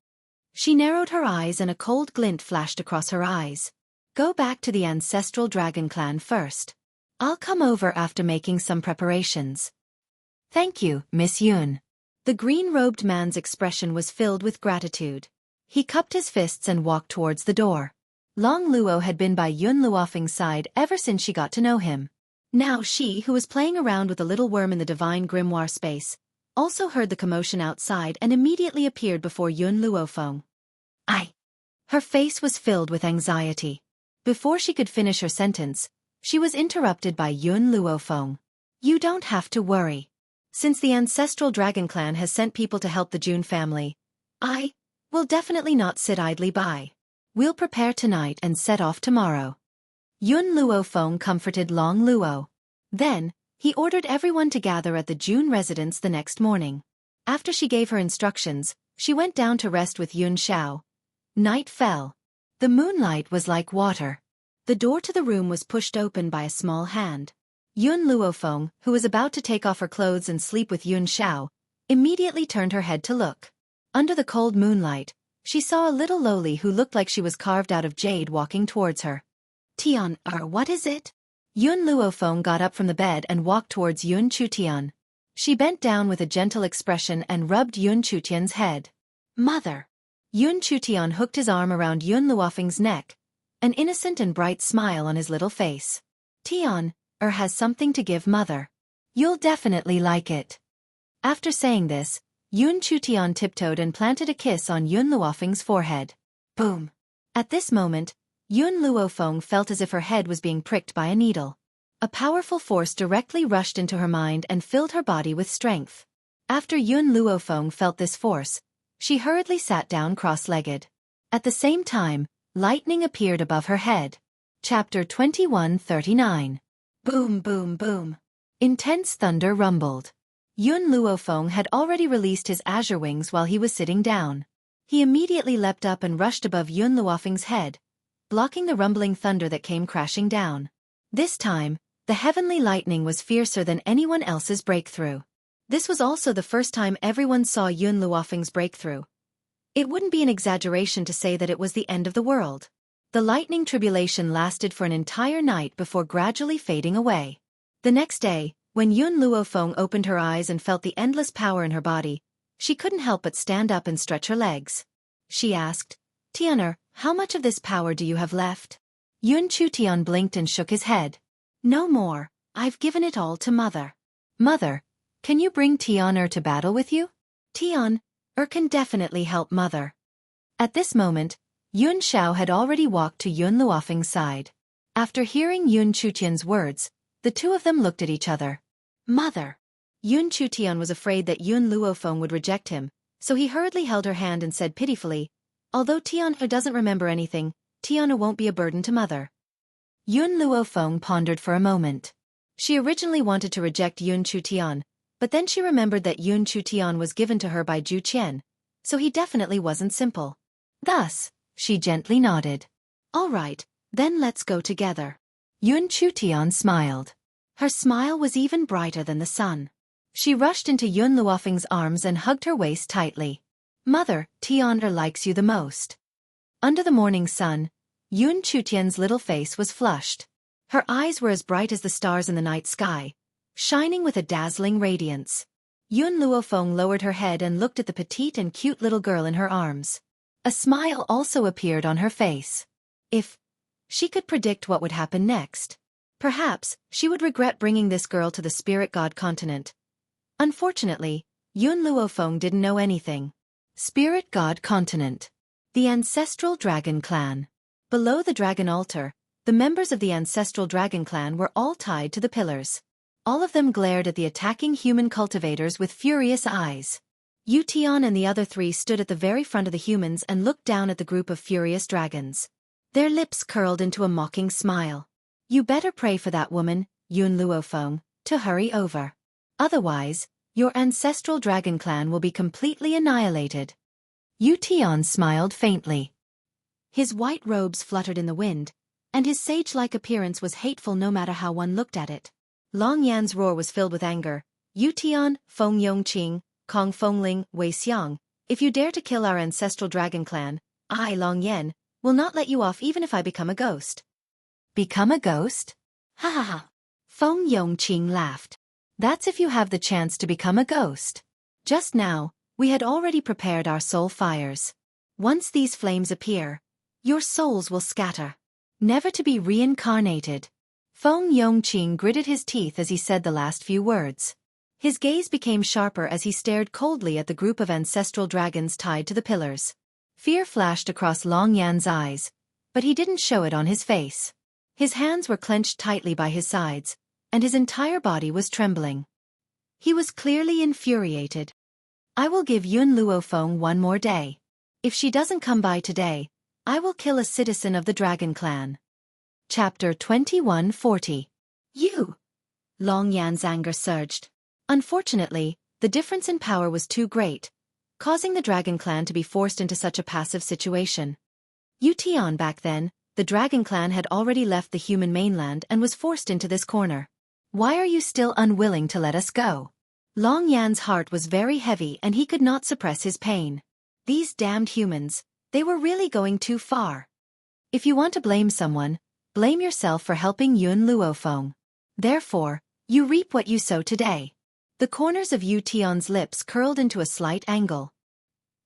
S1: She narrowed her eyes and a cold glint flashed across her eyes. Go back to the ancestral dragon clan first. I'll come over after making some preparations. Thank you, Miss Yun. The green-robed man's expression was filled with gratitude. He cupped his fists and walked towards the door. Long Luo had been by Yun Luofeng's side ever since she got to know him. Now she, who was playing around with the little worm in the divine grimoire space, also heard the commotion outside and immediately appeared before Yun Luofeng. Her face was filled with anxiety. Before she could finish her sentence, she was interrupted by Yun Luofeng. You don't have to worry. Since the ancestral dragon clan has sent people to help the Jun family, I will definitely not sit idly by. We'll prepare tonight and set off tomorrow. Yun Luofeng comforted Long Luo. Then, he ordered everyone to gather at the Jun residence the next morning. After she gave her instructions, she went down to rest with Yun Xiao. Night fell. The moonlight was like water. The door to the room was pushed open by a small hand. Yun Luofeng, who was about to take off her clothes and sleep with Yun Xiao, immediately turned her head to look. Under the cold moonlight, she saw a little lowly who looked like she was carved out of jade walking towards her. Tian, what is it? Yun Luofeng got up from the bed and walked towards Yun Chutian. She bent down with a gentle expression and rubbed Yun Chutian's head. Mother. Yun Chutian hooked his arm around Yun Luofeng's neck, an innocent and bright smile on his little face. Tian, has something to give mother. You'll definitely like it. After saying this, Yun Chutian tiptoed and planted a kiss on Yun Luofeng's forehead. Boom. At this moment, Yun Luofeng felt as if her head was being pricked by a needle. A powerful force directly rushed into her mind and filled her body with strength. After Yun Luofeng felt this force, she hurriedly sat down cross-legged. At the same time, lightning appeared above her head. Chapter 2139. Boom boom boom. Intense thunder rumbled. Yun Luofeng had already released his azure wings while he was sitting down. He immediately leapt up and rushed above Yun Luofeng's head, blocking the rumbling thunder that came crashing down. This time, the heavenly lightning was fiercer than anyone else's breakthrough. This was also the first time everyone saw Yun Luofeng's breakthrough. It wouldn't be an exaggeration to say that it was the end of the world. The lightning tribulation lasted for an entire night before gradually fading away. The next day, when Yun Luofeng opened her eyes and felt the endless power in her body, she couldn't help but stand up and stretch her legs. She asked, Tianer, how much of this power do you have left? Yun Chutian blinked and shook his head. No more, I've given it all to Mother. Mother, can you bring Tianer to battle with you? Tian can definitely help Mother. At this moment, Yun Xiao had already walked to Yun Luofeng's side. After hearing Yun Chutian's words, the two of them looked at each other. Mother. Yun Chutian was afraid that Yun Luofeng would reject him, so he hurriedly held her hand and said pitifully, although Tianer doesn't remember anything, Tianer won't be a burden to Mother. Yun Luofeng pondered for a moment. She originally wanted to reject Yun Chutian, but then she remembered that Yun Chutian was given to her by Zhu Qian, so he definitely wasn't simple. Thus, she gently nodded. All right, then let's go together. Yun Chutian smiled. Her smile was even brighter than the sun. She rushed into Yun Luofeng's arms and hugged her waist tightly. Mother, Tianer likes you the most. Under the morning sun, Yun Chutian's little face was flushed. Her eyes were as bright as the stars in the night sky, shining with a dazzling radiance. Yun Luofeng lowered her head and looked at the petite and cute little girl in her arms. A smile also appeared on her face. If she could predict what would happen next, perhaps she would regret bringing this girl to the spirit god continent. Unfortunately, Yun Luofeng didn't know anything. Spirit god continent. The Ancestral Dragon Clan. Below the dragon altar, the members of the Ancestral Dragon Clan were all tied to the pillars. All of them glared at the attacking human cultivators with furious eyes. Ution and the other three stood at the very front of the humans and looked down at the group of furious dragons. Their lips curled into a mocking smile. You better pray for that woman, Yun Luofeng, to hurry over. Otherwise, your Ancestral Dragon Clan will be completely annihilated. Ution smiled faintly. His white robes fluttered in the wind, and his sage-like appearance was hateful no matter how one looked at it. Long Yan's roar was filled with anger. Ution, Feng Yongqing, Kong Fengling, Wei Xiang, if you dare to kill our Ancestral Dragon Clan, I, Long Yan, will not let you off even if I become a ghost. Become a ghost? Ha ha ha. Feng Yongqing laughed. That's if you have the chance to become a ghost. Just now, we had already prepared our soul fires. Once these flames appear, your souls will scatter, never to be reincarnated. Feng Yongqing gritted his teeth as he said the last few words. His gaze became sharper as he stared coldly at the group of ancestral dragons tied to the pillars. Fear flashed across Long Yan's eyes, but he didn't show it on his face. His hands were clenched tightly by his sides, and his entire body was trembling. He was clearly infuriated. I will give Yun Luofeng one more day. If she doesn't come by today, I will kill a citizen of the Dragon Clan. Chapter 2140. You! Long Yan's anger surged. Unfortunately, the difference in power was too great, causing the Dragon Clan to be forced into such a passive situation. Ution back then, the Dragon Clan had already left the human mainland and was forced into this corner. Why are you still unwilling to let us go? Long Yan's heart was very heavy and he could not suppress his pain. These damned humans, they were really going too far. If you want to blame someone, blame yourself for helping Yun Luofeng. Therefore, you reap what you sow today. The corners of Ution's lips curled into a slight angle.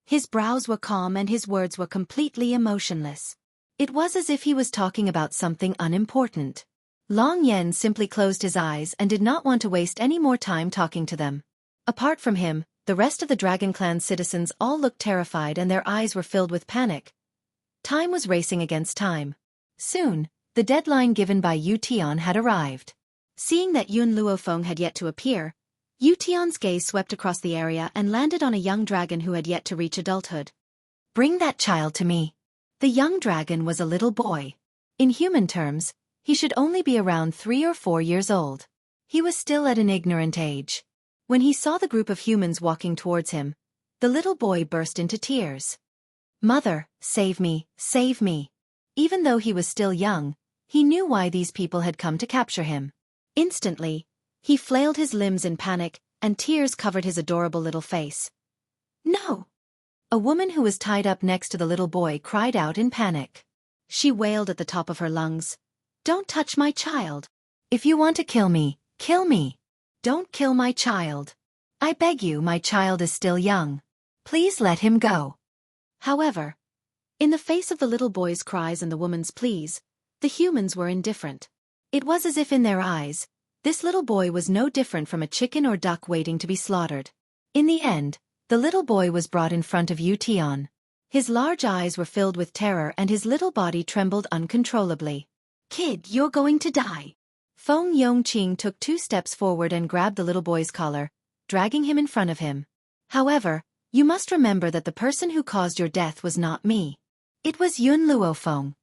S1: His brows were calm and his words were completely emotionless. It was as if he was talking about something unimportant. Long Yan simply closed his eyes and did not want to waste any more time talking to them. Apart from him, the rest of the Dragon Clan citizens all looked terrified and their eyes were filled with panic. Time was racing against time. Soon, the deadline given by Ution had arrived. Seeing that Yun Luofeng had yet to appear, Ution's gaze swept across the area and landed on a young dragon who had yet to reach adulthood. Bring that child to me. The young dragon was a little boy. In human terms, he should only be around 3 or 4 years old. He was still at an ignorant age. When he saw the group of humans walking towards him, the little boy burst into tears. Mother, save me, save me. Even though he was still young, he knew why these people had come to capture him. Instantly, he flailed his limbs in panic, and tears covered his adorable little face. No! A woman who was tied up next to the little boy cried out in panic. She wailed at the top of her lungs. Don't touch my child. If you want to kill me, kill me. Don't kill my child. I beg you, my child is still young. Please let him go. However, in the face of the little boy's cries and the woman's pleas, the humans were indifferent. It was as if in their eyes, this little boy was no different from a chicken or duck waiting to be slaughtered. In the end, the little boy was brought in front of Ution. His large eyes were filled with terror and his little body trembled uncontrollably. Kid, you're going to die. Feng Yongqing took 2 steps forward and grabbed the little boy's collar, dragging him in front of him. However, you must remember that the person who caused your death was not me. It was Yun Luofeng.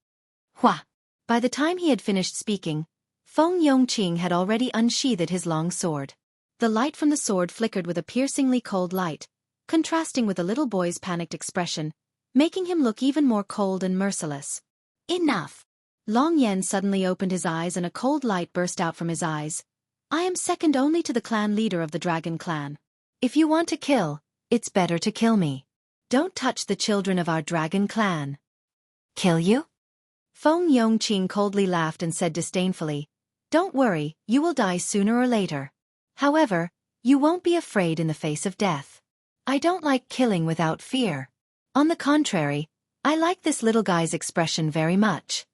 S1: Hua! By the time he had finished speaking, Feng Yongqing had already unsheathed his long sword. The light from the sword flickered with a piercingly cold light, contrasting with the little boy's panicked expression, making him look even more cold and merciless. Enough! Long Yan suddenly opened his eyes and a cold light burst out from his eyes. I am second only to the clan leader of the Dragon Clan. If you want to kill, it's better to kill me. Don't touch the children of our Dragon Clan. Kill you? Feng Yongqing coldly laughed and said disdainfully, Don't worry, you will die sooner or later. However, you won't be afraid in the face of death. I don't like killing without fear. On the contrary, I like this little guy's expression very much.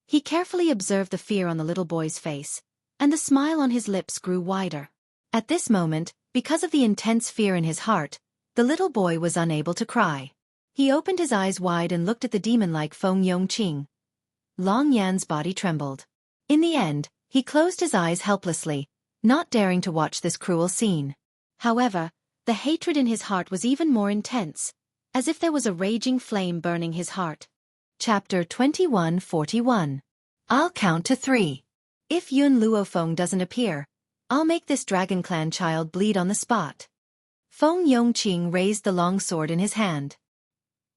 S1: He carefully observed the fear on the little boy's face, and the smile on his lips grew wider. At this moment, because of the intense fear in his heart, the little boy was unable to cry. He opened his eyes wide and looked at the demon-like Feng Yongqing. Long Yan's body trembled. In the end, he closed his eyes helplessly, not daring to watch this cruel scene. However, the hatred in his heart was even more intense, as if there was a raging flame burning his heart. Chapter 2141. I'll count to 3. If Yun Luofeng doesn't appear, I'll make this Dragon Clan child bleed on the spot. Feng Yongqing raised the long sword in his hand.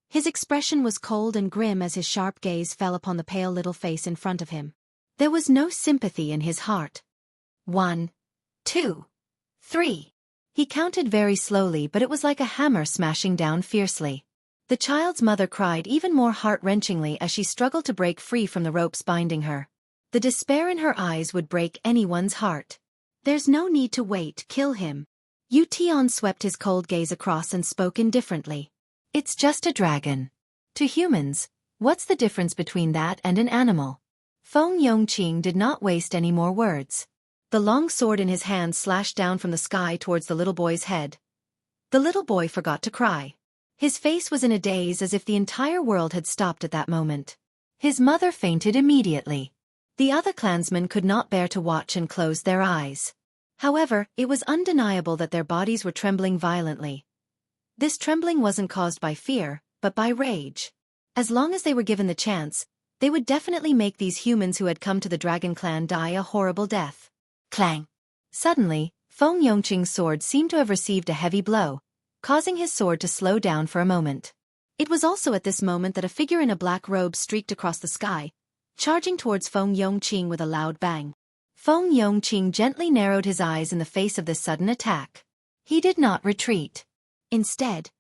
S1: His expression was cold and grim as his sharp gaze fell upon the pale little face in front of him. There was no sympathy in his heart. 1, 2, 3. He counted very slowly, but it was like a hammer smashing down fiercely. The child's mother cried even more heart-wrenchingly as she struggled to break free from the ropes binding her. The despair in her eyes would break anyone's heart. There's no need to wait, kill him. Yu Tian swept his cold gaze across and spoke indifferently. It's just a dragon. To humans, what's the difference between that and an animal? Feng Yongqing did not waste any more words. The long sword in his hand slashed down from the sky towards the little boy's head. The little boy forgot to cry. His face was in a daze as if the entire world had stopped at that moment. His mother fainted immediately. The other clansmen could not bear to watch and closed their eyes. However, it was undeniable that their bodies were trembling violently. This trembling wasn't caused by fear, but by rage. As long as they were given the chance, they would definitely make these humans who had come to the Dragon Clan die a horrible death. Clang! Suddenly, Feng Yongqing's sword seemed to have received a heavy blow, causing his sword to slow down for a moment. It was also at this moment that a figure in a black robe streaked across the sky, charging towards Feng Yongqing with a loud bang. Feng Yongqing gently narrowed his eyes in the face of this sudden attack. He did not retreat. Instead,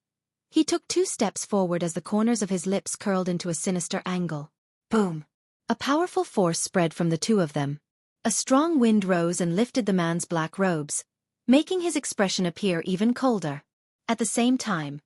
S1: he took 2 steps forward as the corners of his lips curled into a sinister angle. Boom! A powerful force spread from the two of them. A strong wind rose and lifted the man's black robes, making his expression appear even colder. At the same time,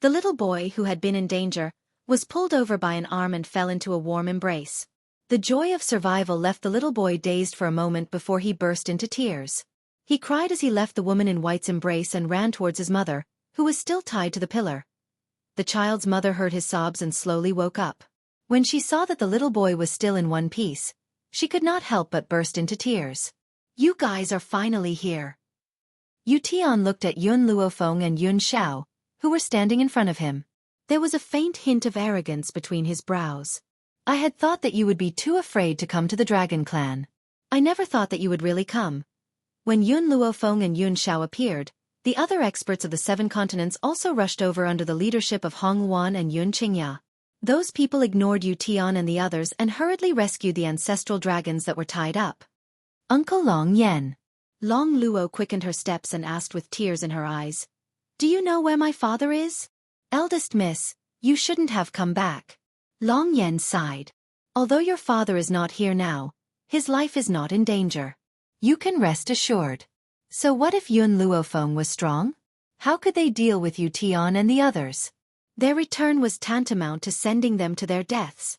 S1: the little boy who had been in danger was pulled over by an arm and fell into a warm embrace. The joy of survival left the little boy dazed for a moment before he burst into tears. He cried as he left the woman in white's embrace and ran towards his mother, who was still tied to the pillar. The child's mother heard his sobs and slowly woke up. When she saw that the little boy was still in one piece, she could not help but burst into tears. You guys are finally here. Yu Tian looked at Yun Luofeng and Yun Xiao, who were standing in front of him. There was a faint hint of arrogance between his brows. I had thought that you would be too afraid to come to the Dragon Clan. I never thought that you would really come. When Yun Luofeng and Yun Xiao appeared, the other experts of the 7 continents also rushed over under the leadership of Hong Wan and Yun Qingya. Those people ignored Yu Tian and the others and hurriedly rescued the ancestral dragons that were tied up. Uncle Long Yen. Long Luo quickened her steps and asked with tears in her eyes, Do you know where my father is? Eldest miss, you shouldn't have come back. Long Yen sighed. Although your father is not here now, his life is not in danger. You can rest assured. So what if Yun Luofeng was strong? How could they deal with Yu Tian and the others? Their return was tantamount to sending them to their deaths.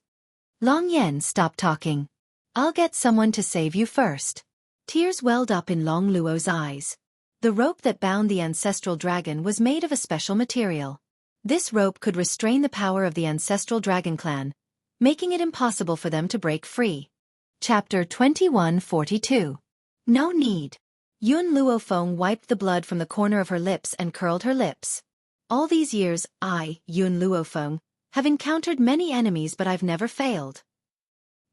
S1: Long Yen stopped talking. I'll get someone to save you first. Tears welled up in Long Luo's eyes. The rope that bound the ancestral dragon was made of a special material. This rope could restrain the power of the ancestral dragon clan, making it impossible for them to break free. Chapter 2142. No need. Yun Luofeng wiped the blood from the corner of her lips and curled her lips. All these years, I, Yun Luofeng, have encountered many enemies but I've never failed.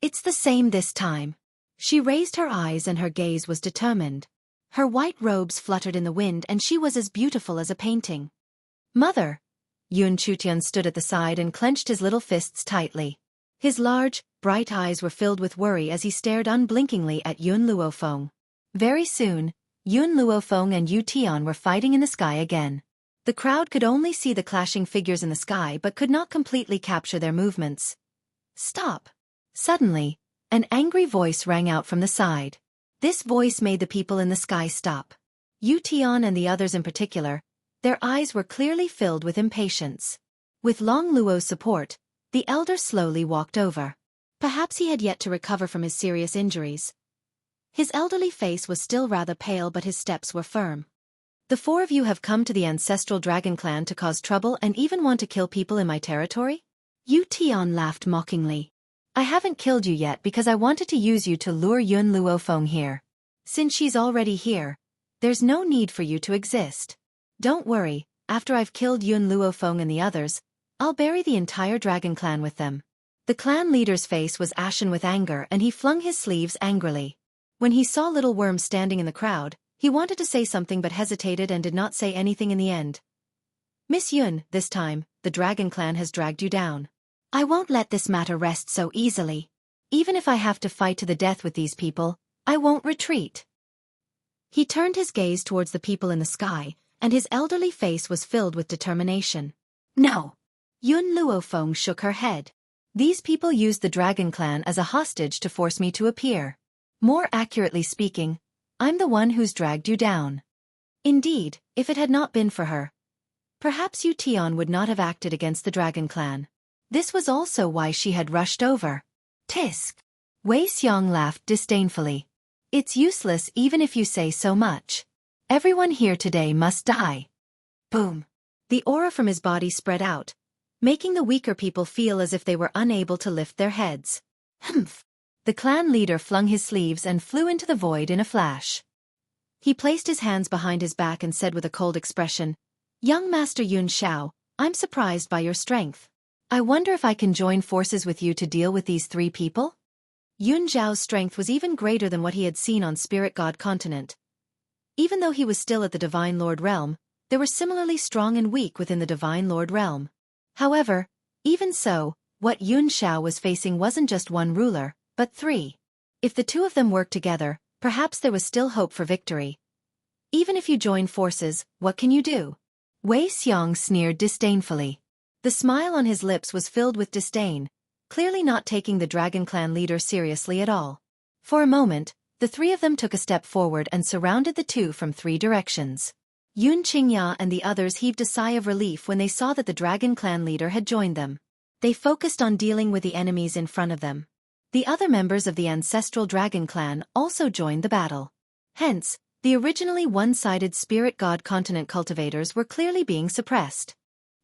S1: It's the same this time. She raised her eyes and her gaze was determined. Her white robes fluttered in the wind and she was as beautiful as a painting. Mother! Yun Chutian stood at the side and clenched his little fists tightly. His large, bright eyes were filled with worry as he stared unblinkingly at Yun Luofeng. Very soon, Yun Luofeng and Yu Tian were fighting in the sky again. The crowd could only see the clashing figures in the sky but could not completely capture their movements. Stop! Suddenly, an angry voice rang out from the side. This voice made the people in the sky stop. Yu Tian and the others in particular, their eyes were clearly filled with impatience. With Long Luo's support, the elder slowly walked over. Perhaps he had yet to recover from his serious injuries. His elderly face was still rather pale but his steps were firm. The four of you have come to the ancestral dragon clan to cause trouble and even want to kill people in my territory? Yu Tian laughed mockingly. I haven't killed you yet because I wanted to use you to lure Yun Luofeng here. Since she's already here, there's no need for you to exist. Don't worry, after I've killed Yun Luofeng and the others, I'll bury the entire dragon clan with them. The clan leader's face was ashen with anger and he flung his sleeves angrily. When he saw Little Worm standing in the crowd, he wanted to say something but hesitated and did not say anything in the end. Miss Yun, this time, the dragon clan has dragged you down. I won't let this matter rest so easily. Even if I have to fight to the death with these people, I won't retreat. He turned his gaze towards the people in the sky, and his elderly face was filled with determination. No. Yun Luofeng shook her head. These people used the dragon clan as a hostage to force me to appear. More accurately speaking, I'm the one who's dragged you down. Indeed, if it had not been for her, perhaps Yu Tian would not have acted against the dragon clan. This was also why she had rushed over. Tisk. Wei Xiong laughed disdainfully. It's useless even if you say so much. Everyone here today must die. Boom. The aura from his body spread out, making the weaker people feel as if they were unable to lift their heads. Humph. The clan leader flung his sleeves and flew into the void in a flash. He placed his hands behind his back and said with a cold expression, Young Master Yun Xiao, I'm surprised by your strength. I wonder if I can join forces with you to deal with these three people? Yun Xiao's strength was even greater than what he had seen on Spirit God Continent. Even though he was still at the Divine Lord Realm, they were similarly strong and weak within the Divine Lord Realm. However, even so, what Yun Xiao was facing wasn't just one ruler, but three. If the two of them worked together, perhaps there was still hope for victory. Even if you join forces, what can you do? Wei Xiong sneered disdainfully. The smile on his lips was filled with disdain, clearly not taking the Dragon Clan leader seriously at all. For a moment, the three of them took a step forward and surrounded the two from three directions. Yun Qingya and the others heaved a sigh of relief when they saw that the Dragon Clan leader had joined them. They focused on dealing with the enemies in front of them. The other members of the ancestral Dragon Clan also joined the battle. Hence, the originally one-sided Spirit God Continent cultivators were clearly being suppressed.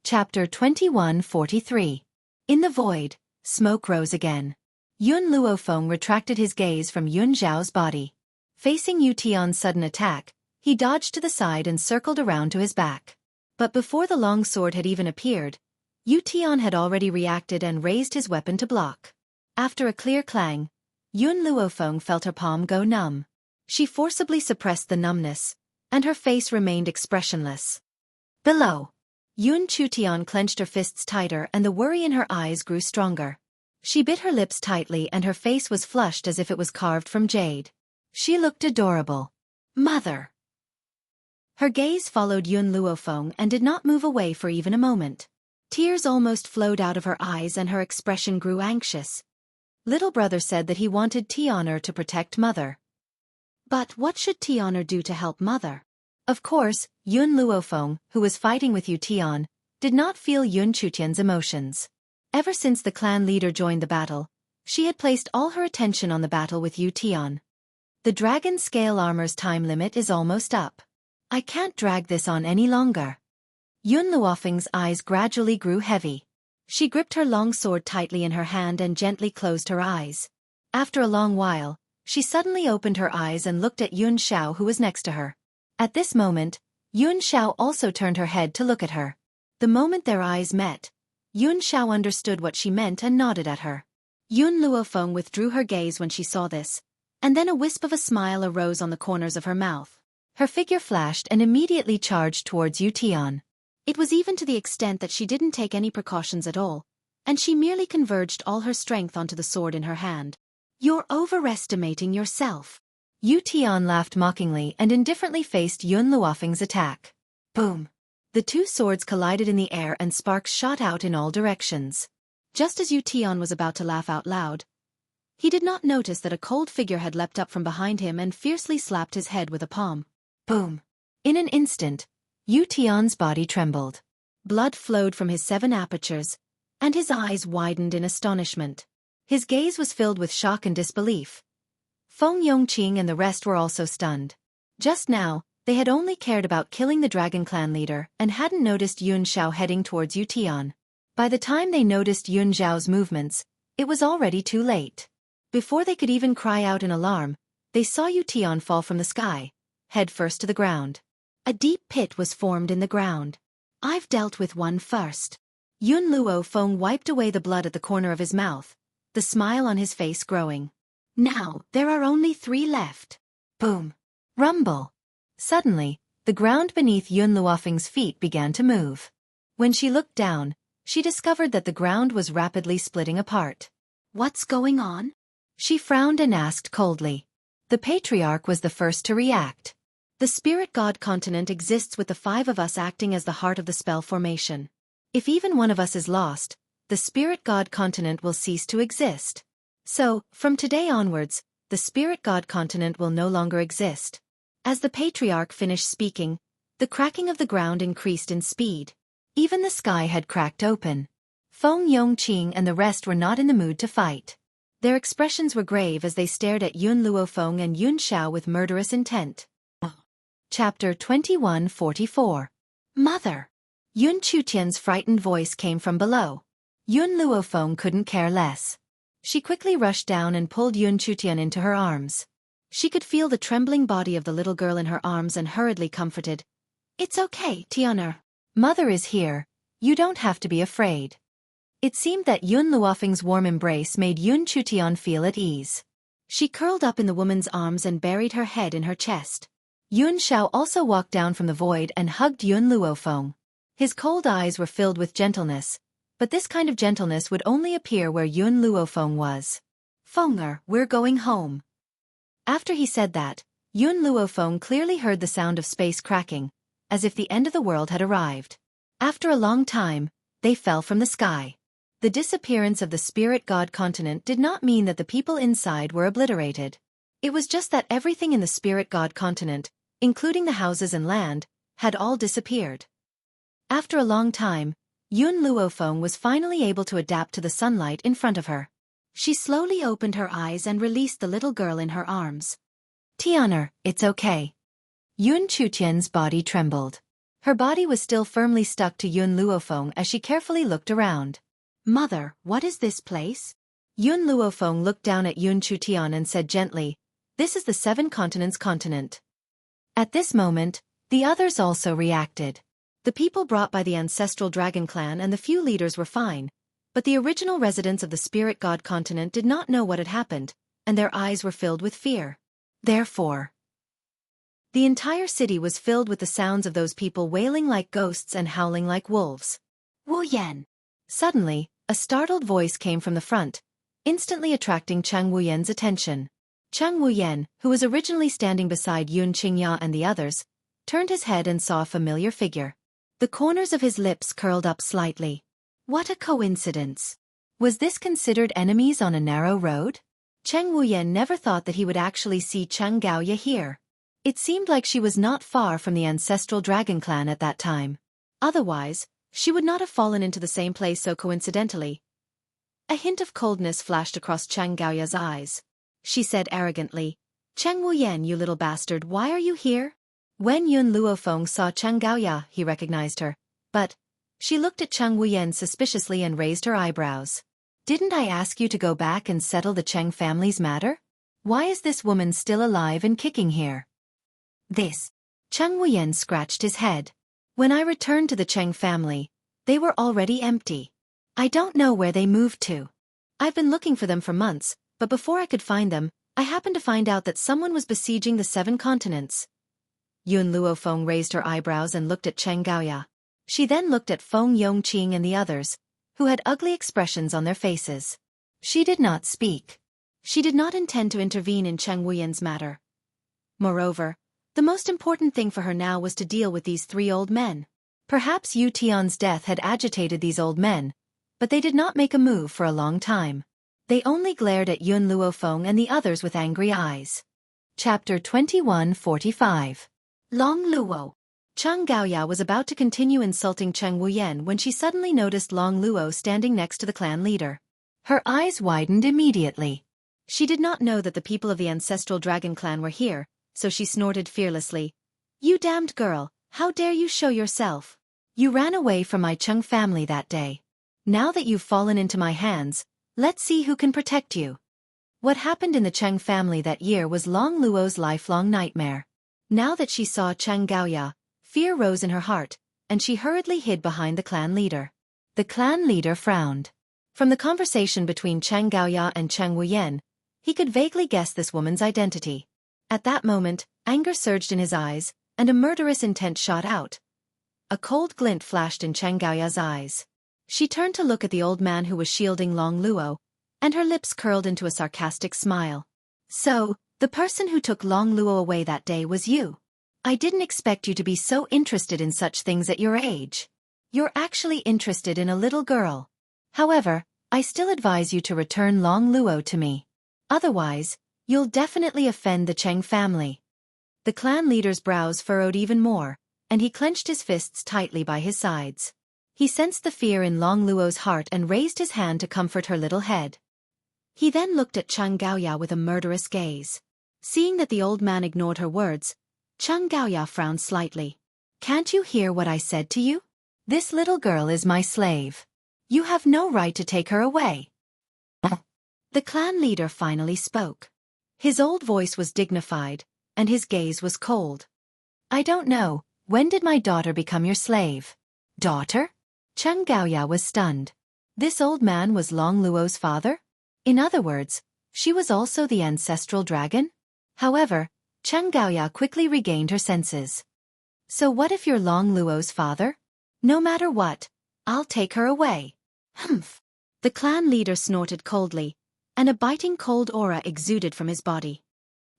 S1: Chapter 2143. In the void, smoke rose again. Yun Luofeng retracted his gaze from Yun Zhao's body. Facing Yu Tian's sudden attack, he dodged to the side and circled around to his back. But before the long sword had even appeared, Yu Tian had already reacted and raised his weapon to block. After a clear clang, Yun Luofeng felt her palm go numb. She forcibly suppressed the numbness, and her face remained expressionless. Below, Yun Chutian clenched her fists tighter and the worry in her eyes grew stronger. She bit her lips tightly and her face was flushed as if it was carved from jade. She looked adorable. Mother! Her gaze followed Yun Luofeng and did not move away for even a moment. Tears almost flowed out of her eyes and her expression grew anxious. Little brother said that he wanted Tianer to protect Mother. But what should Tianer do to help Mother? Of course, Yun Luofeng, who was fighting with Yu Tian, did not feel Yun Chutian's emotions. Ever since the clan leader joined the battle, she had placed all her attention on the battle with Yu Tian. The dragon scale armor's time limit is almost up. I can't drag this on any longer. Yun Luofeng's eyes gradually grew heavy. She gripped her long sword tightly in her hand and gently closed her eyes. After a long while, she suddenly opened her eyes and looked at Yun Xiao who was next to her. At this moment, Yun Xiao also turned her head to look at her. The moment their eyes met, Yun Xiao understood what she meant and nodded at her. Yun Luofeng withdrew her gaze when she saw this, and then a wisp of a smile arose on the corners of her mouth. Her figure flashed and immediately charged towards Yu Tian. It was even to the extent that she didn't take any precautions at all, and she merely converged all her strength onto the sword in her hand. You're overestimating yourself. Yu Tian laughed mockingly and indifferently faced Yun Luofeng's attack. Boom! The two swords collided in the air and sparks shot out in all directions. Just as Yu Tian was about to laugh out loud, he did not notice that a cold figure had leapt up from behind him and fiercely slapped his head with a palm. Boom! In an instant, Yu Tian's body trembled. Blood flowed from his 7 apertures, and his eyes widened in astonishment. His gaze was filled with shock and disbelief. Feng Yongqing and the rest were also stunned. Just now, They had only cared about killing the Dragon Clan leader and hadn't noticed Yun Xiao heading towards Yutian. By the time they noticed Yun Xiao's movements, it was already too late. Before they could even cry out in alarm, they saw Yutian fall from the sky, head first to the ground. A deep pit was formed in the ground. "I've dealt with one first." Yun Luo Feng wiped away the blood at the corner of his mouth, the smile on his face growing. "Now, there are only 3 left." Boom. Rumble. Suddenly, the ground beneath Yun Luofeng's feet began to move. When she looked down, she discovered that the ground was rapidly splitting apart. "What's going on?" She frowned and asked coldly. The patriarch was the first to react. "The spirit god continent exists with the 5 of us acting as the heart of the spell formation. If even one of us is lost, the spirit god continent will cease to exist. So, from today onwards, the spirit god continent will no longer exist." As the patriarch finished speaking, the cracking of the ground increased in speed. Even the sky had cracked open. Feng Yongqing and the rest were not in the mood to fight. Their expressions were grave as they stared at Yun Luofeng and Yun Xiao with murderous intent. Chapter 2144. Mother! Yun Chutian's frightened voice came from below. Yun Luofeng couldn't care less. She quickly rushed down and pulled Yun Chutian into her arms. She could feel the trembling body of the little girl in her arms and hurriedly comforted. "It's okay, Tianer. Mother is here. You don't have to be afraid." It seemed that Yun Luofeng's warm embrace made Yun Chutian feel at ease. She curled up in the woman's arms and buried her head in her chest. Yun Xiao also walked down from the void and hugged Yun Luofeng. His cold eyes were filled with gentleness, but this kind of gentleness would only appear where Yun Luofeng was. "Fenger, we're going home." After he said that, Yun Luofeng clearly heard the sound of space cracking, as if the end of the world had arrived. After a long time, they fell from the sky. The disappearance of the spirit god continent did not mean that the people inside were obliterated. It was just that everything in the spirit god continent, including the houses and land, had all disappeared. After a long time, Yun Luofeng was finally able to adapt to the sunlight in front of her. She slowly opened her eyes and released the little girl in her arms. "Tianer, it's okay." Yun Chutian's body trembled. Her body was still firmly stuck to Yun Luofeng as she carefully looked around. "Mother, what is this place?" Yun Luofeng looked down at Yun Chutian and said gently, "This is the 7 continents continent." At this moment, the others also reacted. The people brought by the ancestral dragon clan and the few leaders were fine, but the original residents of the spirit god continent did not know what had happened, and their eyes were filled with fear. Therefore, the entire city was filled with the sounds of those people wailing like ghosts and howling like wolves. "Wu Yan!" Suddenly, a startled voice came from the front, instantly attracting Chang Wuyen's attention. Chang Wuyen, who was originally standing beside Yun Qingya and the others, turned his head and saw a familiar figure. The corners of his lips curled up slightly. What a coincidence! Was this considered enemies on a narrow road? Chang Wuyen never thought that he would actually see Chang Gaoya here. It seemed like she was not far from the ancestral dragon clan at that time. Otherwise, she would not have fallen into the same place so coincidentally. A hint of coldness flashed across Chang Gaoya's eyes. She said arrogantly, "Chang Wuyen, you little bastard, why are you here?" When Yun Luofeng saw Chang Gaoya, he recognized her. But she looked at Chang Wuyen suspiciously and raised her eyebrows. "Didn't I ask you to go back and settle the Cheng family's matter? Why is this woman still alive and kicking here?" This. Chang Wuyen scratched his head. "When I returned to the Cheng family, they were already empty. I don't know where they moved to. I've been looking for them for months, but before I could find them, I happened to find out that someone was besieging the 7 continents." Yun Luofeng raised her eyebrows and looked at Cheng Gaoya. She then looked at Feng Yongqing and the others, who had ugly expressions on their faces. She did not speak. She did not intend to intervene in Cheng Wuyen's matter. Moreover, the most important thing for her now was to deal with these 3 old men. Perhaps Yu Tian's death had agitated these old men, but they did not make a move for a long time. They only glared at Yun Luofeng and the others with angry eyes. Chapter 2145. Long Luo. Chang Gaoya was about to continue insulting Cheng Wuyen when she suddenly noticed Long Luo standing next to the clan leader. Her eyes widened immediately. She did not know that the people of the ancestral dragon clan were here, so she snorted fearlessly. You damned girl, how dare you show yourself? You ran away from my Chung family that day. Now that you've fallen into my hands, let's see who can protect you. What happened in the Cheng family that year was Long Luo's lifelong nightmare. Now that she saw Cheng Gaoya, fear rose in her heart, and she hurriedly hid behind the clan leader. The clan leader frowned. From the conversation between Cheng Gaoya and Cheng Wuyen, he could vaguely guess this woman's identity. At that moment, anger surged in his eyes, and a murderous intent shot out. A cold glint flashed in Cheng Gaoya's eyes. She turned to look at the old man who was shielding Long Luo, and her lips curled into a sarcastic smile. So, the person who took Long Luo away that day was you. I didn't expect you to be so interested in such things at your age. You're actually interested in a little girl. However, I still advise you to return Long Luo to me. Otherwise, you'll definitely offend the Cheng family. The clan leader's brows furrowed even more, and he clenched his fists tightly by his sides. He sensed the fear in Long Luo's heart and raised his hand to comfort her little head. He then looked at Cheng Gaoya with a murderous gaze. Seeing that the old man ignored her words, Cheng Gaoya frowned slightly. Can't you hear what I said to you? This little girl is my slave. You have no right to take her away. The clan leader finally spoke. His old voice was dignified, and his gaze was cold. I don't know, when did my daughter become your slave? Daughter? Cheng Gaoya was stunned. This old man was Long Luo's father? In other words, she was also the ancestral dragon? However, Cheng Gaoya quickly regained her senses. So what if you're Long Luo's father? No matter what, I'll take her away. Humph. The clan leader snorted coldly, and a biting cold aura exuded from his body.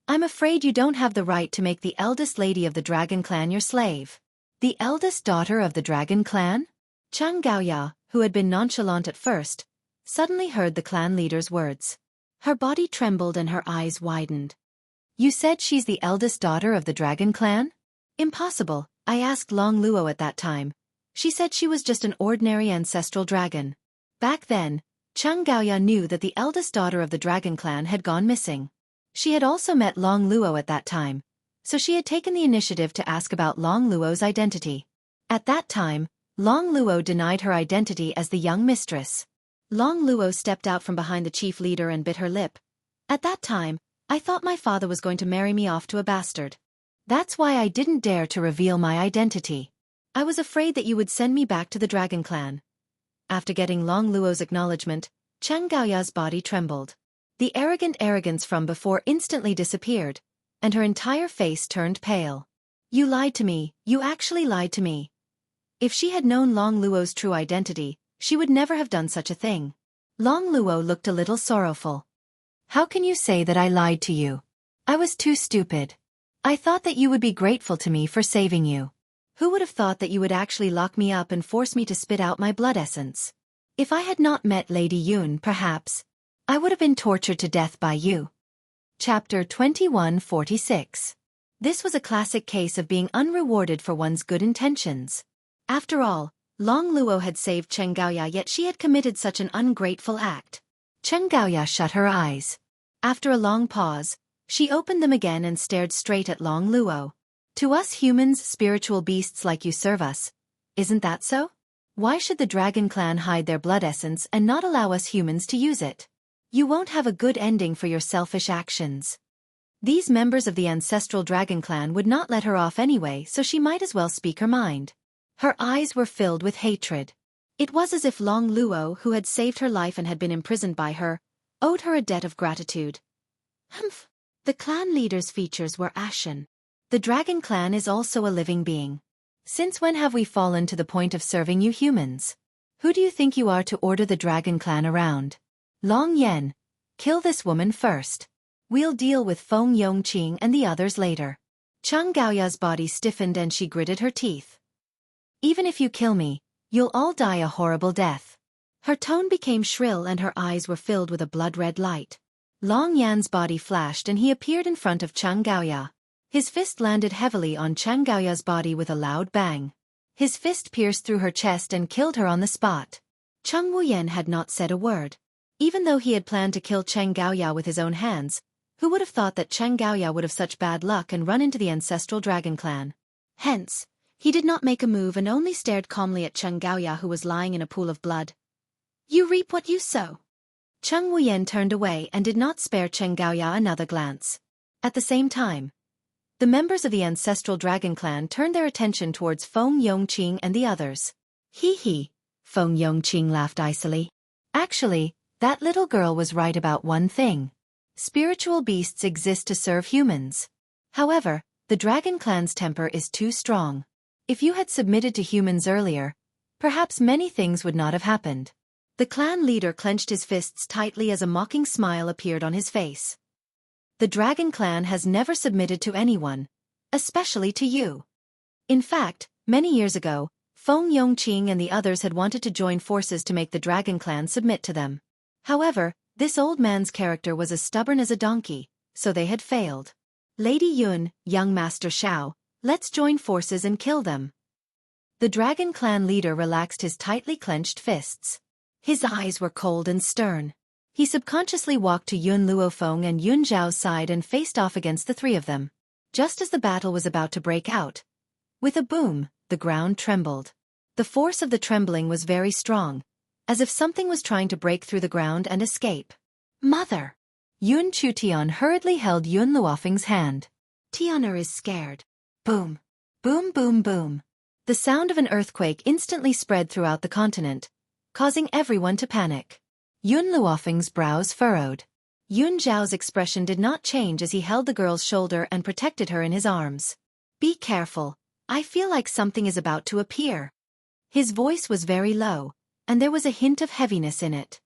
S1: I'm afraid you don't have the right to make the eldest lady of the dragon clan your slave. The eldest daughter of the dragon clan? Cheng Gaoya, who had been nonchalant at first, suddenly heard the clan leader's words. Her body trembled and her eyes widened. You said she's the eldest daughter of the dragon clan? Impossible, I asked Long Luo at that time. She said she was just an ordinary ancestral dragon. Back then, Cheng Gaoya knew that the eldest daughter of the dragon clan had gone missing. She had also met Long Luo at that time, so she had taken the initiative to ask about Long Luo's identity. At that time, Long Luo denied her identity as the young mistress. Long Luo stepped out from behind the chief leader and bit her lip. At that time, I thought my father was going to marry me off to a bastard. That's why I didn't dare to reveal my identity. I was afraid that you would send me back to the dragon clan. After getting Long Luo's acknowledgement, Cheng Gaoya's body trembled. The arrogant arrogance from before instantly disappeared, and her entire face turned pale. You lied to me, you actually lied to me. If she had known Long Luo's true identity, she would never have done such a thing. Long Luo looked a little sorrowful. How can you say that I lied to you? I was too stupid. I thought that you would be grateful to me for saving you. Who would have thought that you would actually lock me up and force me to spit out my blood essence? If I had not met Lady Yun, perhaps, I would have been tortured to death by you. Chapter 2146. This was a classic case of being unrewarded for one's good intentions. After all, Long Luo had saved Cheng Gaoya, yet she had committed such an ungrateful act. Cheng Gaoya shut her eyes. After a long pause, she opened them again and stared straight at Long Luo. To us humans, spiritual beasts like you serve us. Isn't that so? Why should the dragon clan hide their blood essence and not allow us humans to use it? You won't have a good ending for your selfish actions. These members of the ancestral dragon clan would not let her off anyway, so she might as well speak her mind. Her eyes were filled with hatred. It was as if Long Luo, who had saved her life and had been imprisoned by her, owed her a debt of gratitude. Humph! The clan leader's features were ashen. The dragon clan is also a living being. Since when have we fallen to the point of serving you humans? Who do you think you are to order the dragon clan around? Long Yen, kill this woman first. We'll deal with Feng Yongqing and the others later. Cheng Gaoya's body stiffened and she gritted her teeth. Even if you kill me, you'll all die a horrible death. Her tone became shrill and her eyes were filled with a blood-red light. Long Yan's body flashed and he appeared in front of Cheng Gaoya. His fist landed heavily on Cheng Gaoya's body with a loud bang. His fist pierced through her chest and killed her on the spot. Cheng Wuyen had not said a word. Even though he had planned to kill Cheng Gaoya with his own hands, who would have thought that Cheng Gaoya would have such bad luck and run into the ancestral dragon clan? Hence, he did not make a move and only stared calmly at Cheng Gaoya, who was lying in a pool of blood. You reap what you sow. Cheng Wuyen turned away and did not spare Cheng Gaoya another glance. At the same time, the members of the ancestral dragon clan turned their attention towards Feng Yongqing and the others. Hee hee, Feng Yongqing laughed icily. Actually, that little girl was right about one thing. Spiritual beasts exist to serve humans. However, the dragon clan's temper is too strong. If you had submitted to humans earlier, perhaps many things would not have happened. The clan leader clenched his fists tightly as a mocking smile appeared on his face. The dragon clan has never submitted to anyone, especially to you. In fact, many years ago, Feng Yongqing and the others had wanted to join forces to make the dragon clan submit to them. However, this old man's character was as stubborn as a donkey, so they had failed. Lady Yun, young Master Xiao, let's join forces and kill them. The dragon clan leader relaxed his tightly clenched fists. His eyes were cold and stern. He subconsciously walked to Yun Luofeng and Yun Zhao's side and faced off against the three of them. Just as the battle was about to break out, with a boom, the ground trembled. The force of the trembling was very strong, as if something was trying to break through the ground and escape. Mother! Yun Chutian hurriedly held Yun Luofeng's hand. Tianer is scared. Boom! Boom boom boom. The sound of an earthquake instantly spread throughout the continent, causing everyone to panic. Yun Luofeng's brows furrowed. Yun Zhao's expression did not change as he held the girl's shoulder and protected her in his arms. Be careful, I feel like something is about to appear. His voice was very low, and there was a hint of heaviness in it.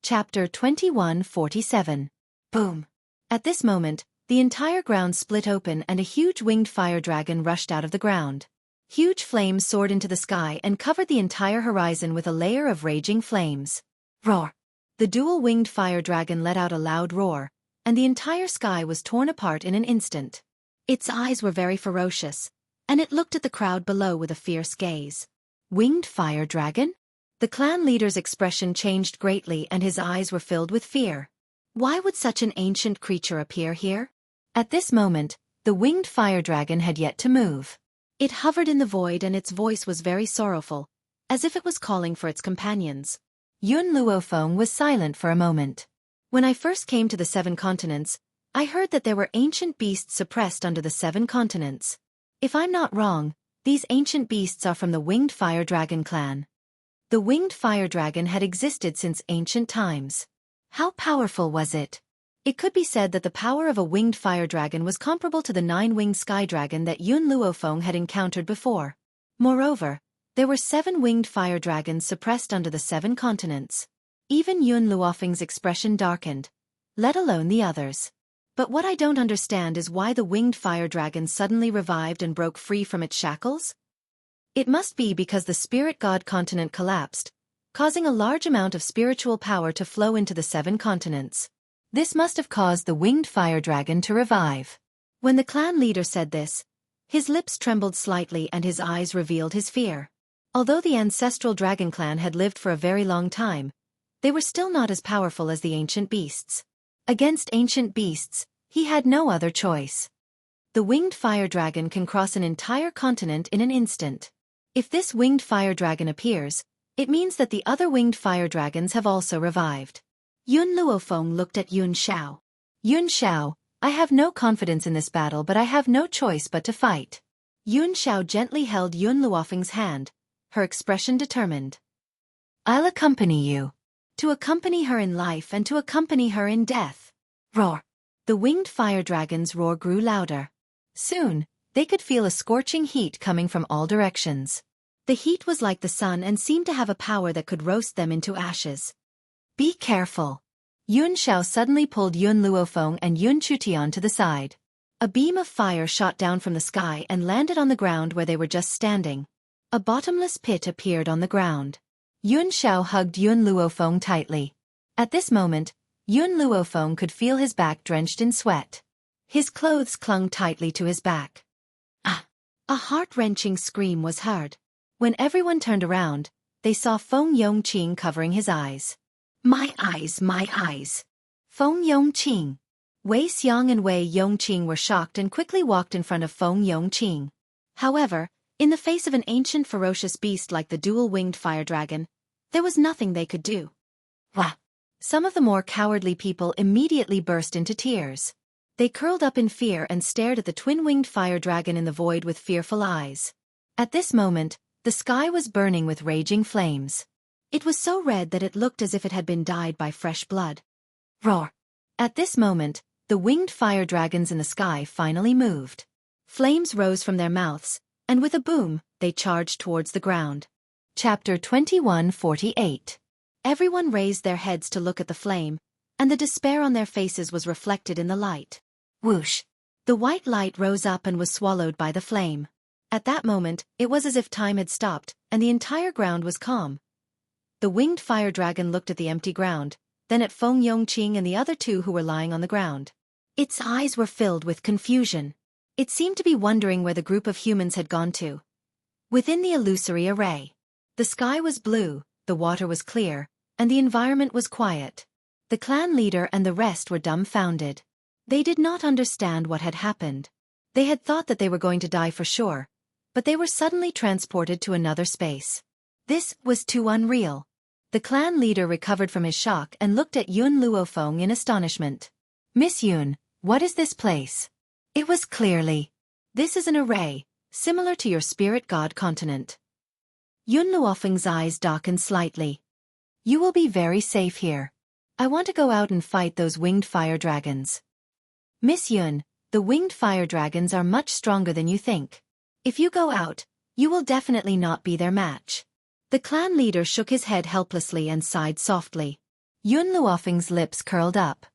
S1: Chapter 2147. Boom. At this moment, the entire ground split open and a huge winged fire dragon rushed out of the ground. Huge flames soared into the sky and covered the entire horizon with a layer of raging flames. Roar! The dual-winged fire dragon let out a loud roar, and the entire sky was torn apart in an instant. Its eyes were very ferocious, and it looked at the crowd below with a fierce gaze. Winged fire dragon? The clan leader's expression changed greatly and his eyes were filled with fear. Why would such an ancient creature appear here? At this moment, the winged fire dragon had yet to move. It hovered in the void and its voice was very sorrowful, as if it was calling for its companions. Yun Luofeng was silent for a moment. When I first came to the 7 continents, I heard that there were ancient beasts suppressed under the 7 continents. If I'm not wrong, these ancient beasts are from the winged fire dragon clan. The winged fire dragon had existed since ancient times. How powerful was it? It could be said that the power of a winged fire dragon was comparable to the 9-winged sky dragon that Yun Luofeng had encountered before. Moreover, there were 7 winged fire dragons suppressed under the 7 continents. Even Yun Luofeng's expression darkened, let alone the others. But what I don't understand is why the winged fire dragon suddenly revived and broke free from its shackles? It must be because the spirit god continent collapsed, causing a large amount of spiritual power to flow into the 7 continents. This must have caused the winged fire dragon to revive. When the clan leader said this, his lips trembled slightly and his eyes revealed his fear. Although the ancestral dragon clan had lived for a very long time, they were still not as powerful as the ancient beasts. Against ancient beasts, he had no other choice. The winged fire dragon can cross an entire continent in an instant. If this winged fire dragon appears, it means that the other winged fire dragons have also revived. Yun Luofeng looked at Yun Xiao. Yun Xiao, I have no confidence in this battle but I have no choice but to fight. Yun Xiao gently held Yun Luofeng's hand, her expression determined. I'll accompany you. To accompany her in life and to accompany her in death. Roar! The winged fire dragon's roar grew louder. Soon, they could feel a scorching heat coming from all directions. The heat was like the sun and seemed to have a power that could roast them into ashes. Be careful. Yun Xiao suddenly pulled Yun Luofeng and Yun Chutian to the side. A beam of fire shot down from the sky and landed on the ground where they were just standing. A bottomless pit appeared on the ground. Yun Xiao hugged Yun Luofeng tightly. At this moment, Yun Luofeng could feel his back drenched in sweat. His clothes clung tightly to his back. Ah! A heart-wrenching scream was heard. When everyone turned around, they saw Feng Yongqing covering his eyes. My eyes, my eyes. Feng Yongqing. Wei Xiang and Wei Yongqing were shocked and quickly walked in front of Feng Yongqing. However, in the face of an ancient ferocious beast like the dual-winged fire dragon, there was nothing they could do. Wah! Some of the more cowardly people immediately burst into tears. They curled up in fear and stared at the twin-winged fire dragon in the void with fearful eyes. At this moment, the sky was burning with raging flames. It was so red that it looked as if it had been dyed by fresh blood. Roar! At this moment, the winged fire dragons in the sky finally moved. Flames rose from their mouths, and with a boom, they charged towards the ground. Chapter 21:48. Everyone raised their heads to look at the flame, and the despair on their faces was reflected in the light. Whoosh! The white light rose up and was swallowed by the flame. At that moment, it was as if time had stopped, and the entire ground was calm. The winged fire dragon looked at the empty ground, then at Feng Yongqing and the other two who were lying on the ground. Its eyes were filled with confusion. It seemed to be wondering where the group of humans had gone to. Within the illusory array, the sky was blue, the water was clear, and the environment was quiet. The clan leader and the rest were dumbfounded. They did not understand what had happened. They had thought that they were going to die for sure, but they were suddenly transported to another space. This was too unreal. The clan leader recovered from his shock and looked at Yun Luofeng in astonishment. "Miss Yun, what is this place?" It was clearly, "This is an array, similar to your spirit god continent." Yun Luofeng's eyes darkened slightly. "You will be very safe here. I want to go out and fight those winged fire dragons." "Miss Yun, the winged fire dragons are much stronger than you think. If you go out, you will definitely not be their match." The clan leader shook his head helplessly and sighed softly. Yun Luofeng's lips curled up.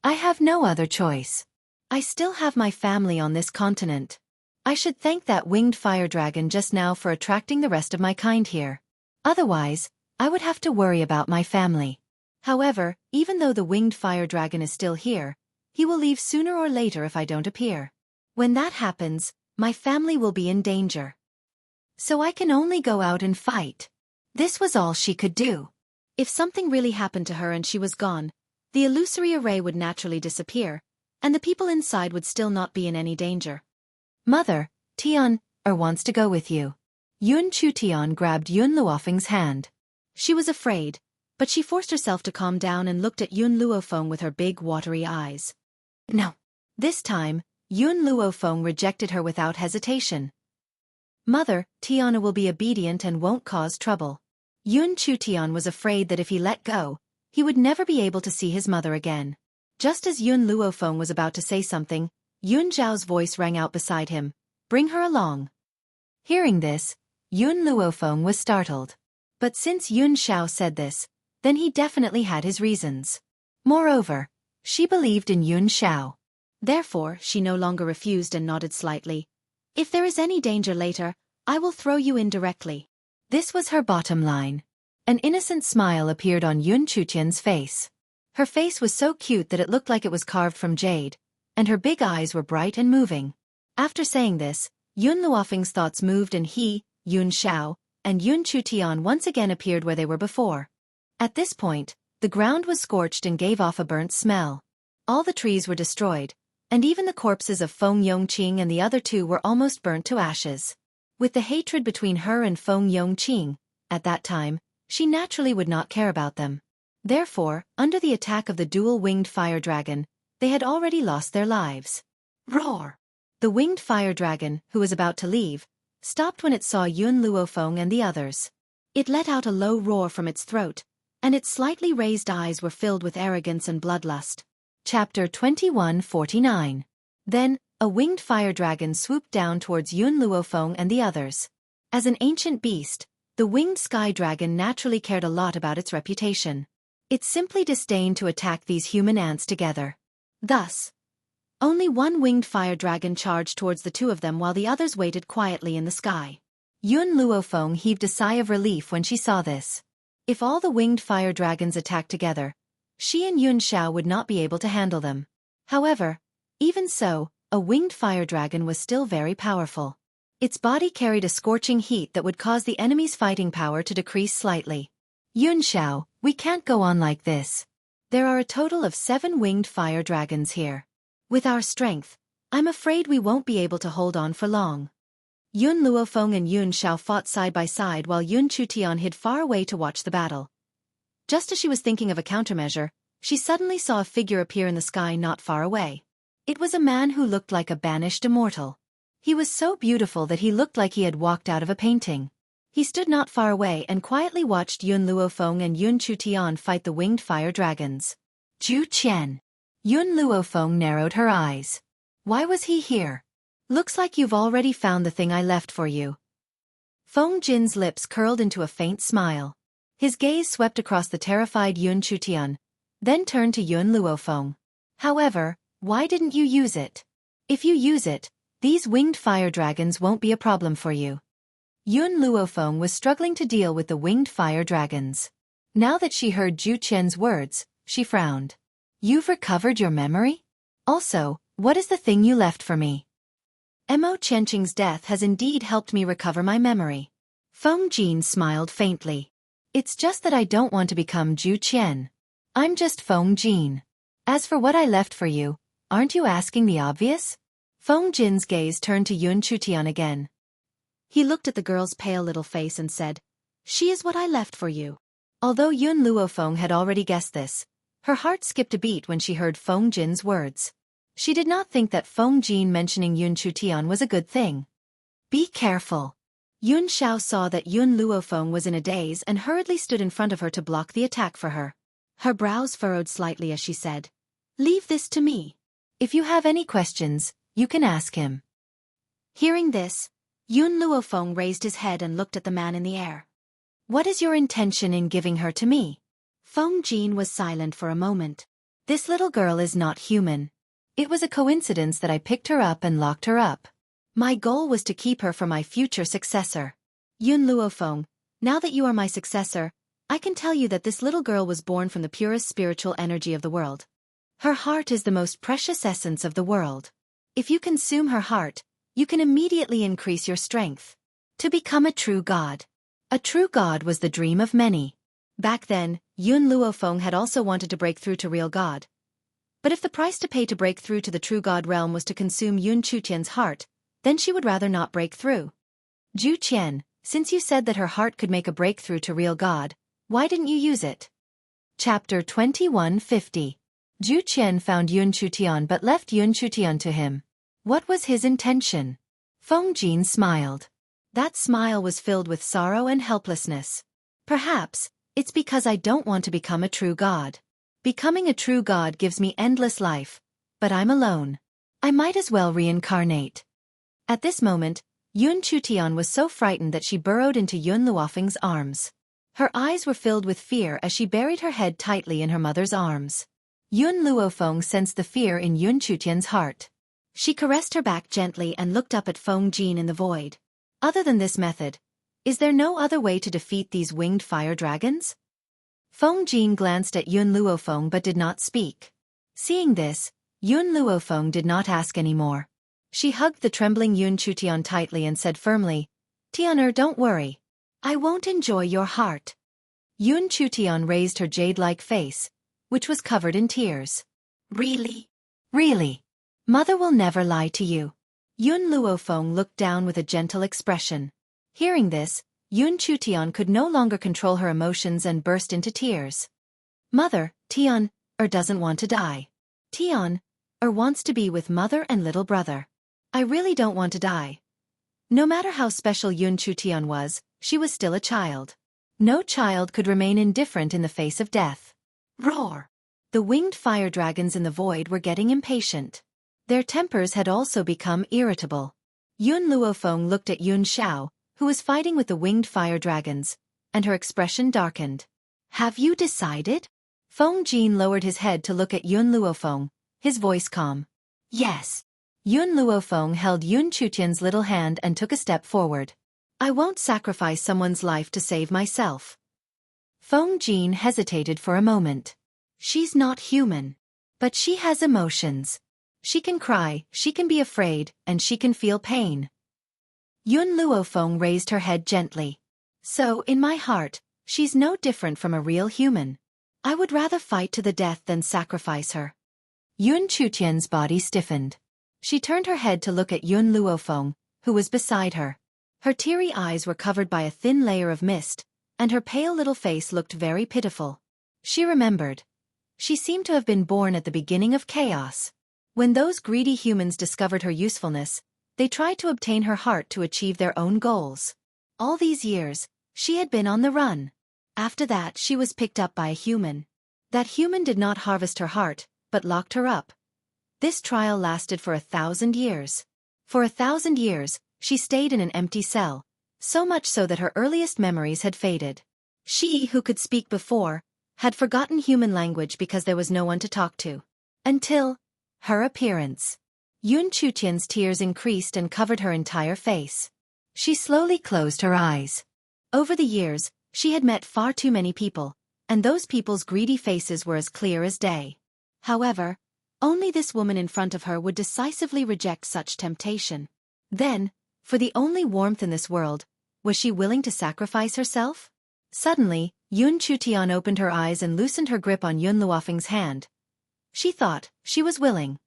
S1: "I have no other choice. I still have my family on this continent. I should thank that winged fire dragon just now for attracting the rest of my kind here. Otherwise, I would have to worry about my family. However, even though the winged fire dragon is still here, he will leave sooner or later if I don't appear. When that happens, my family will be in danger. So I can only go out and fight." This was all she could do. If something really happened to her and she was gone, the illusory array would naturally disappear, and the people inside would still not be in any danger. "Mother, Tian wants to go with you." Yun Chutian grabbed Yun Luofeng's hand. She was afraid, but she forced herself to calm down and looked at Yun Luofeng with her big watery eyes. No. This time, Yun Luofeng rejected her without hesitation. "Mother, Tiana will be obedient and won't cause trouble." Yun Chutian was afraid that if he let go, he would never be able to see his mother again. Just as Yun Luofeng was about to say something, Yun Zhao's voice rang out beside him, "Bring her along." Hearing this, Yun Luofeng was startled. But since Yun Zhao said this, then he definitely had his reasons. Moreover, she believed in Yun Zhao. Therefore, she no longer refused and nodded slightly. "If there is any danger later, I will throw you in directly." This was her bottom line. An innocent smile appeared on Yun Chutian's face. Her face was so cute that it looked like it was carved from jade, and her big eyes were bright and moving. After saying this, Yun Luofeng's thoughts moved and he, Yun Zhao, and Yun Chutian once again appeared where they were before. At this point, the ground was scorched and gave off a burnt smell. All the trees were destroyed, and even the corpses of Feng Yongqing and the other two were almost burnt to ashes. With the hatred between her and Feng Yongqing, at that time, she naturally would not care about them. Therefore, under the attack of the dual-winged fire dragon, they had already lost their lives. Roar! The winged fire dragon, who was about to leave, stopped when it saw Yun Luofeng and the others. It let out a low roar from its throat, and its slightly raised eyes were filled with arrogance and bloodlust. Chapter 21:49. Then, a winged fire dragon swooped down towards Yun Luofeng and the others. As an ancient beast, the winged sky dragon naturally cared a lot about its reputation. It simply disdained to attack these human ants together. Thus, only one winged fire dragon charged towards the two of them while the others waited quietly in the sky. Yun Luofeng heaved a sigh of relief when she saw this. If all the winged fire dragons attacked together, she and Yun Zhao would not be able to handle them. However, even so, a winged fire dragon was still very powerful. Its body carried a scorching heat that would cause the enemy's fighting power to decrease slightly. "Yun Zhao, we can't go on like this. There are a total of 7 winged fire dragons here. With our strength, I'm afraid we won't be able to hold on for long." Yun Luofeng and Yun Xiao fought side by side while Yun Chutian hid far away to watch the battle. Just as she was thinking of a countermeasure, she suddenly saw a figure appear in the sky not far away. It was a man who looked like a banished immortal. He was so beautiful that he looked like he had walked out of a painting. He stood not far away and quietly watched Yun Luofeng and Yun Chutian fight the winged fire dragons. Zhu Qian. Yun Luofeng narrowed her eyes. Why was he here? Looks like you've already found the thing I left for you. Feng Jin's lips curled into a faint smile. His gaze swept across the terrified Yun Chutian, then turned to Yun Luofeng. However, why didn't you use it? If you use it, these winged fire dragons won't be a problem for you. Yun Luofeng was struggling to deal with the winged fire dragons. Now that she heard Zhu Qian's words, she frowned. You've recovered your memory? Also, what is the thing you left for me? Mo Chenqing's death has indeed helped me recover my memory. Feng Jin smiled faintly. It's just that I don't want to become Zhu Qian. I'm just Feng Jin. As for what I left for you, aren't you asking the obvious? Feng Jin's gaze turned to Yun Chutian again. He looked at the girl's pale little face and said, She is what I left for you. Although Yun Luofeng had already guessed this, her heart skipped a beat when she heard Feng Jin's words. She did not think that Feng Jin mentioning Yun Chutian was a good thing. Be careful. Yun Xiao saw that Yun Luofeng was in a daze and hurriedly stood in front of her to block the attack for her. Her brows furrowed slightly as she said, Leave this to me. If you have any questions, you can ask him. Hearing this, Yun Luofeng raised his head and looked at the man in the air. What is your intention in giving her to me? Feng Jin was silent for a moment. This little girl is not human. It was a coincidence that I picked her up and locked her up. My goal was to keep her for my future successor. Yun Luofeng, now that you are my successor, I can tell you that this little girl was born from the purest spiritual energy of the world. Her heart is the most precious essence of the world. If you consume her heart, you can immediately increase your strength. To become a true god. A true god was the dream of many. Back then, Yun Luofeng had also wanted to break through to real god. But if the price to pay to break through to the true god realm was to consume Yun Chutian's heart, then she would rather not break through. Zhu Qian, since you said that her heart could make a breakthrough to real god, why didn't you use it? Chapter 2150. Zhu Qian found Yun Chutian but left Yun Chutian to him. What was his intention? Feng Jin smiled. That smile was filled with sorrow and helplessness. Perhaps, it's because I don't want to become a true god. Becoming a true god gives me endless life, but I'm alone. I might as well reincarnate. At this moment, Yun Chutian was so frightened that she burrowed into Yun Luofeng's arms. Her eyes were filled with fear as she buried her head tightly in her mother's arms. Yun Luofeng sensed the fear in Yun Chutian's heart. She caressed her back gently and looked up at Feng Jin in the void. Other than this method, is there no other way to defeat these winged fire dragons? Feng Jin glanced at Yun Luofeng but did not speak. Seeing this, Yun Luofeng did not ask any more. She hugged the trembling Yun Chutian tightly and said firmly, Tianer, don't worry. I won't enjoy your heart. Yun Chutian raised her jade-like face, which was covered in tears. Really? Really? Mother will never lie to you. Yun Luofeng looked down with a gentle expression. Hearing this, Yun Chutian could no longer control her emotions and burst into tears. Mother, Tian, doesn't want to die. Tian, wants to be with mother and little brother. I really don't want to die. No matter how special Yun Chutian was, she was still a child. No child could remain indifferent in the face of death. Roar! The winged fire dragons in the void were getting impatient. Their tempers had also become irritable. Yun Luofeng looked at Yun Xiao, who was fighting with the winged fire dragons, and her expression darkened. Have you decided? Feng Jin lowered his head to look at Yun Luofeng, his voice calm. Yes. Yun Luofeng held Yun Chutian's little hand and took a step forward. I won't sacrifice someone's life to save myself. Feng Jin hesitated for a moment. She's not human. But she has emotions. She can cry, she can be afraid, and she can feel pain. Yun Luofeng raised her head gently. So, in my heart, she's no different from a real human. I would rather fight to the death than sacrifice her. Yun Chutian's body stiffened. She turned her head to look at Yun Luofeng, who was beside her. Her teary eyes were covered by a thin layer of mist, and her pale little face looked very pitiful. She remembered. She seemed to have been born at the beginning of chaos. When those greedy humans discovered her usefulness, they tried to obtain her heart to achieve their own goals. All these years, she had been on the run. After that, she was picked up by a human. That human did not harvest her heart, but locked her up. This trial lasted for 1,000 years. For 1,000 years, she stayed in an empty cell, so much so that her earliest memories had faded. She, who could speak before, had forgotten human language because there was no one to talk to. Until her appearance. Yun Chutian's tears increased and covered her entire face. She slowly closed her eyes. Over the years, she had met far too many people, and those people's greedy faces were as clear as day. However, only this woman in front of her would decisively reject such temptation. Then, for the only warmth in this world, was she willing to sacrifice herself? Suddenly, Yun Chutian opened her eyes and loosened her grip on Yun Luofeng's hand. She thought she was willing.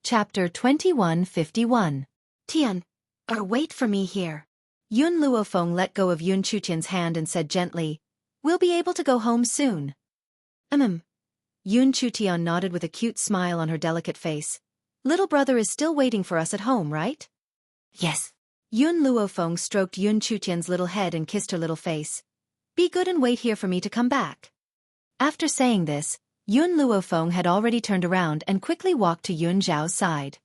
S1: Chapter 2151. Tian, wait for me here. Yun Luofeng let go of Yun Chutian's hand and said gently, "We'll be able to go home soon." Yun Chutian nodded with a cute smile on her delicate face. "Little brother is still waiting for us at home, right?" "Yes." Yun Luofeng stroked Yun Chutian's little head and kissed her little face. "Be good and wait here for me to come back." After saying this, Yun Luofeng had already turned around and quickly walked to Yun Zhao's side.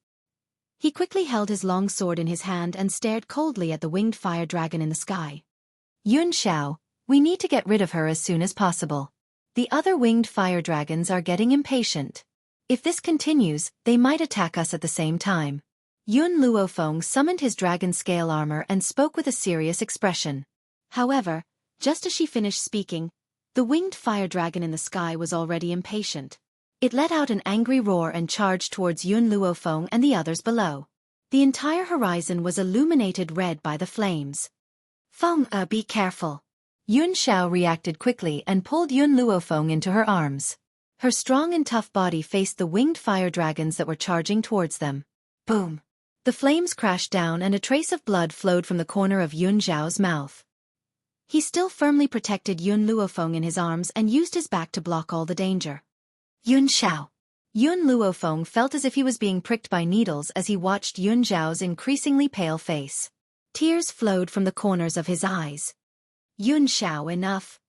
S1: He quickly held his long sword in his hand and stared coldly at the winged fire dragon in the sky. "Yun Zhao, we need to get rid of her as soon as possible. The other winged fire dragons are getting impatient. If this continues, they might attack us at the same time." Yun Luofeng summoned his dragon scale armor and spoke with a serious expression. However, just as she finished speaking, the winged fire dragon in the sky was already impatient. It let out an angry roar and charged towards Yun Luofeng and the others below. The entire horizon was illuminated red by the flames. "Feng, be careful." Yun Zhao reacted quickly and pulled Yun Luofeng into her arms. Her strong and tough body faced the winged fire dragons that were charging towards them. Boom! The flames crashed down and a trace of blood flowed from the corner of Yun Zhao's mouth. He still firmly protected Yun Luofeng in his arms and used his back to block all the danger. "Yun Zhao." Yun Luofeng felt as if he was being pricked by needles as he watched Yun Zhao's increasingly pale face. Tears flowed from the corners of his eyes. "Yun Zhao, enough."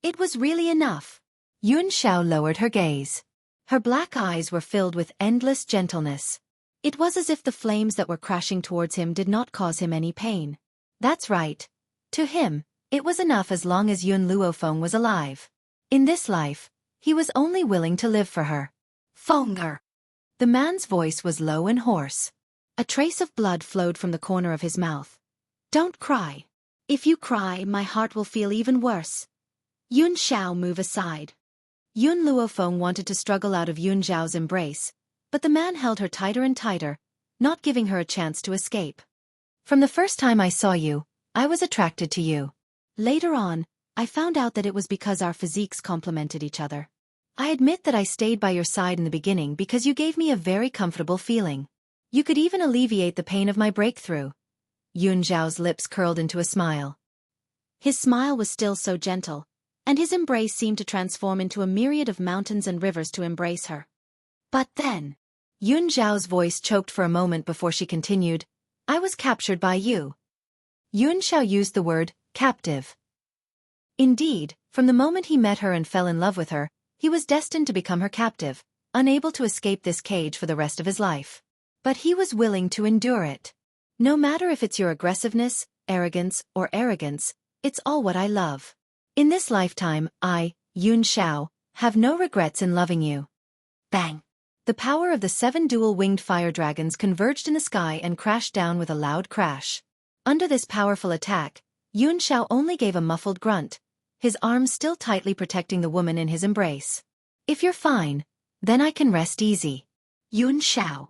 S1: It was really enough. Yun Zhao lowered her gaze. Her black eyes were filled with endless gentleness. It was as if the flames that were crashing towards him did not cause him any pain. That's right. To him, it was enough as long as Yun Luofeng was alive. In this life, he was only willing to live for her. "Fenger." The man's voice was low and hoarse. A trace of blood flowed from the corner of his mouth. "Don't cry. If you cry, my heart will feel even worse." Yun Zhao, move aside. Yun Luofeng wanted to struggle out of Yun Zhao's embrace, but the man held her tighter and tighter, not giving her a chance to escape. "From the first time I saw you, I was attracted to you. Later on, I found out that it was because our physiques complemented each other. I admit that I stayed by your side in the beginning because you gave me a very comfortable feeling. You could even alleviate the pain of my breakthrough." Yun Zhao's lips curled into a smile. His smile was still so gentle, and his embrace seemed to transform into a myriad of mountains and rivers to embrace her. "But then," Yun Zhao's voice choked for a moment before she continued, "I was captured by you." Yun Zhao used the word, captive. Indeed, from the moment he met her and fell in love with her, he was destined to become her captive, unable to escape this cage for the rest of his life. But he was willing to endure it. "No matter if it's your aggressiveness, arrogance, it's all what I love. In this lifetime, I, Yun Zhao, have no regrets in loving you." Bang! The power of the 7 dual-winged fire dragons converged in the sky and crashed down with a loud crash. Under this powerful attack, Yun Zhao only gave a muffled grunt, his arms still tightly protecting the woman in his embrace. "If you're fine, then I can rest easy." Yun Zhao.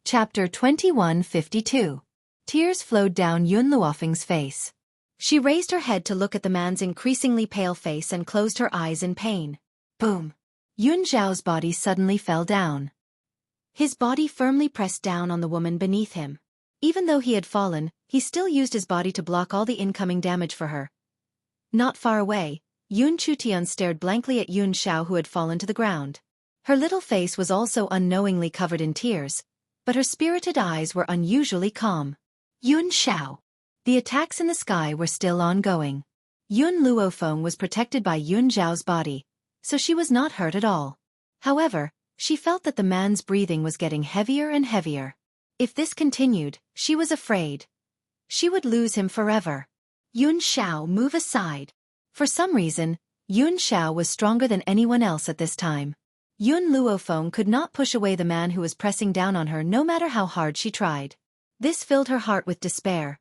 S1: Chapter 2152. Tears flowed down Yun Luofeng's face. She raised her head to look at the man's increasingly pale face and closed her eyes in pain. Boom! Yun Zhao's body suddenly fell down. His body firmly pressed down on the woman beneath him. Even though he had fallen, he still used his body to block all the incoming damage for her. Not far away, Yun Chutian stared blankly at Yun Xiao, who had fallen to the ground. Her little face was also unknowingly covered in tears, but her spirited eyes were unusually calm. Yun Xiao. The attacks in the sky were still ongoing. Yun Luofeng was protected by Yun Zhao's body, so she was not hurt at all. However, she felt that the man's breathing was getting heavier and heavier. If this continued, she was afraid she would lose him forever. Yun Xiao, move aside. For some reason, Yun Xiao was stronger than anyone else at this time. Yun Luofeng could not push away the man who was pressing down on her no matter how hard she tried. This filled her heart with despair.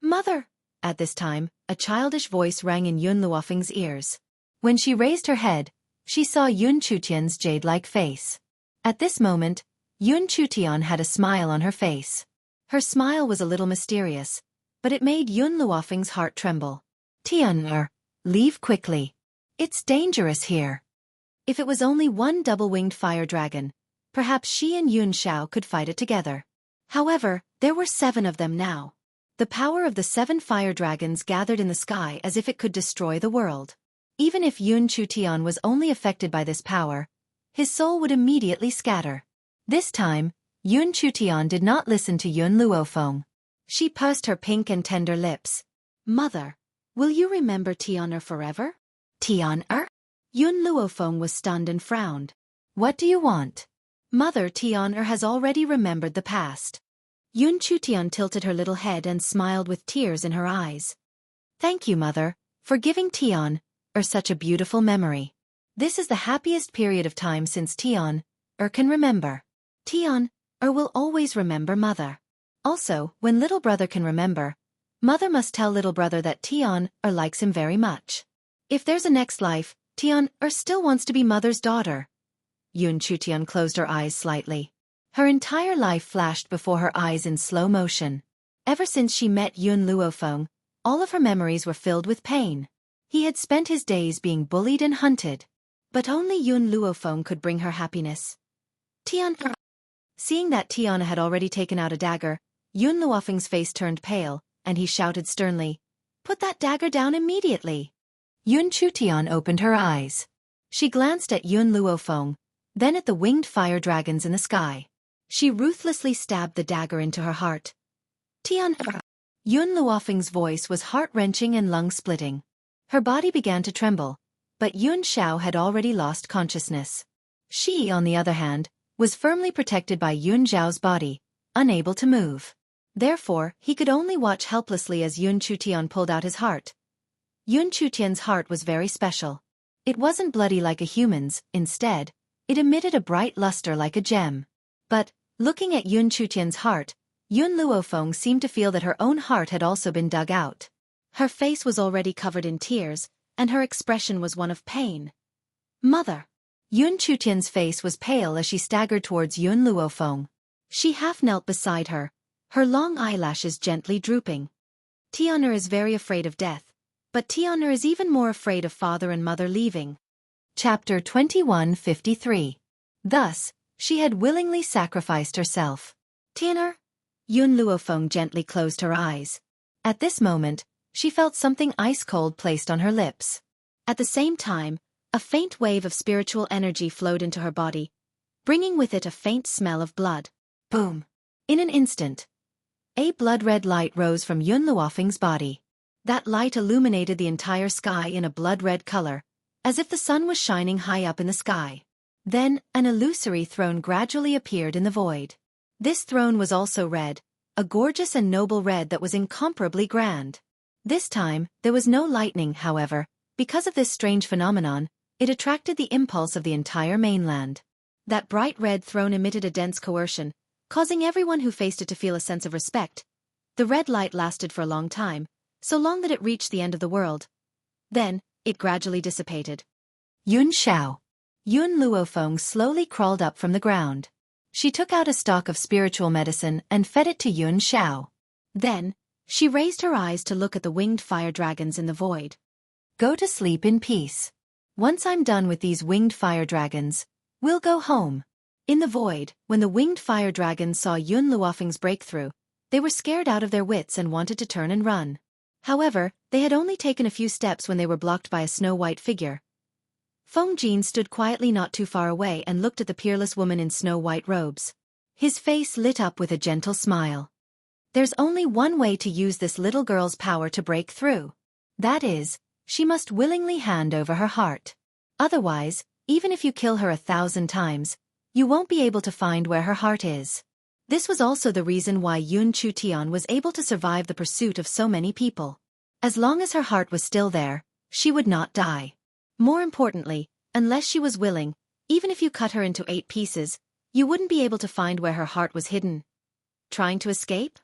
S1: Mother! At this time, a childish voice rang in Yun Luofeng's ears. When she raised her head, she saw Yun Chutian's jade-like face. At this moment, Yun Chutian had a smile on her face. Her smile was a little mysterious, but it made Yun Luofeng's heart tremble. Tian, leave quickly. It's dangerous here. If it was only one double-winged fire dragon, perhaps she and Yun Xiao could fight it together. However, there were 7 of them now. The power of the 7 fire dragons gathered in the sky as if it could destroy the world. Even if Yun Chutian was only affected by this power, his soul would immediately scatter. This time, Yun Chutian did not listen to Yun Luofeng. She pursed her pink and tender lips. Mother, will you remember Tian'er forever? Tian'er? Yun Luofeng was stunned and frowned. What do you want? Mother, Tian'er has already remembered the past. Yun Chutian tilted her little head and smiled with tears in her eyes. Thank you, Mother, for giving Tian'er such a beautiful memory. This is the happiest period of time since Tian'er can remember. Tian'er will always remember Mother. Also, when little brother can remember, Mother must tell little brother that Tian'er likes him very much. If there's a next life, Tian'er still wants to be Mother's daughter. Yun Chutian closed her eyes slightly. Her entire life flashed before her eyes in slow motion. Ever since she met Yun Luofeng, all of her memories were filled with pain. He had spent his days being bullied and hunted. But only Yun Luofeng could bring her happiness. Tian'er. Seeing that Tian'er had already taken out a dagger, Yun Luofeng's face turned pale, and he shouted sternly, "Put that dagger down immediately!" Yun Chutian opened her eyes. She glanced at Yun Luofeng, then at the winged fire dragons in the sky. She ruthlessly stabbed the dagger into her heart. Tian'er. Yun Luofeng's voice was heart-wrenching and lung-splitting. Her body began to tremble, but Yun Xiao had already lost consciousness. She, on the other hand, was firmly protected by Yun Zhao's body, unable to move. Therefore, he could only watch helplessly as Yun Chutian pulled out his heart. Yun Chutian's heart was very special. It wasn't bloody like a human's, instead, it emitted a bright luster like a gem. But, looking at Yun Chutian's heart, Yun Luofeng seemed to feel that her own heart had also been dug out. Her face was already covered in tears, and her expression was one of pain. Mother! Yun Chutian's face was pale as she staggered towards Yun Luofeng. She half knelt beside her, her long eyelashes gently drooping. Tian'er is very afraid of death, but Tian'er is even more afraid of father and mother leaving. Chapter 2153. Thus, she had willingly sacrificed herself. Tian'er? Yun Luofeng gently closed her eyes. At this moment, she felt something ice-cold placed on her lips. At the same time, a faint wave of spiritual energy flowed into her body, bringing with it a faint smell of blood. Boom! In an instant, a blood-red light rose from Yun Luofeng's body. That light illuminated the entire sky in a blood-red color, as if the sun was shining high up in the sky. Then, an illusory throne gradually appeared in the void. This throne was also red, a gorgeous and noble red that was incomparably grand. This time, there was no lightning, however. Because of this strange phenomenon, it attracted the impulse of the entire mainland. That bright red throne emitted a dense coercion, causing everyone who faced it to feel a sense of respect. The red light lasted for a long time, so long that it reached the end of the world. Then, it gradually dissipated. Yun Xiao. Yun Luofeng slowly crawled up from the ground. She took out a stalk of spiritual medicine and fed it to Yun Xiao. Then, she raised her eyes to look at the winged fire dragons in the void. Go to sleep in peace. Once I'm done with these winged fire dragons, we'll go home. In the void, when the winged fire dragons saw Yun Luofeng's breakthrough, They were scared out of their wits and wanted to turn and run. However, they had only taken a few steps when they were blocked by a snow-white figure. Feng Jin stood quietly not too far away and looked at the peerless woman in snow-white robes. His face lit up with a gentle smile. There's only one way to use this little girl's power to break through. That is, she must willingly hand over her heart. Otherwise, even if you kill her 1,000 times, you won't be able to find where her heart is. This was also the reason why Yun Chu Tian was able to survive the pursuit of so many people. As long as her heart was still there, she would not die. More importantly, unless she was willing, even if you cut her into 8 pieces, you wouldn't be able to find where her heart was hidden. Trying to escape?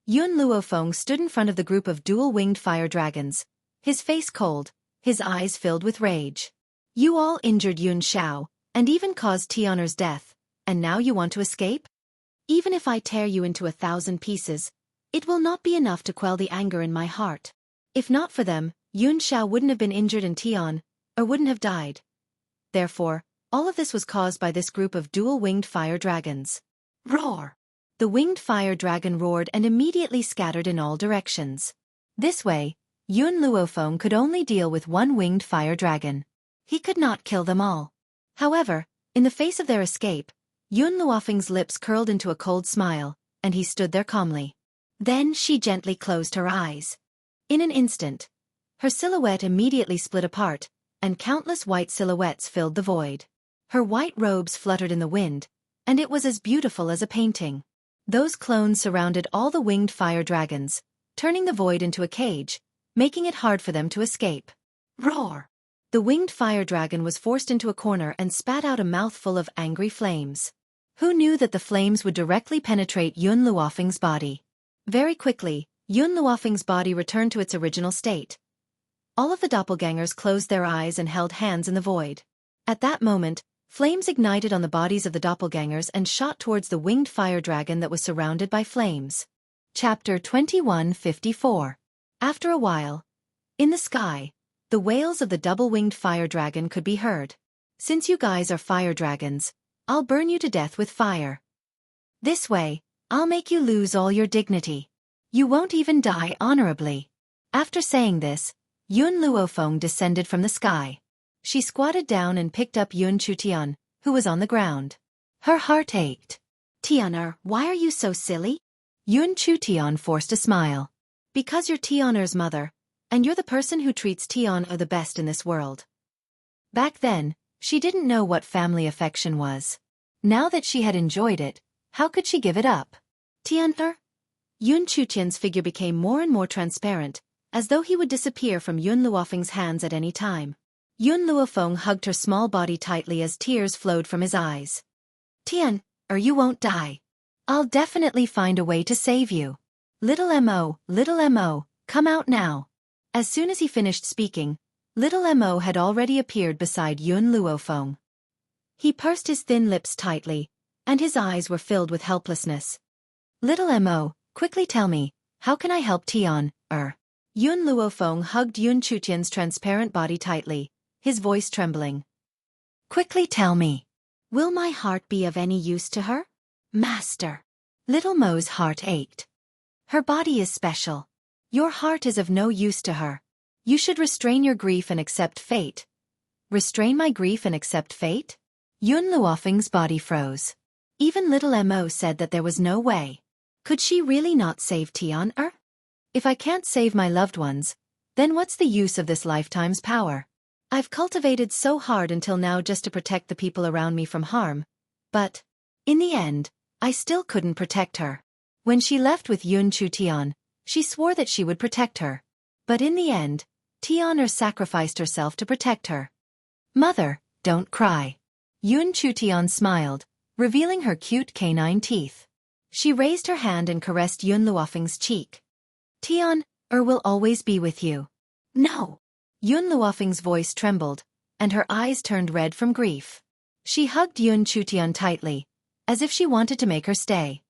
S1: Yun Luofeng stood in front of the group of dual-winged fire dragons, his face cold, his eyes filled with rage. You all injured Yun Xiao, and even caused Tianer's death, and now you want to escape? Even if I tear you into 1,000 pieces, it will not be enough to quell the anger in my heart. If not for them, Yun Xiao wouldn't have been injured and Tian, or wouldn't have died. Therefore, all of this was caused by this group of dual-winged fire dragons. Roar! The winged fire dragon roared and immediately scattered in all directions. This way, Yun Luofeng could only deal with one winged fire dragon. He could not kill them all. However, in the face of their escape, Yun Luofeng's lips curled into a cold smile, and he stood there calmly. Then she gently closed her eyes. In an instant, her silhouette immediately split apart, and countless white silhouettes filled the void. Her white robes fluttered in the wind, and it was as beautiful as a painting. Those clones surrounded all the winged fire dragons, turning the void into a cage, making it hard for them to escape. Roar! The winged fire dragon was forced into a corner and spat out a mouthful of angry flames. Who knew that the flames would directly penetrate Yun Luofeng's body? Very quickly, Yun Luofeng's body returned to its original state. All of the doppelgangers closed their eyes and held hands in the void. At that moment, flames ignited on the bodies of the doppelgangers and shot towards the winged fire dragon that was surrounded by flames. Chapter 2154. After a while, in the sky, the wails of the double-winged fire dragon could be heard. Since you guys are fire dragons, I'll burn you to death with fire. This way, I'll make you lose all your dignity. You won't even die honorably. After saying this, Yun Luofeng descended from the sky. She squatted down and picked up Yun Chutian, who was on the ground. Her heart ached. Tianer, why are you so silly? Yun Chutian forced a smile. Because you're Tianer's mother, and you're the person who treats Tianer the best in this world. Back then, she didn't know what family affection was. Now that she had enjoyed it, how could she give it up? Tianer? Yun Chutian's figure became more and more transparent, as though he would disappear from Yun Luofeng's hands at any time. Yun Luofeng hugged her small body tightly as tears flowed from his eyes. Tian, or you won't die. I'll definitely find a way to save you. Little Mo, come out now. As soon as he finished speaking, Little Mo had already appeared beside Yun Luofeng. He pursed his thin lips tightly, and his eyes were filled with helplessness. Little Mo, quickly tell me, how can I help Tian, Yun Luofeng hugged Yun Chutian's transparent body tightly, his voice trembling. Quickly tell me. Will my heart be of any use to her? Master. Little Mo's heart ached. Her body is special. Your heart is of no use to her. You should restrain your grief and accept fate. Restrain my grief and accept fate? Yun Luofeng's body froze. Even Little Mo said that there was no way. Could she really not save Tian? If I can't save my loved ones, then what's the use of this lifetime's power? I've cultivated so hard until now just to protect the people around me from harm, but, in the end, I still couldn't protect her. When she left with Yun Chutian, she swore that she would protect her. But in the end, Tianer sacrificed herself to protect her. Mother, don't cry. Yun Chutian smiled, revealing her cute canine teeth. She raised her hand and caressed Yun Luofeng's cheek. Tian, will always be with you. No. Yun Luofeng's voice trembled, and her eyes turned red from grief. She hugged Yun Chutian tightly, as if she wanted to make her stay.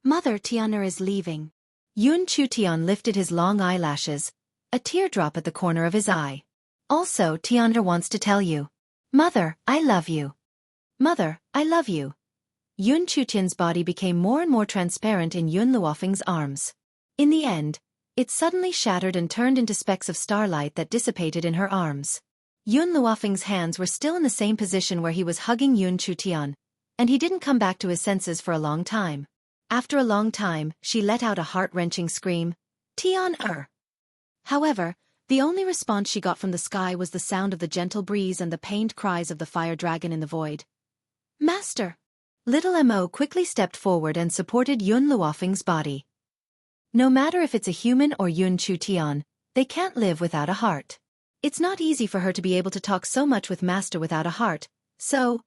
S1: Mother, Tianer is leaving. Yun Chutian lifted his long eyelashes, a teardrop at the corner of his eye. Also, Tianer wants to tell you. Mother, I love you. Mother, I love you. Yun Chutian's body became more and more transparent in Yun Luofeng's arms. In the end, it suddenly shattered and turned into specks of starlight that dissipated in her arms. Yun Luofeng's hands were still in the same position where he was hugging Yun Chutian, and he didn't come back to his senses for a long time. After a long time, she let out a heart-wrenching scream, Tian-er. However, the only response she got from the sky was the sound of the gentle breeze and the pained cries of the fire dragon in the void. Master! Little Mo quickly stepped forward and supported Yun Luofeng's body. No matter if it's a human or Yun Chutian, they can't live without a heart. It's not easy for her to be able to talk so much with Master without a heart, so...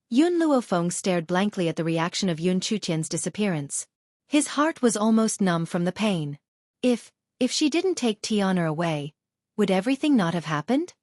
S1: Yun Luofeng stared blankly at the reaction of Yun Chutian's disappearance. His heart was almost numb from the pain. If she didn't take Tian-er away, would everything not have happened?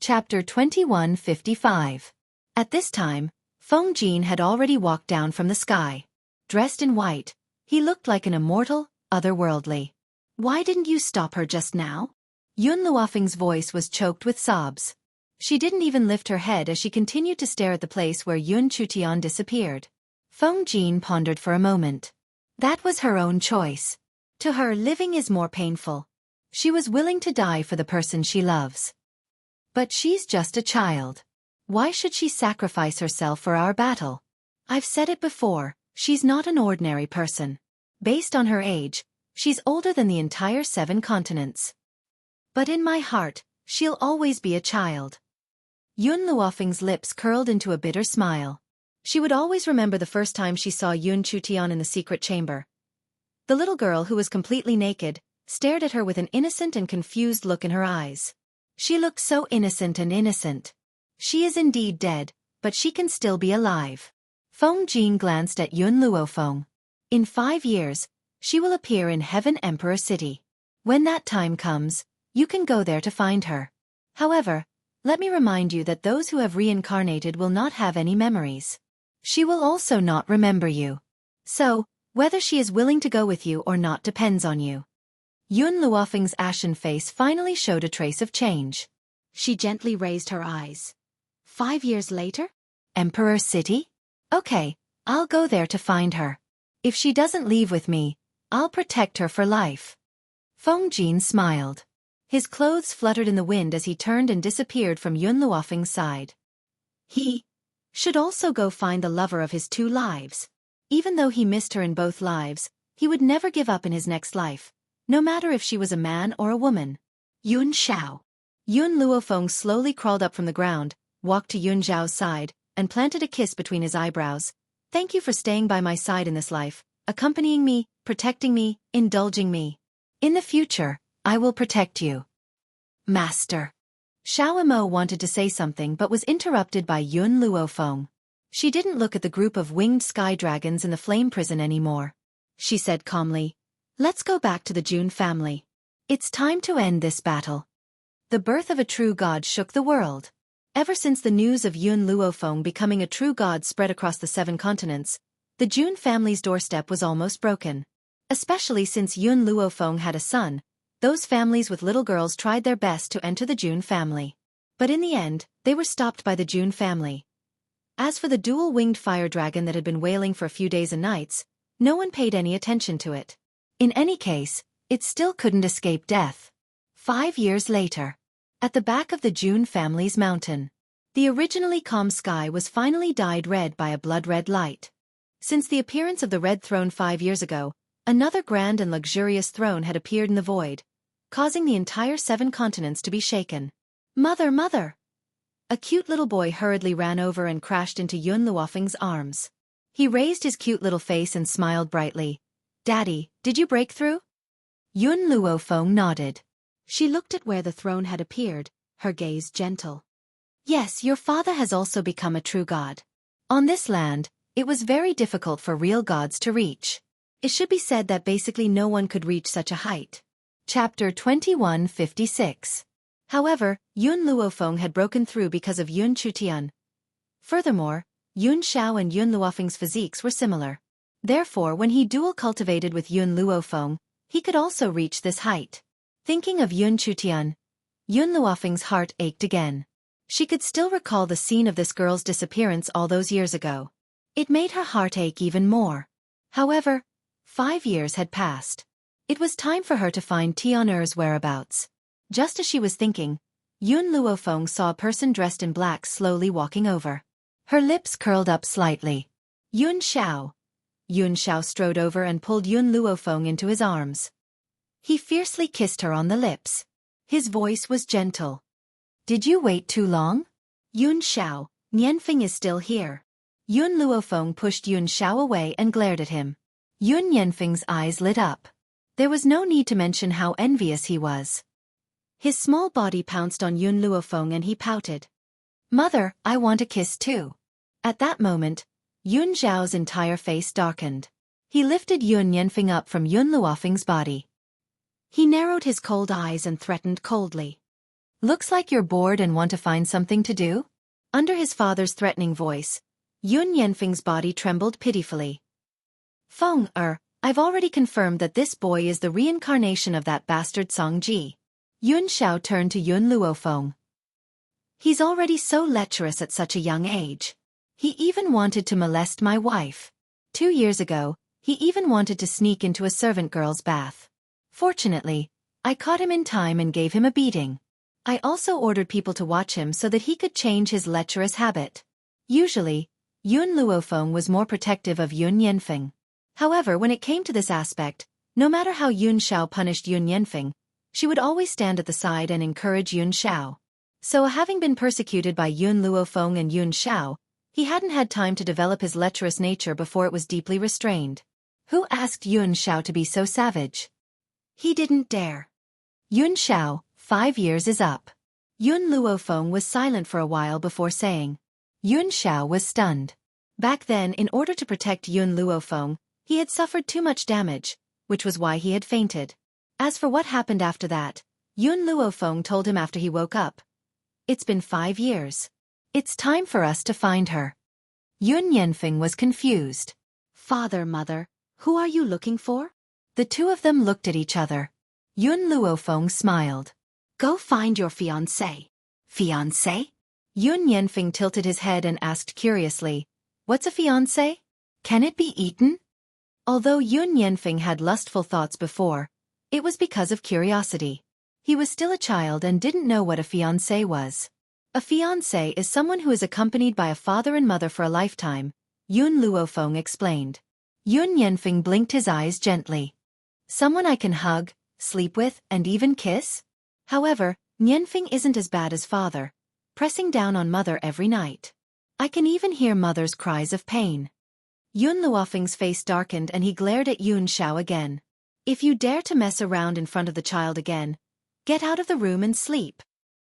S1: Chapter 2155. At this time, Feng Jin had already walked down from the sky. Dressed in white, he looked like an immortal, otherworldly. Why didn't you stop her just now? Yun Luofeng's voice was choked with sobs. She didn't even lift her head as she continued to stare at the place where Yun Chutian disappeared. Feng Jin pondered for a moment. That was her own choice. To her, living is more painful. She was willing to die for the person she loves. But she's just a child. Why should she sacrifice herself for our battle? I've said it before, she's not an ordinary person. Based on her age, she's older than the entire 7 continents. But in my heart, she'll always be a child. Yun Luofeng's lips curled into a bitter smile. She would always remember the first time she saw Yun Chutian in the secret chamber. The little girl, who was completely naked, stared at her with an innocent and confused look in her eyes. She looked so innocent and innocent. She is indeed dead, but she can still be alive. Feng Jin glanced at Yun Luofeng. In 5 years, she will appear in Heaven Emperor City. When that time comes, you can go there to find her. However, let me remind you that those who have reincarnated will not have any memories. She will also not remember you. So, whether she is willing to go with you or not depends on you. Yun Luofeng's ashen face finally showed a trace of change. She gently raised her eyes. 5 years later? Emperor City? Okay, I'll go there to find her. If she doesn't leave with me, I'll protect her for life. Feng Jin smiled. His clothes fluttered in the wind as he turned and disappeared from Yun Luofeng's side. He should also go find the lover of his 2 lives. Even though he missed her in both lives, he would never give up in his next life, no matter if she was a man or a woman. Yun Xiao. Yun Luofeng slowly crawled up from the ground, walked to Yun Xiao's side, and planted a kiss between his eyebrows. Thank you for staying by my side in this life, accompanying me, protecting me, indulging me. In the future, I will protect you. Master. Xiao Mo wanted to say something but was interrupted by Yun Luofeng. She didn't look at the group of winged sky dragons in the flame prison anymore. She said calmly, let's go back to the Jun family. It's time to end this battle. The birth of a true god shook the world. Ever since the news of Yun Luofeng becoming a true god spread across the 7 continents, the Jun family's doorstep was almost broken. Especially since Yun Luofeng had a son, those families with little girls tried their best to enter the Jun family. But in the end, they were stopped by the Jun family. As for the dual-winged fire dragon that had been wailing for a few days and nights, no one paid any attention to it. In any case, it still couldn't escape death. 5 years later, at the back of the Jun family's mountain, the originally calm sky was finally dyed red by a blood-red light. Since the appearance of the Red Throne 5 years ago, another grand and luxurious throne had appeared in the void, causing the entire 7 continents to be shaken. Mother, mother! A cute little boy hurriedly ran over and crashed into Yun Luofeng's arms. He raised his cute little face and smiled brightly. Daddy, did you break through? Yun Luofeng nodded. She looked at where the throne had appeared, her gaze gentle. Yes, your father has also become a true god. On this land, it was very difficult for real gods to reach. It should be said that basically no one could reach such a height. Chapter 2156. However, Yun Luofeng had broken through because of Yun Chutian. Furthermore, Yun Xiao and Yun Luofeng's physiques were similar. Therefore, when he dual cultivated with Yun Luofeng, he could also reach this height. Thinking of Yun Chutian, Yun Luofeng's heart ached again. She could still recall the scene of this girl's disappearance all those years ago. It made her heart ache even more. However, 5 years had passed. It was time for her to find Tian'er's whereabouts. Just as she was thinking, Yun Luofeng saw a person dressed in black slowly walking over. Her lips curled up slightly. Yun Xiao. Yun Xiao strode over and pulled Yun Luofeng into his arms. He fiercely kissed her on the lips. His voice was gentle. Did you wait too long? Yun Xiao, Nianfeng is still here. Yun Luofeng pushed Yun Xiao away and glared at him. Yun Nianfeng's eyes lit up. There was no need to mention how envious he was. His small body pounced on Yun Luofeng and he pouted. Mother, I want a kiss too. At that moment, Yun Xiao's entire face darkened. He lifted Yun Nianfeng up from Yun Luofeng's body. He narrowed his cold eyes and threatened coldly. Looks like you're bored and want to find something to do? Under his father's threatening voice, Yun Nianfeng's body trembled pitifully. Feng, I've already confirmed that this boy is the reincarnation of that bastard Song Ji. Yun Xiao turned to Yun Luofeng. He's already so lecherous at such a young age. He even wanted to molest my wife. 2 years ago, he even wanted to sneak into a servant girl's bath. Fortunately, I caught him in time and gave him a beating. I also ordered people to watch him so that he could change his lecherous habit. Usually, Yun Luofeng was more protective of Yun Nianfeng. However, when it came to this aspect, no matter how Yun Xiao punished Yun Nianfeng, she would always stand at the side and encourage Yun Xiao. So having been persecuted by Yun Luofeng and Yun Xiao, he hadn't had time to develop his lecherous nature before it was deeply restrained. Who asked Yun Xiao to be so savage? He didn't dare. Yun Xiao, 5 years is up. Yun Luofeng was silent for a while before saying. Yun Xiao was stunned. Back then, in order to protect Yun Luofeng, he had suffered too much damage, which was why he had fainted. As for what happened after that, Yun Luofeng told him after he woke up. It's been 5 years. It's time for us to find her. Yun Nianfeng was confused. Father, mother, who are you looking for? The two of them looked at each other. Yun Luofeng smiled. Go find your fiancé. Fiancé? Yun Nianfeng tilted his head and asked curiously, what's a fiancé? Can it be eaten? Although Yun Nianfeng had lustful thoughts before, it was because of curiosity. He was still a child and didn't know what a fiancé was. A fiancé is someone who is accompanied by a father and mother for a lifetime, Yun Luofeng explained. Yun Nianfeng blinked his eyes gently. Someone I can hug, sleep with, and even kiss? However, Nianfeng isn't as bad as father, pressing down on mother every night. I can even hear mother's cries of pain. Yun Luofeng's face darkened and he glared at Yun Xiao again. If you dare to mess around in front of the child again, get out of the room and sleep.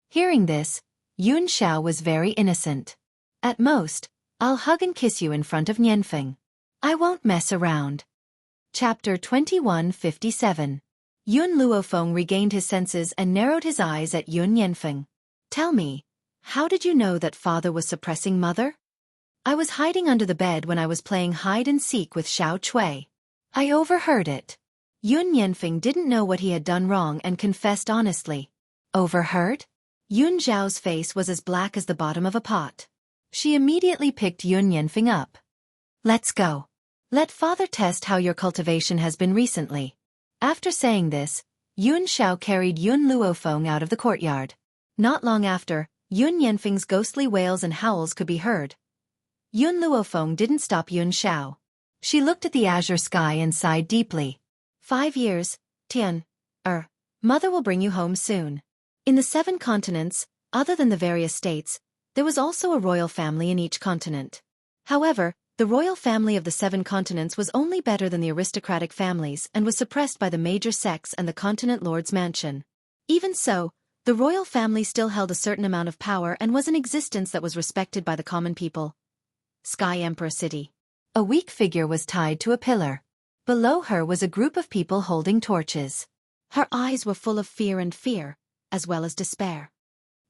S1: Hearing this, Yun Xiao was very innocent. At most, I'll hug and kiss you in front of Nianfeng. I won't mess around. Chapter 2157. Yun Luofeng regained his senses and narrowed his eyes at Yun Nianfeng. Tell me, how did you know that father was suppressing mother? I was hiding under the bed when I was playing hide and seek with Xiao Cui. I overheard it. Yun Nianfeng didn't know what he had done wrong and confessed honestly. Overheard? Yun Xiao's face was as black as the bottom of a pot. She immediately picked Yun Nianfeng up. Let's go. Let father test how your cultivation has been recently. After saying this, Yun Xiao carried Yun Luofeng out of the courtyard. Not long after, Yun Nianfeng's ghostly wails and howls could be heard. Yun Luofeng didn't stop Yun Xiao. She looked at the azure sky and sighed deeply. 5 years, Tian. Mother will bring you home soon. In the 7 continents, other than the various states, there was also a royal family in each continent. However, the royal family of the 7 continents was only better than the aristocratic families and was suppressed by the major sects and the continent lord's mansion. Even so, the royal family still held a certain amount of power and was in existence that was respected by the common people. Sky Emperor City. A weak figure was tied to a pillar. Below her was a group of people holding torches. Her eyes were full of fear, as well as despair.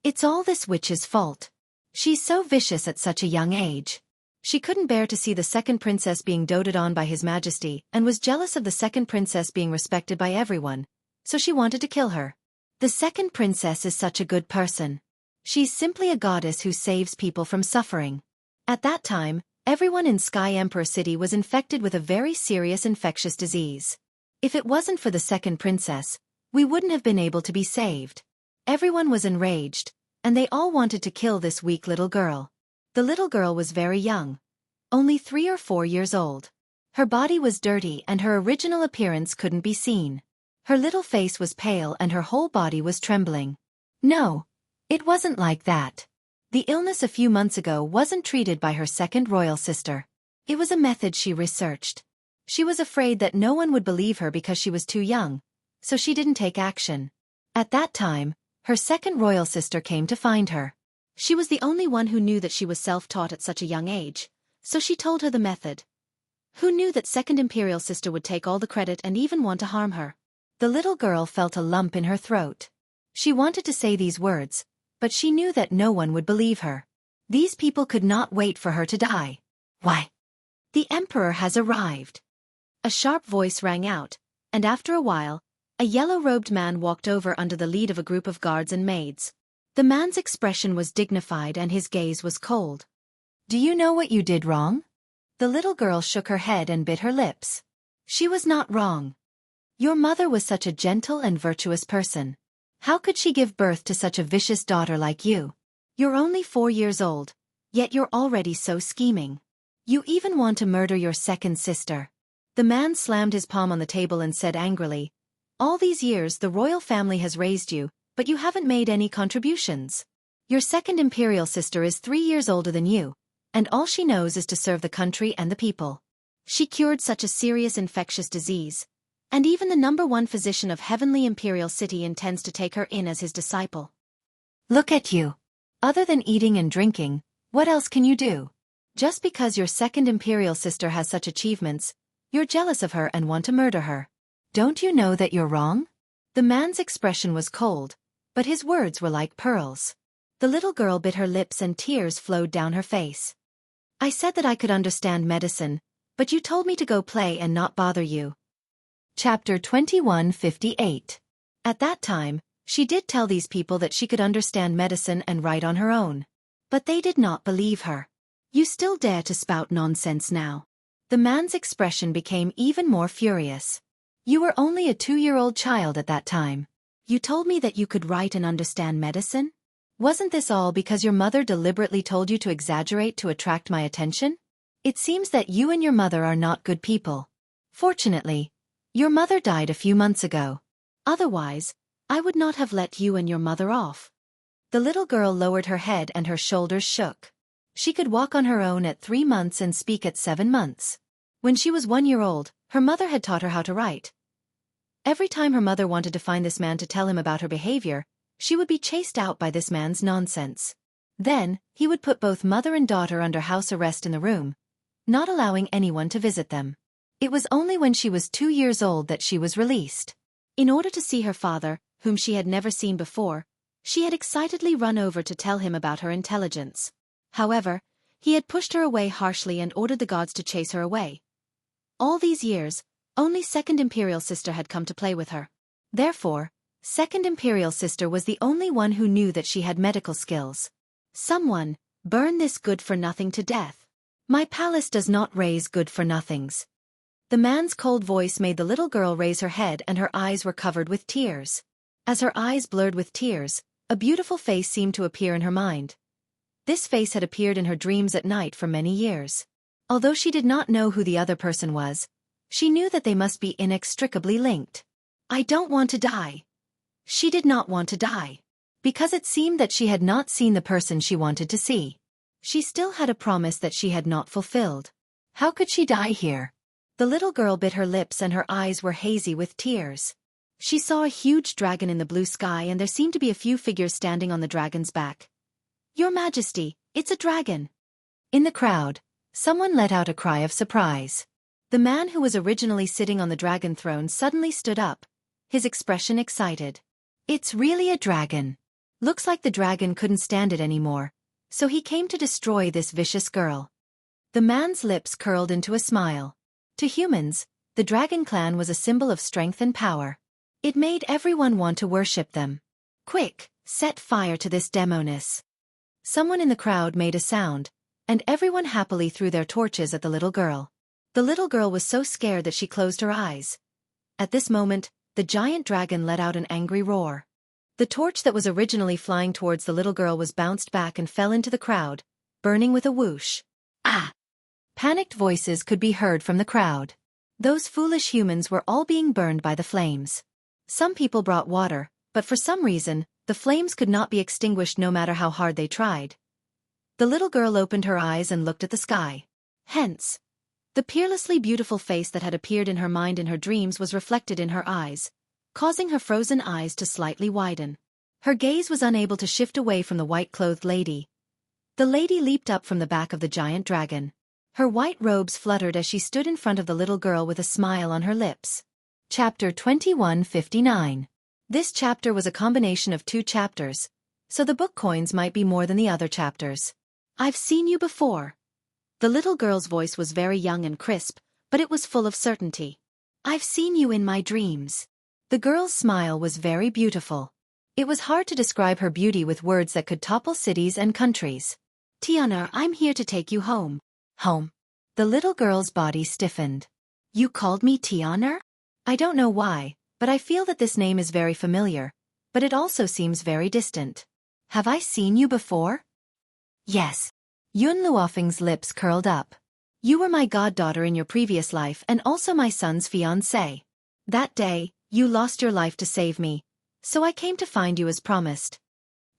S1: It's all this witch's fault. She's so vicious at such a young age. She couldn't bear to see the second princess being doted on by His Majesty and was jealous of the second princess being respected by everyone, so she wanted to kill her. The second princess is such a good person. She's simply a goddess who saves people from suffering. At that time, Everyone in Sky Emperor City was infected with a very serious infectious disease. If it wasn't for the second princess, we wouldn't have been able to be saved. Everyone was enraged, and they all wanted to kill this weak little girl. The little girl was very young, only 3 or 4 years old. Her body was dirty and her original appearance couldn't be seen. Her little face was pale and her whole body was trembling. No, it wasn't like that. The illness a few months ago wasn't treated by her second royal sister. It was a method she researched. She was afraid that no one would believe her because she was too young, so she didn't take action. At that time, her second royal sister came to find her. She was the only one who knew that she was self-taught at such a young age, so she told her the method. Who knew that second imperial sister would take all the credit and even want to harm her? The little girl felt a lump in her throat. She wanted to say these words, but she knew that no one would believe her. These people could not wait for her to die. Why? The emperor has arrived. A sharp voice rang out, and after a while, a yellow-robed man walked over under the lead of a group of guards and maids. The man's expression was dignified and his gaze was cold. Do you know what you did wrong? The little girl shook her head and bit her lips. She was not wrong. Your mother was such a gentle and virtuous person. How could she give birth to such a vicious daughter like you? You're only 4 years old, yet you're already so scheming. You even want to murder your second sister. The man slammed his palm on the table and said angrily, all these years the royal family has raised you, but you haven't made any contributions. Your second imperial sister is 3 years older than you, and all she knows is to serve the country and the people. She cured such a serious infectious disease, and even the #1 physician of Heavenly Imperial City intends to take her in as his disciple. Look at you. Other than eating and drinking, what else can you do? Just because your second imperial sister has such achievements, you're jealous of her and want to murder her. Don't you know that you're wrong? The man's expression was cold, but his words were like pearls. The little girl bit her lips and tears flowed down her face. I said that I could understand medicine, but you told me to go play and not bother you. Chapter 2158. At that time, she did tell these people that she could understand medicine and write on her own. But they did not believe her. You still dare to spout nonsense now? The man's expression became even more furious. You were only a 2-year-old child at that time. You told me that you could write and understand medicine? Wasn't this all because your mother deliberately told you to exaggerate to attract my attention? It seems that you and your mother are not good people. Fortunately, your mother died a few months ago. Otherwise, I would not have let you and your mother off. The little girl lowered her head and her shoulders shook. She could walk on her own at 3 months and speak at 7 months. When she was 1 year old, her mother had taught her how to write. Every time her mother wanted to find this man to tell him about her behavior, she would be chased out by this man's nonsense. Then, he would put both mother and daughter under house arrest in the room, not allowing anyone to visit them. It was only when she was 2 years old that she was released. In order to see her father, whom she had never seen before, she had excitedly run over to tell him about her intelligence. However, he had pushed her away harshly and ordered the guards to chase her away. All these years, only second imperial sister had come to play with her. Therefore, second imperial sister was the only one who knew that she had medical skills. Someone, burn this good-for-nothing to death. My palace does not raise good-for-nothings. The man's cold voice made the little girl raise her head and her eyes were covered with tears. As her eyes blurred with tears, a beautiful face seemed to appear in her mind. This face had appeared in her dreams at night for many years. Although she did not know who the other person was, she knew that they must be inextricably linked. I don't want to die. She did not want to die. Because it seemed that she had not seen the person she wanted to see. She still had a promise that she had not fulfilled. How could she die here? The little girl bit her lips and her eyes were hazy with tears. She saw a huge dragon in the blue sky and there seemed to be a few figures standing on the dragon's back. Your Majesty, it's a dragon. In the crowd, someone let out a cry of surprise. The man who was originally sitting on the dragon throne suddenly stood up, his expression excited. It's really a dragon. Looks like the dragon couldn't stand it anymore, so he came to destroy this vicious girl. The man's lips curled into a smile. To humans, the dragon clan was a symbol of strength and power. It made everyone want to worship them. Quick, set fire to this demoness. Someone in the crowd made a sound, and everyone happily threw their torches at the little girl. The little girl was so scared that she closed her eyes. At this moment, the giant dragon let out an angry roar. The torch that was originally flying towards the little girl was bounced back and fell into the crowd, burning with a whoosh. Ah! Panicked voices could be heard from the crowd. Those foolish humans were all being burned by the flames. Some people brought water, but for some reason, the flames could not be extinguished no matter how hard they tried. The little girl opened her eyes and looked at the sky. Hence, the peerlessly beautiful face that had appeared in her mind in her dreams was reflected in her eyes, causing her frozen eyes to slightly widen. Her gaze was unable to shift away from the white-clothed lady. The lady leaped up from the back of the giant dragon. Her white robes fluttered as she stood in front of the little girl with a smile on her lips. Chapter 2159. This chapter was a combination of 2 chapters, so the book coins might be more than the other chapters. I've seen you before. The little girl's voice was very young and crisp, but it was full of certainty. I've seen you in my dreams. The girl's smile was very beautiful. It was hard to describe her beauty with words that could topple cities and countries. Tiana, I'm here to take you home. Home. The little girl's body stiffened. You called me Tiana? I don't know why, but I feel that this name is very familiar, but it also seems very distant. Have I seen you before? Yes. Yun Luofeng's lips curled up. You were my goddaughter in your previous life and also my son's fiancée. That day, you lost your life to save me, so I came to find you as promised.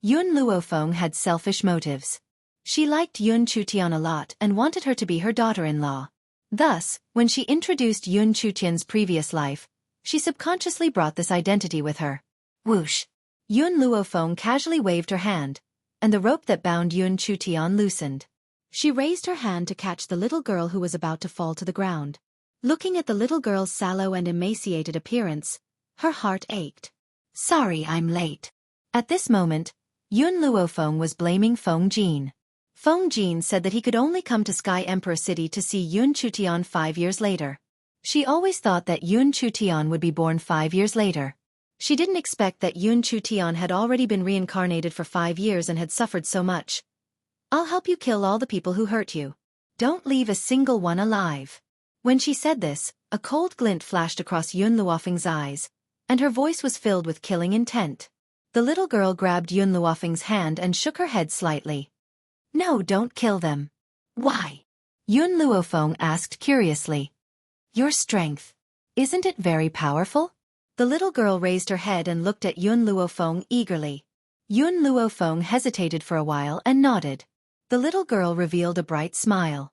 S1: Yun Luofeng had selfish motives. She liked Yun Chutian a lot and wanted her to be her daughter-in-law. Thus, when she introduced Yun Chutian's previous life, she subconsciously brought this identity with her. Whoosh! Yun Luofeng casually waved her hand, and the rope that bound Yun Chutian loosened. She raised her hand to catch the little girl who was about to fall to the ground. Looking at the little girl's sallow and emaciated appearance, her heart ached. Sorry I'm late. At this moment, Yun Luofeng was blaming Feng Jin. Feng Jin said that he could only come to Sky Emperor City to see Yun Chutian 5 years later. She always thought that Yun Chutian would be born 5 years later. She didn't expect that Yun Chutian had already been reincarnated for 5 years and had suffered so much. I'll help you kill all the people who hurt you. Don't leave a single one alive. When she said this, a cold glint flashed across Yun Luofeng's eyes, and her voice was filled with killing intent. The little girl grabbed Yun Luofeng's hand and shook her head slightly. No, don't kill them. Why? Yun Luofeng asked curiously. Your strength. Isn't it very powerful? The little girl raised her head and looked at Yun Luofeng eagerly. Yun Luofeng hesitated for a while and nodded. The little girl revealed a bright smile.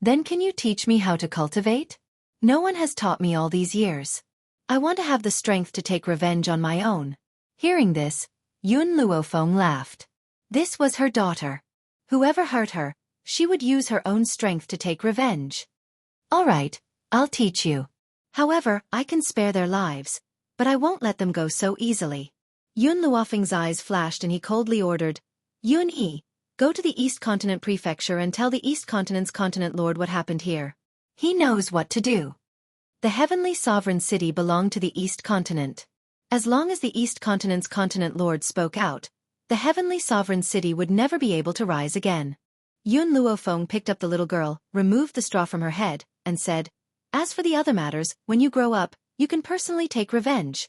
S1: Then can you teach me how to cultivate? No one has taught me all these years. I want to have the strength to take revenge on my own. Hearing this, Yun Luofeng laughed. This was her daughter. Whoever hurt her, she would use her own strength to take revenge. All right, I'll teach you. However, I can spare their lives, but I won't let them go so easily. Yun Luofeng's eyes flashed and he coldly ordered, Yun Yi, go to the East Continent Prefecture and tell the East Continent's Continent Lord what happened here. He knows what to do. The Heavenly Sovereign City belonged to the East Continent. As long as the East Continent's Continent Lord spoke out, the Heavenly Sovereign City would never be able to rise again. Yun Luofeng picked up the little girl, removed the straw from her head, and said, As for the other matters, when you grow up, you can personally take revenge.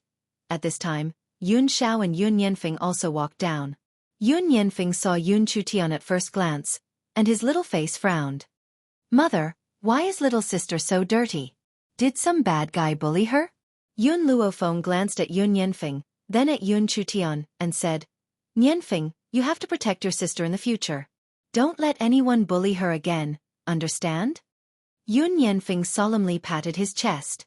S1: At this time, Yun Xiao and Yun Yanfeng also walked down. Yun Yanfeng saw Yun Chutian at first glance, and his little face frowned. Mother, why is little sister so dirty? Did some bad guy bully her? Yun Luofeng glanced at Yun Yanfeng, then at Yun Chutian, and said, Yanfeng, you have to protect your sister in the future. Don't let anyone bully her again, understand? Yun Yanfeng solemnly patted his chest.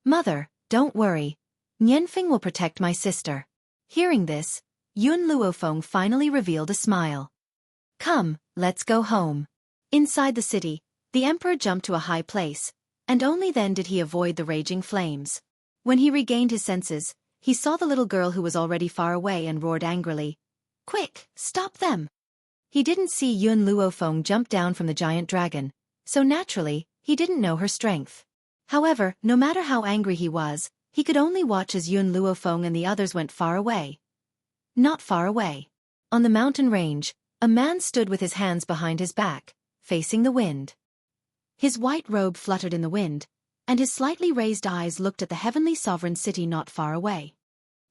S1: Mother, don't worry. Yanfeng will protect my sister. Hearing this, Yun Luofeng finally revealed a smile. Come, let's go home. Inside the city, the emperor jumped to a high place, and only then did he avoid the raging flames. When he regained his senses, he saw the little girl who was already far away and roared angrily. Quick, stop them! He didn't see Yun Luofeng jump down from the giant dragon, so naturally, he didn't know her strength. However, no matter how angry he was, he could only watch as Yun Luofeng and the others went far away. Not far away. On the mountain range, a man stood with his hands behind his back, facing the wind. His white robe fluttered in the wind, and his slightly raised eyes looked at the heavenly sovereign city not far away.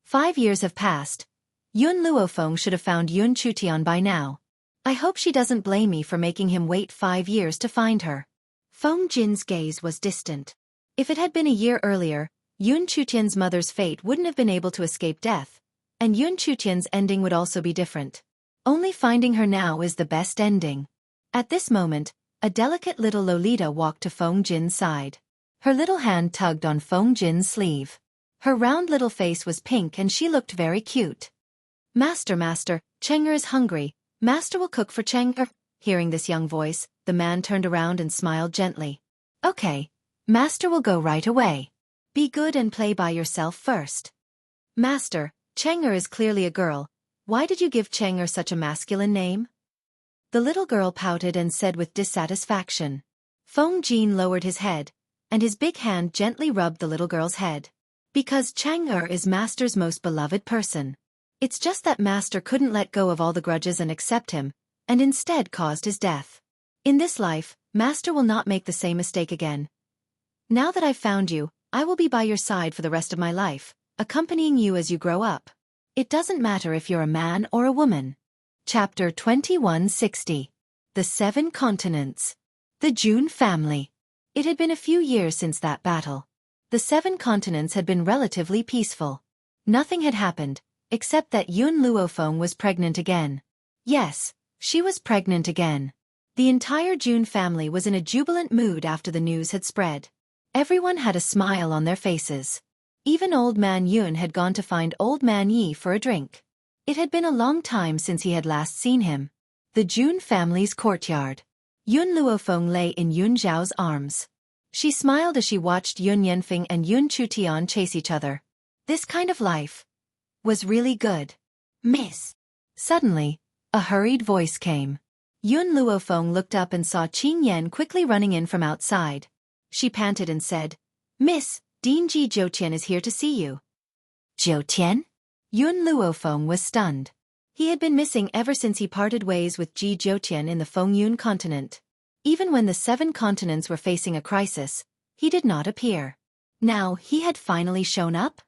S1: 5 years have passed. Yun Luofeng should have found Yun Chutian by now. I hope she doesn't blame me for making him wait 5 years to find her. Feng Jin's gaze was distant. If it had been a year earlier, Yun Chutian's mother's fate wouldn't have been able to escape death, and Yun Chutian's ending would also be different. Only finding her now is the best ending. At this moment, a delicate little Lolita walked to Feng Jin's side. Her little hand tugged on Feng Jin's sleeve. Her round little face was pink and she looked very cute. Master, Cheng'er is hungry. Master will cook for Cheng'er. Hearing this young voice, the man turned around and smiled gently. Okay, Master will go right away. Be good and play by yourself first. Master, Cheng'er is clearly a girl. Why did you give Cheng'er such a masculine name? The little girl pouted and said with dissatisfaction. Feng Jin lowered his head, and his big hand gently rubbed the little girl's head. Because Cheng'er is Master's most beloved person. It's just that Master couldn't let go of all the grudges and accept him, and instead caused his death. In this life, Master will not make the same mistake again. Now that I've found you, I will be by your side for the rest of my life, accompanying you as you grow up. It doesn't matter if you're a man or a woman. Chapter 2160. The 7 Continents. The Jun family. It had been a few years since that battle. The 7 continents had been relatively peaceful. Nothing had happened, except that Yun Luofeng was pregnant again. Yes, she was pregnant again. The entire Jun family was in a jubilant mood after the news had spread. Everyone had a smile on their faces. Even Old Man Yun had gone to find Old Man Yi for a drink. It had been a long time since he had last seen him. The Jun family's courtyard. Yun Luofeng lay in Yun Zhao's arms. She smiled as she watched Yun Yanfeng and Yun Chutian chase each other. This kind of life was really good. Miss. Suddenly, a hurried voice came. Yun Luofeng looked up and saw Qing Yan quickly running in from outside. She panted and said, Miss, Dean Ji Zhoutian is here to see you. Zhoutian? Yun Luofeng was stunned. He had been missing ever since he parted ways with Ji Zhoutian in the Fengyun continent. Even when the 7 continents were facing a crisis, he did not appear. Now he had finally shown up?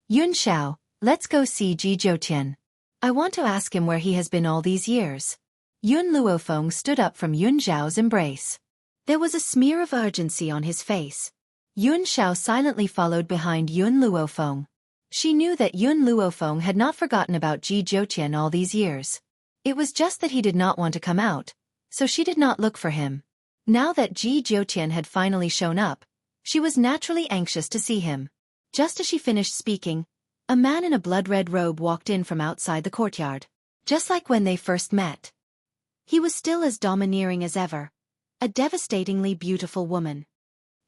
S1: Yun Xiao, let's go see Ji Zhoutian. I want to ask him where he has been all these years. Yun Luofeng stood up from Yun Zhao's embrace. There was a smear of urgency on his face. Yun Xiao silently followed behind Yun Luofeng. She knew that Yun Luofeng had not forgotten about Ji Zhoutian all these years. It was just that he did not want to come out, so she did not look for him. Now that Ji Zhoutian had finally shown up, she was naturally anxious to see him. Just as she finished speaking, a man in a blood-red robe walked in from outside the courtyard. Just like when they first met. He was still as domineering as ever. A devastatingly beautiful woman.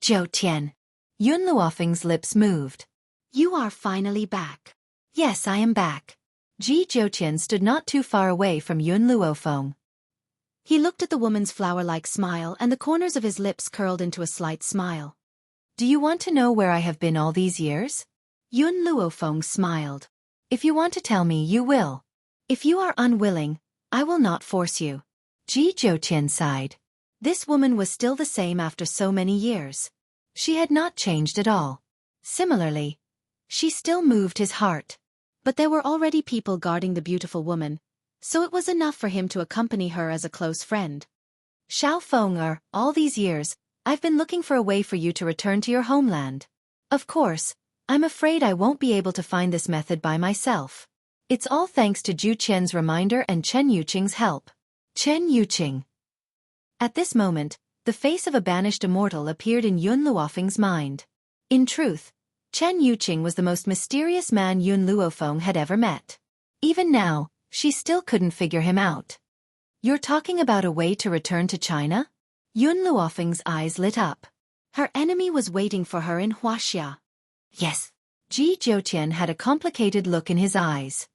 S1: Zhoutian. Yun Luofeng's lips moved. You are finally back. Yes, I am back. Ji Zhoutian stood not too far away from Yun Luofeng. He looked at the woman's flower-like smile and the corners of his lips curled into a slight smile. Do you want to know where I have been all these years? Yun Luofeng smiled. If you want to tell me, you will. If you are unwilling, I will not force you. Ji Zhoutian sighed. This woman was still the same after so many years. She had not changed at all. Similarly, she still moved his heart. But there were already people guarding the beautiful woman, so it was enough for him to accompany her as a close friend. Xiao Feng'er, all these years, I've been looking for a way for you to return to your homeland. Of course, I'm afraid I won't be able to find this method by myself. It's all thanks to Zhu Qian's reminder and Chen Yuqing's help. Chen Yuqing. At this moment, the face of a banished immortal appeared in Yun Luofeng's mind. In truth, Chen Yuqing was the most mysterious man Yun Luofeng had ever met. Even now, she still couldn't figure him out. You're talking about a way to return to China? Yun Luofeng's eyes lit up. Her enemy was waiting for her in Huaxia. Yes. Ji Zhoutian had a complicated look in his eyes.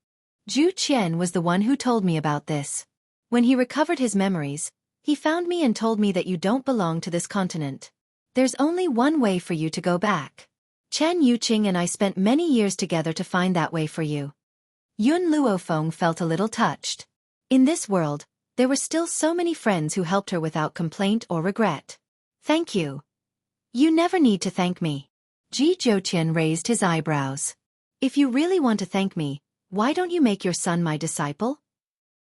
S1: Zhu Qian was the one who told me about this. When he recovered his memories, he found me and told me that you don't belong to this continent. There's only one way for you to go back. Chen Yuqing and I spent many years together to find that way for you. Yun Luofeng felt a little touched. In this world, There were still so many friends who helped her without complaint or regret. Thank you. You never need to thank me. Ji Joutian raised his eyebrows. If you really want to thank me, why don't you make your son my disciple?